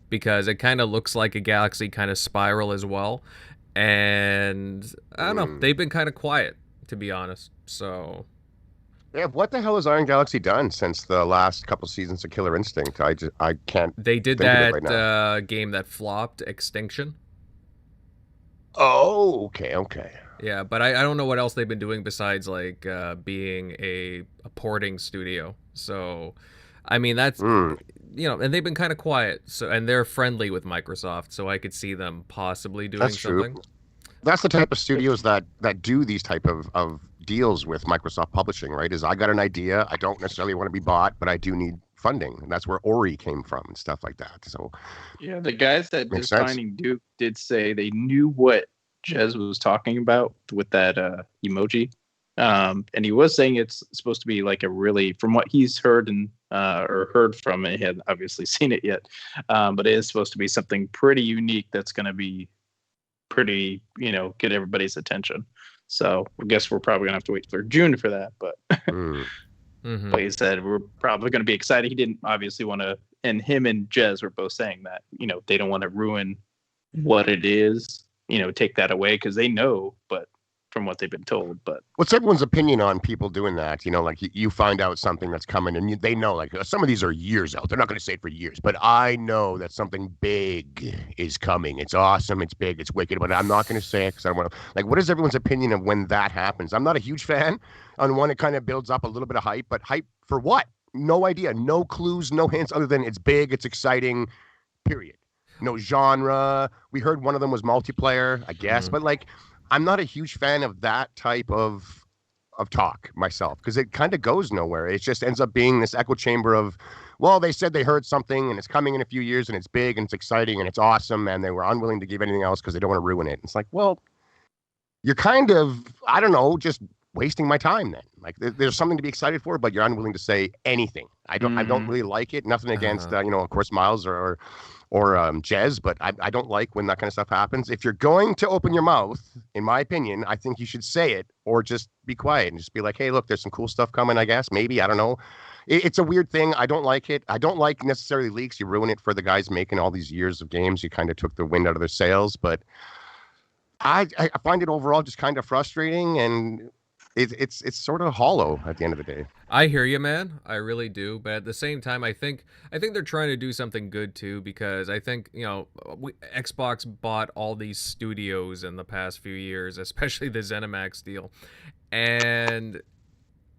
because it kind of looks like a galaxy kind of spiral as well. And I don't know, they've been kind of quiet, to be honest. So yeah, what the hell has Iron Galaxy done since the last couple seasons of Killer Instinct? I can't. They did that game that flopped, Extinction. Oh, okay. Yeah, but I don't know what else they've been doing besides like being a porting studio. So, I mean that's and they've been kind of quiet. So and they're friendly with Microsoft, so I could see them possibly doing something. True. That's the type of studios that do these type of deals with Microsoft Publishing, right? Is I got an idea, I don't necessarily want to be bought, but I do need funding, and that's where Ori came from and stuff like that. So yeah, the guys that did Finding Duke did say they knew what Jez was talking about with that emoji, and he was saying it's supposed to be like a really, from what he's heard and or heard from it, he hadn't obviously seen it yet, but it is supposed to be something pretty unique that's going to be pretty, get everybody's attention. So I guess we're probably gonna have to wait for June for that. But like you said, we're probably gonna be excited. He didn't obviously want to, and him and Jez were both saying that, they don't want to ruin what it is, take that away because they know, but from what they've been told. But what's everyone's opinion on people doing that? Like you find out something that's coming and they know, like some of these are years out. They're not going to say it for years, but I know that something big is coming. It's awesome. It's big. It's wicked, but I'm not going to say it because I don't want to, like, what is everyone's opinion of when that happens? I'm not a huge fan on one. It kind of builds up a little bit of hype, but hype for what? No idea. No clues, no hints other than it's big. It's exciting, period. No genre. We heard one of them was multiplayer, I guess, but like, I'm not a huge fan of that type of talk myself because it kind of goes nowhere. It just ends up being this echo chamber of, well, they said they heard something and it's coming in a few years and it's big and it's exciting and it's awesome and they were unwilling to give anything else because they don't want to ruin it. It's like, well, you're kind of, I don't know, just wasting my time then. Like there's something to be excited for, but you're unwilling to say anything. I don't really like it. Nothing against of course Miles or Jez, but I don't like when that kind of stuff happens. If you're going to open your mouth, in my opinion, I think you should say it or just be quiet and just be like, hey, look, there's some cool stuff coming, I guess. Maybe, I don't know. It's a weird thing. I don't like it. I don't like necessarily leaks. You ruin it for the guys making all these years of games. You kind of took the wind out of their sails, but I find it overall just kind of frustrating, and it's sort of hollow at the end of the day. I hear you, man. I really do. But at the same time, I think they're trying to do something good too, because I think, Xbox bought all these studios in the past few years, especially the ZeniMax deal, and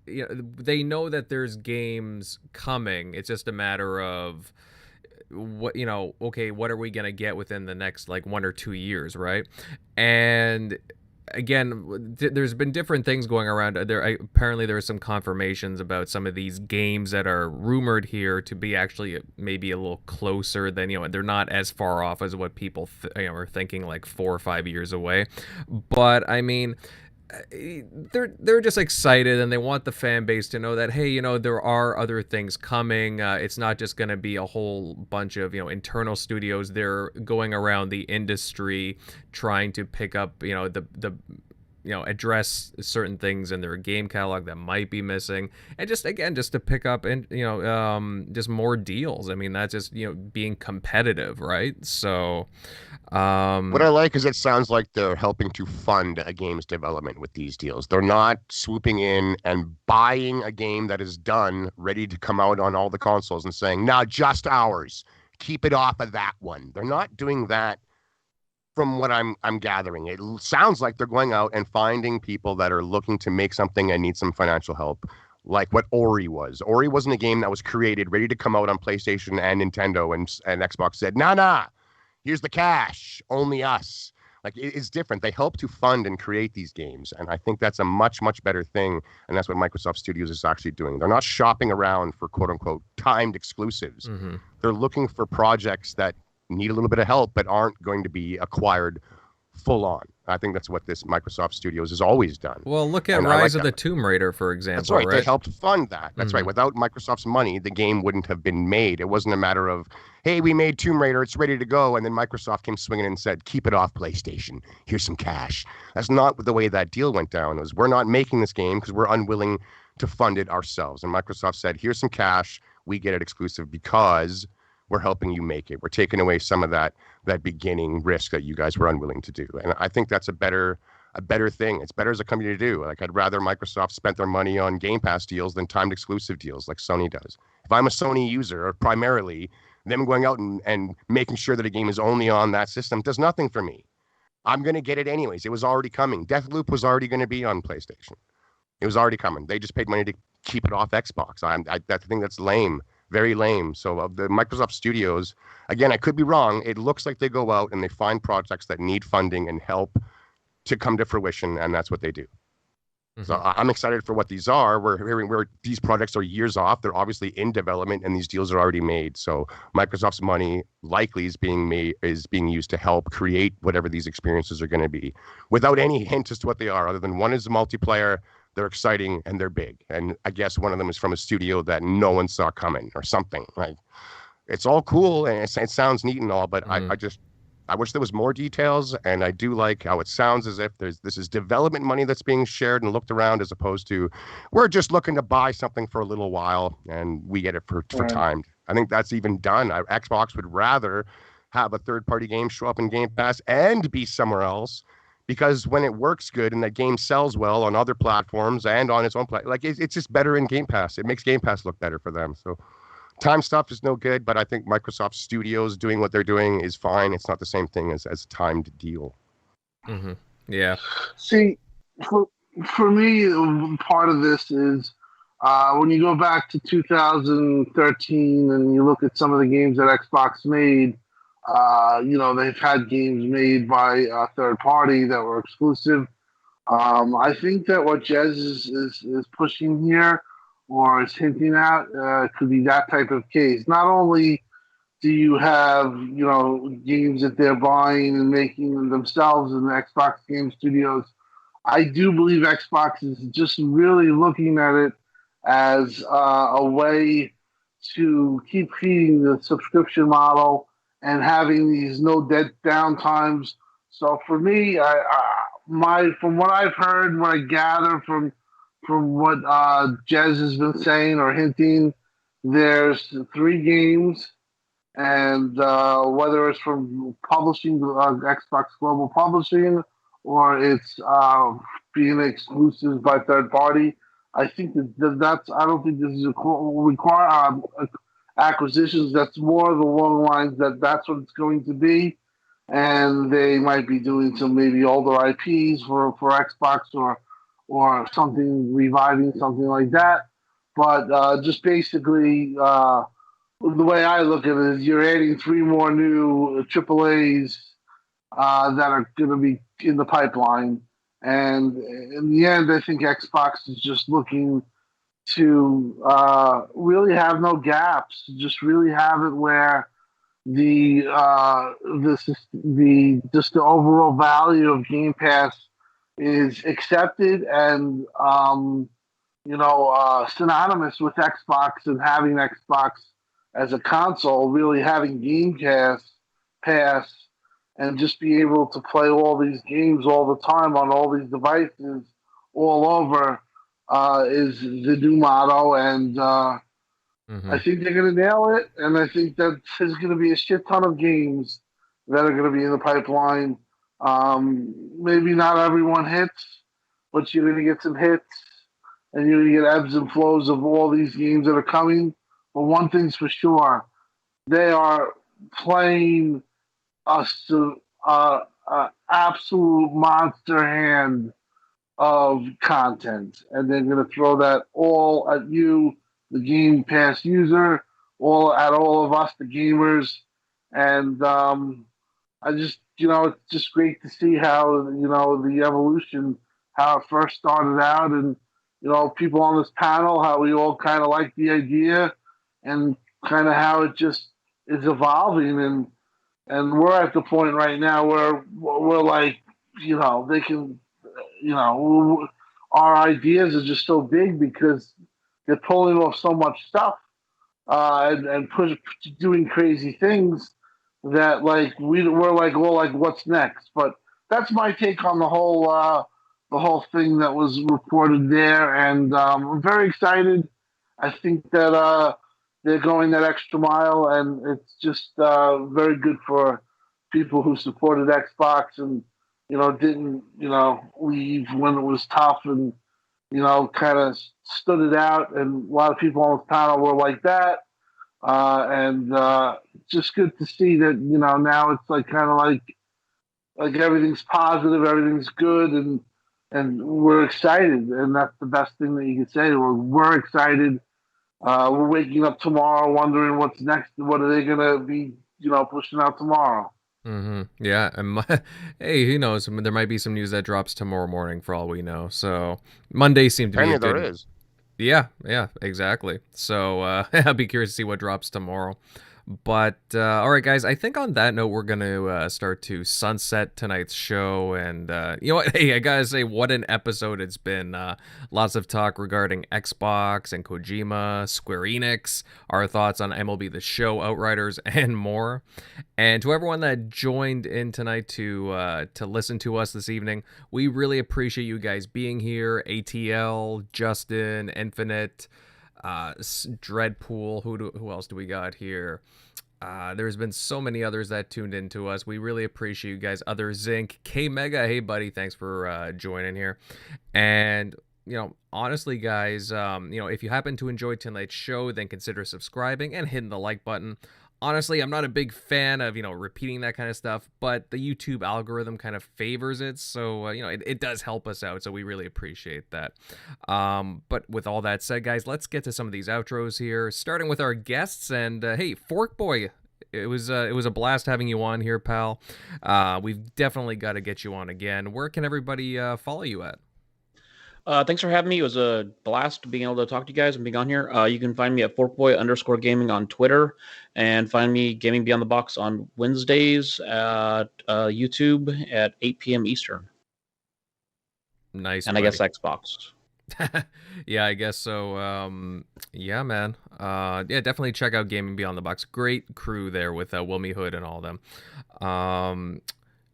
they know that there's games coming. It's just a matter of what what are we gonna get within the next 1 or 2 years, right? And again, there's been different things going around there. Apparently there are some confirmations about some of these games that are rumored here to be actually maybe a little closer than, they're not as far off as what people are thinking, 4 or 5 years away. But I mean, they're just excited, and they want the fan base to know that, hey, there are other things coming. It's not just going to be a whole bunch of internal studios. They're going around the industry trying to pick up address certain things in their game catalog that might be missing, and just to pick up and just more deals. I mean, that's just being competitive, right? So what I like is it sounds like they're helping to fund a game's development with these deals. They're not swooping in and buying a game that is done, ready to come out on all the consoles and saying, "Now just ours. Keep it off of that one." They're not doing that. From what I'm gathering, it sounds like they're going out and finding people that are looking to make something and need some financial help, like what Ori was. Ori wasn't a game that was created, ready to come out on PlayStation and Nintendo, and Xbox said, nah, here's the cash, only us. It's different. They help to fund and create these games, and I think that's a much, much better thing, and that's what Microsoft Studios is actually doing. They're not shopping around for quote-unquote timed exclusives. Mm-hmm. They're looking for projects that need a little bit of help, but aren't going to be acquired full on. I think that's what this Microsoft Studios has always done. Well, look at Rise of the Tomb Raider, for example. That's right. They helped fund that. That's right. Without Microsoft's money, the game wouldn't have been made. It wasn't a matter of, hey, we made Tomb Raider, it's ready to go, and then Microsoft came swinging in and said, keep it off PlayStation. Here's some cash. That's not the way that deal went down. It was, we're not making this game because we're unwilling to fund it ourselves. And Microsoft said, here's some cash. We get it exclusive because we're helping you make it. We're taking away some of that beginning risk that you guys were unwilling to do. And I think that's a better thing. It's better as a company to do. I'd rather Microsoft spent their money on Game Pass deals than timed exclusive deals like Sony does. If I'm a Sony user, or primarily, them going out and making sure that a game is only on that system does nothing for me. I'm going to get it anyways. It was already coming. Deathloop was already going to be on PlayStation. It was already coming. They just paid money to keep it off Xbox. I think that's lame. Very lame. So of the Microsoft Studios, again, I could be wrong. It looks like they go out and they find projects that need funding and help to come to fruition, and that's what they do. Mm-hmm. So I'm excited for what these are. We're hearing where these projects are years off. They're obviously in development, and these deals are already made. So Microsoft's money likely is being used to help create whatever these experiences are going to be, without any hint as to what they are, other than one is a multiplayer. They're exciting and they're big. And I guess one of them is from a studio that no one saw coming or something. Right? It's all cool and it sounds neat and all, but I wish there was more details. And I do like how it sounds as if this is development money that's being shared and looked around, as opposed to we're just looking to buy something for a little while and we get it for time. I think that's even done. Xbox would rather have a third-party game show up in Game Pass and be somewhere else. Because when it works good and that game sells well on other platforms and on its own platform, it's just better in Game Pass. It makes Game Pass look better for them. So time stuff is no good, but I think Microsoft Studios doing what they're doing is fine. It's not the same thing as a timed deal. Mm-hmm. Yeah. See, for me, part of this is when you go back to 2013 and you look at some of the games that Xbox made. They've had games made by a third party that were exclusive. I think that what Jez is pushing here or is hinting at could be that type of case. Not only do you have, games that they're buying and making themselves in the Xbox Game Studios, I do believe Xbox is just really looking at it as a way to keep feeding the subscription model and having these no dead downtimes. So for me, from what I've heard, what I gather from what Jez has been saying or hinting, there's 3 games, and whether it's from publishing, Xbox Global Publishing, or it's being exclusive by third party. I think that's. I don't think this is require acquisitions. That's more the long lines that's what it's going to be, and they might be doing some maybe older IPs for Xbox or something, reviving something like that. But just basically, the way I look at it is you're adding 3 more new AAAs that are going to be in the pipeline. And in the end, I think Xbox is just looking to really have no gaps, just really have it where the just the overall value of Game Pass is accepted and synonymous with Xbox, and having Xbox as a console, really having Game Pass, and just be able to play all these games all the time on all these devices all over is the new motto. And I think they're going to nail it. And I think that there's going to be a shit ton of games that are going to be in the pipeline. Maybe not everyone hits, but you're going to get some hits, and you're going to get ebbs and flows of all these games that are coming. But one thing's for sure, they are playing absolute monster hand of content, and they're going to throw that all at you, the Game Pass user, all of us, the gamers. And I just, it's just great to see how, the evolution, how it first started out, and people on this panel, how we all kind of like the idea, and kind of how it just is evolving. And we're at the point right now where we're like, they can, our ideas are just so big because they're pulling off so much stuff and doing crazy things that we're like, well, like, what's next? But that's my take on the whole thing that was reported there, and I'm very excited. I think that they're going that extra mile, and it's just very good for people who supported Xbox and didn't leave when it was tough, and kind of stood it out. And a lot of people on this panel were like that, and just good to see that now it's like kind of like everything's positive, everything's good, and we're excited, and that's the best thing that you can say. We're excited. We're waking up tomorrow wondering what's next. What are they going to be, pushing out tomorrow? Yeah. And hey, who knows? I mean, there might be some news that drops tomorrow morning for all we know. So Monday seemed to be a good... there is. Yeah, exactly. So I'll be curious to see what drops tomorrow. But all right, guys, I think on that note, we're going to start to sunset tonight's show. And you know what? Hey, I got to say, what an episode it's been. Lots of talk regarding Xbox and Kojima, Square Enix, our thoughts on MLB The Show, Outriders, and more. And to everyone that joined in tonight to listen to us this evening, we really appreciate you guys being here. ATL, Justin, Infinite, Dreadpool, who else do we got here? There's been so many others that tuned into us. We really appreciate you guys. Other Zinc, K Mega, hey buddy, thanks for joining here. And honestly, guys, if you happen to enjoy tonight's show, then consider subscribing and hitting the like button. Honestly, I'm not a big fan of, repeating that kind of stuff, but the YouTube algorithm kind of favors it. So, it does help us out. So we really appreciate that. But with all that said, guys, let's get to some of these outros here, starting with our guests. And hey, Fork Boy, it was a blast having you on here, pal. We've definitely got to get you on again. Where can everybody follow you at? Thanks for having me. It was a blast being able to talk to you guys and being on here. You can find me at forkboy_gaming on Twitter, and find me Gaming Beyond the Box on Wednesdays at YouTube at 8 p.m. Eastern. Nice. And I guess Xbox. Yeah, I guess so. Yeah, man. Yeah, definitely check out Gaming Beyond the Box. Great crew there with Wilmy Hood and all them.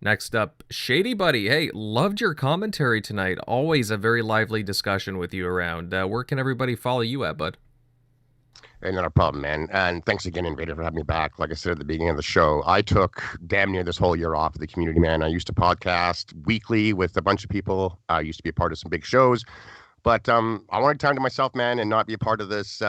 Next up, Shady Buddy. Hey, loved your commentary tonight. Always a very lively discussion with you around. Where can everybody follow you at, bud? Hey, not a problem, man. And thanks again, Invader, for having me back. Like I said at the beginning of the show, I took damn near this whole year off of the community, man. I used to podcast weekly with a bunch of people. I used to be a part of some big shows. But I wanted time to myself, man, and not be a part of this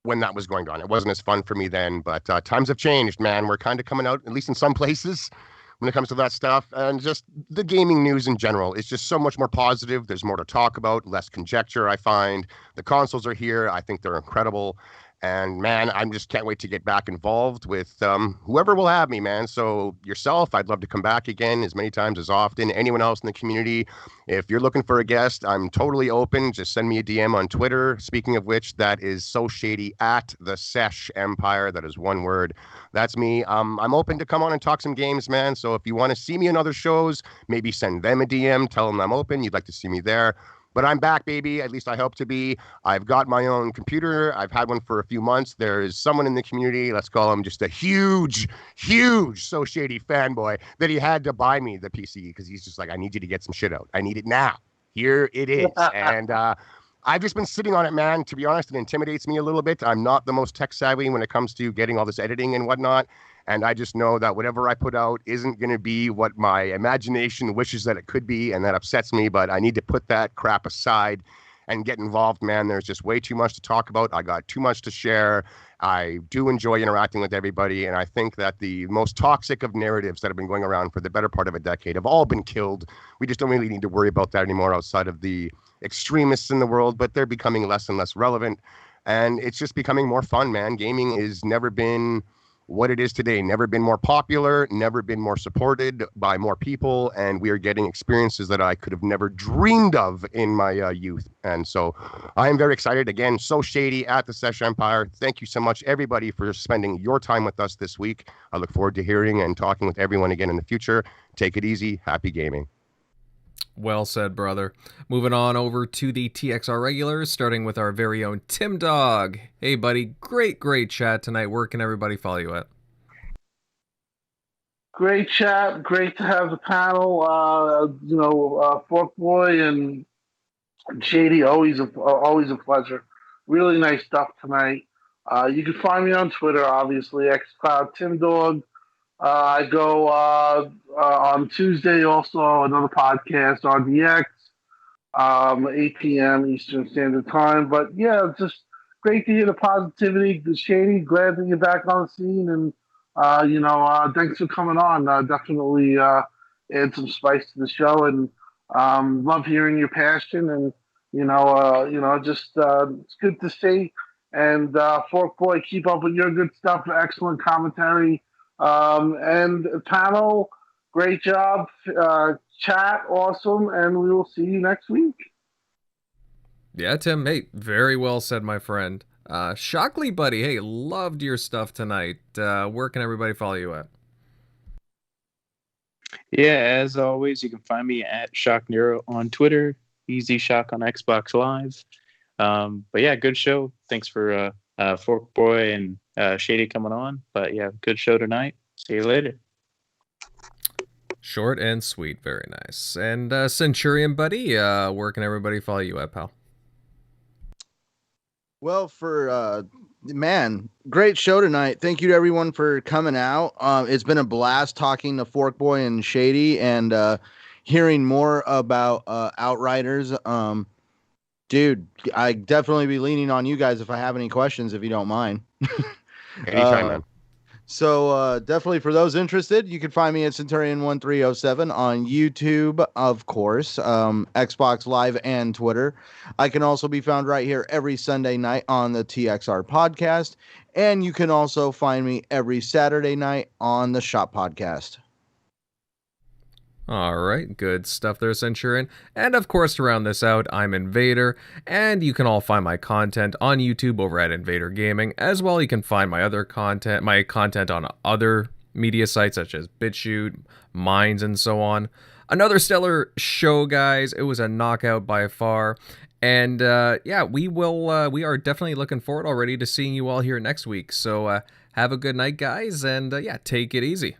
when that was going on. It wasn't as fun for me then, but times have changed, man. We're kind of coming out, at least in some places, when it comes to that stuff. And just the gaming news in general is just so much more positive. There's more to talk about, less conjecture, I find. The consoles are here. I think they're incredible. And, man, I just can't wait to get back involved with whoever will have me, man. So yourself, I'd love to come back again as many times as often. Anyone else in the community, if you're looking for a guest, I'm totally open. Just send me a DM on Twitter. Speaking of which, that is so shady at the Sesh Empire. That is one word. That's me. I'm open to come on and talk some games, man. So if you want to see me in other shows, maybe send them a DM. Tell them I'm open. You'd like to see me there. But I'm back, baby. At least I hope to be. I've got my own computer. I've had one for a few months. There's someone in the community, let's call him just a huge So Shady fanboy, that he had to buy me the PC because he's just like, I need you to get some shit out. I need it now. Here it is. And I've just been sitting on it, man. To be honest, it intimidates me a little bit. I'm not the most tech savvy when it comes to getting all this editing and whatnot. And I just know that whatever I put out isn't going to be what my imagination wishes that it could be. And that upsets me. But I need to put that crap aside and get involved, man. There's just way too much to talk about. I got too much to share. I do enjoy interacting with everybody. And I think that the most toxic of narratives that have been going around for the better part of a decade have all been killed. We just don't really need to worry about that anymore outside of the extremists in the world. But they're becoming less and less relevant. And it's just becoming more fun, man. Gaming has never been what it is today, never been more popular, never been more supported by more people, and we are getting experiences that I could have never dreamed of in my youth. And so I am very excited. Again, so shady at the Sesh Empire. Thank you so much, everybody, for spending your time with us this week. I look forward to hearing and talking with everyone again in the future. Take it easy. Happy gaming. Well said, brother. Moving on over to the TXR regulars, starting with our very own Tim Dog. Hey, buddy. Great chat tonight. Where can everybody follow you at? Great chat. Great to have the panel. Fork Boy and Shady, always a pleasure. Really nice stuff tonight. You can find me on Twitter, obviously, xCloud Tim Dog. I go on Tuesday also another podcast, RDX, 8 p.m. Eastern Standard Time. But yeah, just great to hear the positivity. Shady, glad that you're back on the scene, and thanks for coming on. Definitely add some spice to the show, and love hearing your passion. And it's good to see. And Fork Boy, keep up with your good stuff. Excellent commentary. And panel, great job. Chat, awesome. And we will see you next week. Yeah, Tim, hey, very well said, my friend. Shockley, buddy, hey, loved your stuff tonight. Where can everybody follow you at? Yeah, as always, you can find me at Shock Nero on Twitter, Easy Shock on Xbox Live. But yeah, good show. Thanks for Fork Boy and Shady coming on. But yeah, good show tonight. See you later. Short and sweet. Very nice. And Centurion, buddy, where can everybody follow you at, pal? Well, great show tonight. Thank you to everyone for coming out. It's been a blast talking to Fork Boy and Shady and hearing more about Outriders. Dude, I definitely be leaning on you guys if I have any questions, if you don't mind. Anytime, man. So definitely for those interested, you can find me at Centurion1307 on YouTube, of course, Xbox Live and Twitter. I can also be found right here every Sunday night on the TXR Podcast. And you can also find me every Saturday night on the Shop Podcast. All right, good stuff there, Centurion. And of course, to round this out, I'm Invader, and you can all find my content on YouTube over at Invader Gaming. As well, you can find my content on other media sites such as BitChute, Minds, and so on. Another stellar show, guys. It was a knockout by far. And yeah, we are definitely looking forward already to seeing you all here next week. So have a good night, guys, and yeah, take it easy.